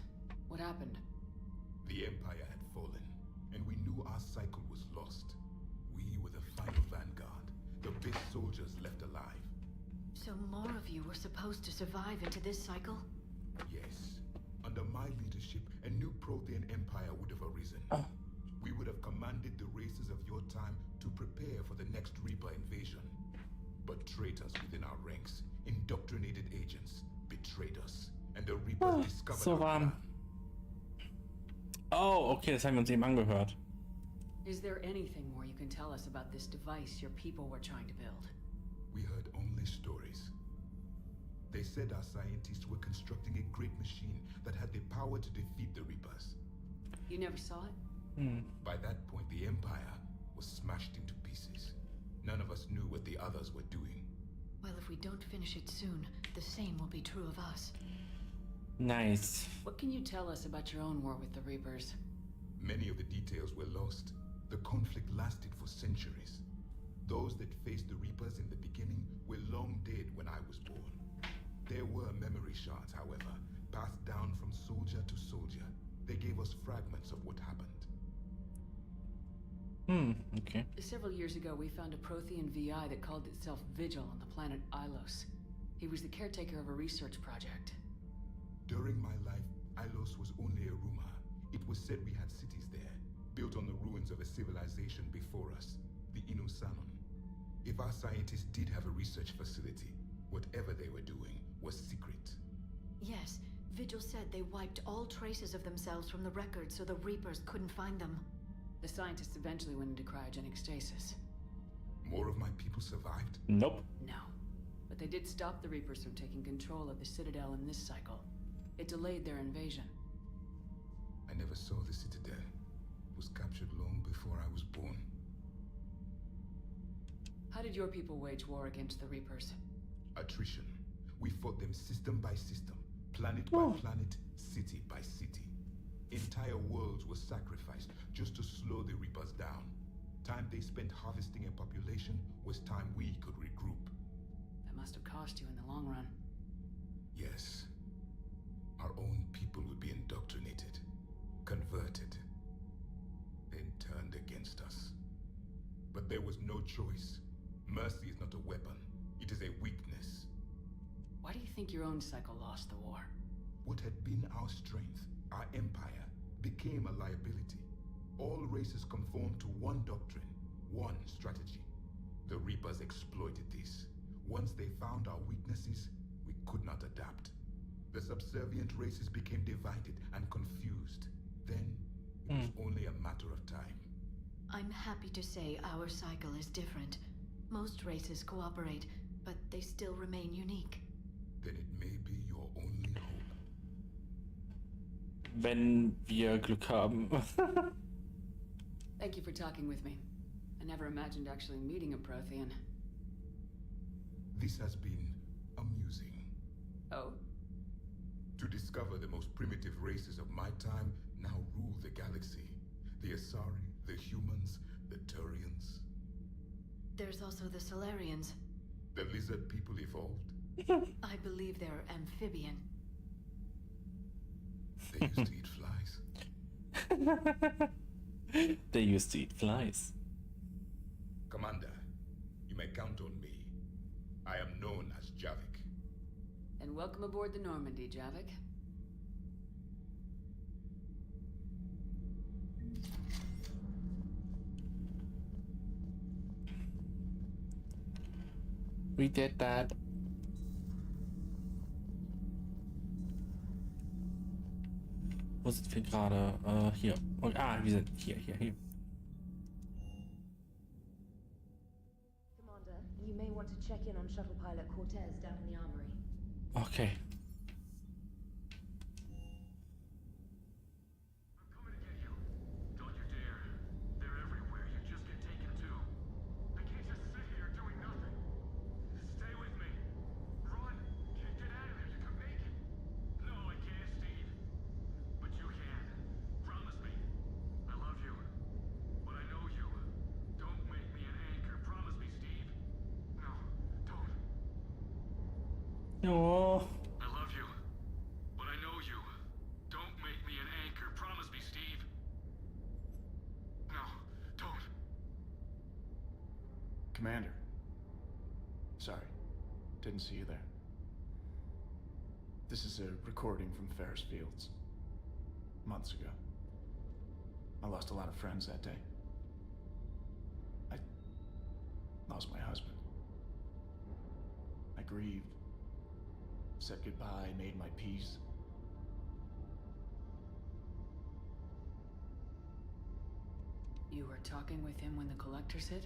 What happened? The Empire had fallen, and we knew our cycle was lost. We were the final vanguard, the best soldiers left alive. So more of you were supposed to survive into this cycle? Yes. Under my leadership, a new Prothean empire would have arisen. We would have commanded the races of your time to prepare for the next Reaper invasion. But traitors within our ranks, indoctrinated agents, betrayed us, and the Reapers discovered So our warm. plan. Oh, okay, das haben wir uns eben angehört. Is there anything more you can tell us about this device your people were trying to build? We heard only stories. They said our scientists were constructing a great machine that had the power to defeat the Reapers. You never saw it? By that point, the Empire was smashed into pieces. None of us knew what the others were doing. Well, if we don't finish it soon, the same will be true of us. Nice. What can you tell us about your own war with the Reapers? Many of the details were lost. The conflict lasted for centuries. Those that faced the Reapers in the beginning were long dead when I was born. There were memory shards, however, passed down from soldier to soldier. They gave us fragments of what happened. Okay. Several years ago, we found a Prothean VI that called itself Vigil on the planet Ilos. He was the caretaker of a research project. During my life, Ilos was only a rumor. It was said we had cities there, built on the ruins of a civilization before us, the Inusanon. If our scientists did have a research facility, whatever they were doing was secret. Yes, Vigil said they wiped all traces of themselves from the records so the Reapers couldn't find them. The scientists eventually went into cryogenic stasis. More of my people survived? Nope. No. But they did stop the Reapers from taking control of the Citadel in this cycle. It delayed their invasion. I never saw the Citadel. It was captured long before I was born. How did your people wage war against the Reapers? Attrition. We fought them system by system, planet by planet, city by city. Entire worlds were sacrificed just to slow the Reapers down. Time they spent harvesting a population was time we could regroup. That must have cost you in the long run. Yes. Our own people would be indoctrinated, converted, then turned against us. But there was no choice. Mercy is not a weapon. It is a weakness. Why do you think your own cycle lost the war? What had been our strength, our empire, became a liability. All races conformed to one doctrine, one strategy. The Reapers exploited this. Once they found our weaknesses, we could not adapt. The subservient races became divided and confused. Then, it was only a matter of time. I'm happy to say our cycle is different. Most races cooperate, but they still remain unique. Then it may be your only hope. Wenn wir Glück haben. Thank you for talking with me. I never imagined actually meeting a Prothean. This has been amusing. Oh? To discover the most primitive races of my time now rule the galaxy. The Asari, the humans, the Turians. There's also the Solarians. The lizard people evolved. I believe they're amphibian. They used to eat flies. They used to eat flies. Commander, you may count on me. I am known as Javik. And welcome aboard the Normandy, Javik. We did that. Wo sind wir gerade? Hier. Und, wir sind hier. Commander, you may want to check in on shuttle pilot Cortez down in the armory. Okay. Oh. I love you, but I know you. Don't make me an anchor. Promise me, Steve. No, don't. Commander. Sorry. Didn't see you there. This is a recording from Ferris Fields. Months ago. I lost a lot of friends that day. I lost my husband. I grieved. Said goodbye, made my peace. You were talking with him when the collectors hit?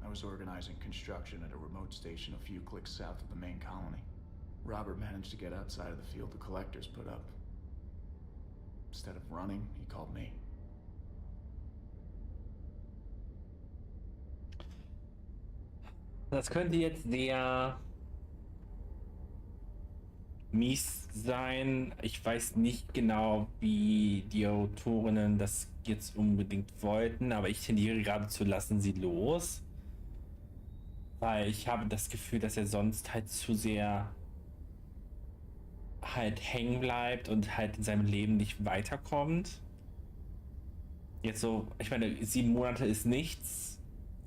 I was organizing construction at a remote station a few clicks south of the main colony. Robert managed to get outside of the field the collectors put up. Instead of running, he called me. Das könnte jetzt sehr mies sein. Ich weiß nicht genau, wie die Autorinnen das jetzt unbedingt wollten, aber ich tendiere gerade zu lassen sie los. Weil ich habe das Gefühl, dass er sonst halt zu sehr halt hängen bleibt und halt in seinem Leben nicht weiterkommt. Jetzt so, ich meine, 7 Monate ist nichts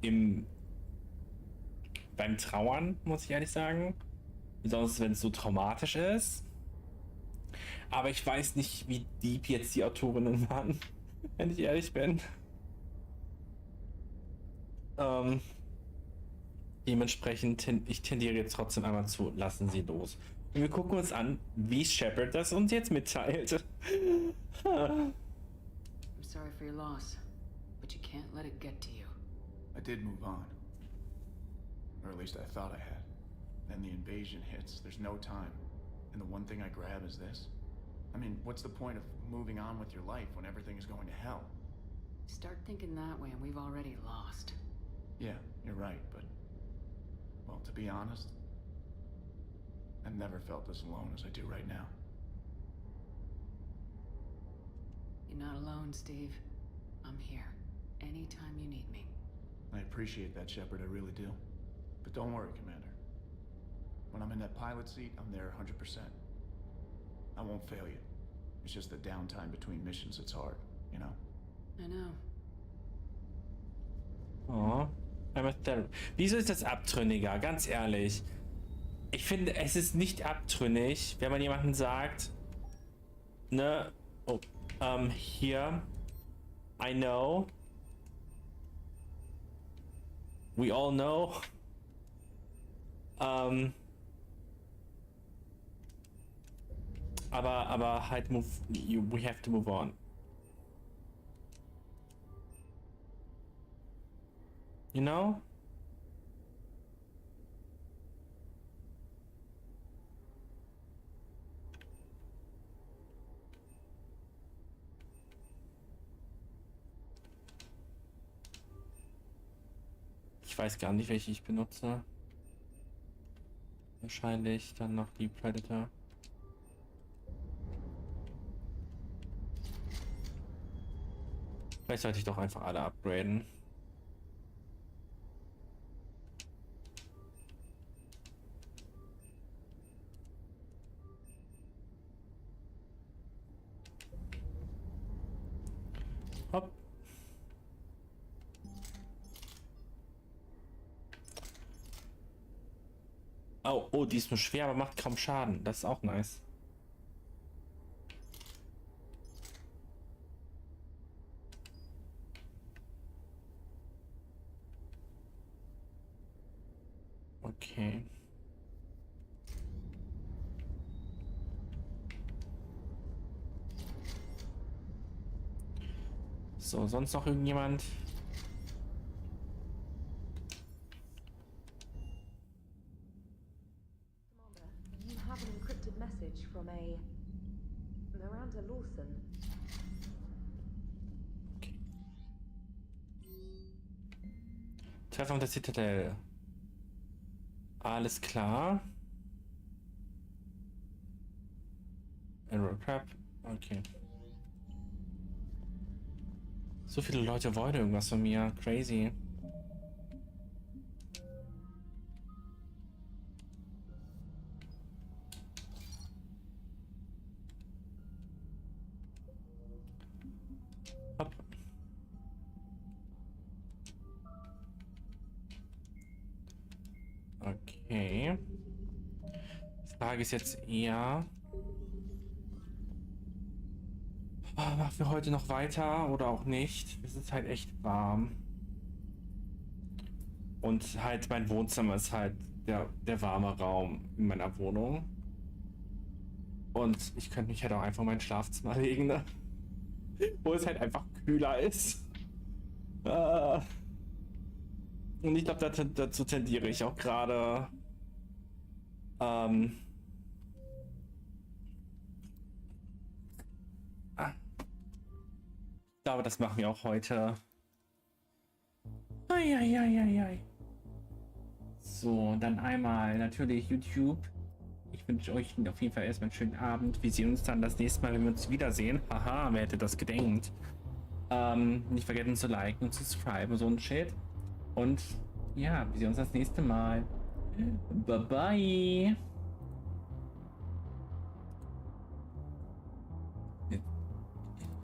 beim Trauern, muss ich ehrlich sagen. Besonders wenn es so traumatisch ist. Aber ich weiß nicht, wie deep jetzt die Autorinnen waren, wenn ich ehrlich bin. Dementsprechend, ich tendiere jetzt trotzdem einmal zu, lassen sie los. Und wir gucken uns an, wie Shepard das uns jetzt mitteilt. I'm sorry for your loss, but you can't let it get to you. I did move on. Or at least I thought I had. Then the invasion hits, there's no time. And the one thing I grab is this. I mean, what's the point of moving on with your life when everything is going to hell? Start thinking that way and we've already lost. Yeah, you're right, but... well, to be honest, I've never felt as alone as I do right now. You're not alone, Steve. I'm here. Anytime you need me. I appreciate that, Shepard, I really do. But don't worry, Commander. When I'm in that pilot seat, I'm there 100%. I won't fail you. It's just the downtime between missions that's hard, you know? I know. Oh, wieso ist das abtrünniger? Ganz ehrlich. Ich finde, es ist nicht abtrünnig, wenn man jemanden sagt, ne, oh, hier, I know, we all know, aber halt we have to move on. You know? Ich weiß gar nicht, welche ich benutze. Wahrscheinlich dann noch die Predator. Vielleicht sollte ich doch einfach alle upgraden. Hopp. Oh, oh, die ist nur schwer, aber macht kaum Schaden. Das ist auch nice. Okay. So, sonst noch irgendjemand? You have an encrypted message from a Miranda Lawson. Treffer der Zitadelle. Alles klar. Error Crap. Okay. So viele Leute wollen irgendwas von mir. Crazy. Hopp. Okay. Die Frage ist jetzt eher, machen wir heute noch weiter oder auch nicht? Es ist halt echt warm. Und halt mein Wohnzimmer ist halt der warme Raum in meiner Wohnung. Und ich könnte mich halt auch einfach in mein Schlafzimmer legen, ne? Wo es halt einfach kühler ist. Und ich glaube, dazu tendiere ich auch gerade. Ich glaube, das machen wir auch heute. Eieieiei. So, dann einmal natürlich YouTube. Ich wünsche euch auf jeden Fall erstmal einen schönen Abend. Wir sehen uns dann das nächste Mal, wenn wir uns wiedersehen. Haha, wer hätte das gedenkt? Nicht vergessen zu liken und zu subscriben und so ein Shit. Und ja, wir sehen uns das nächste Mal. Bye bye.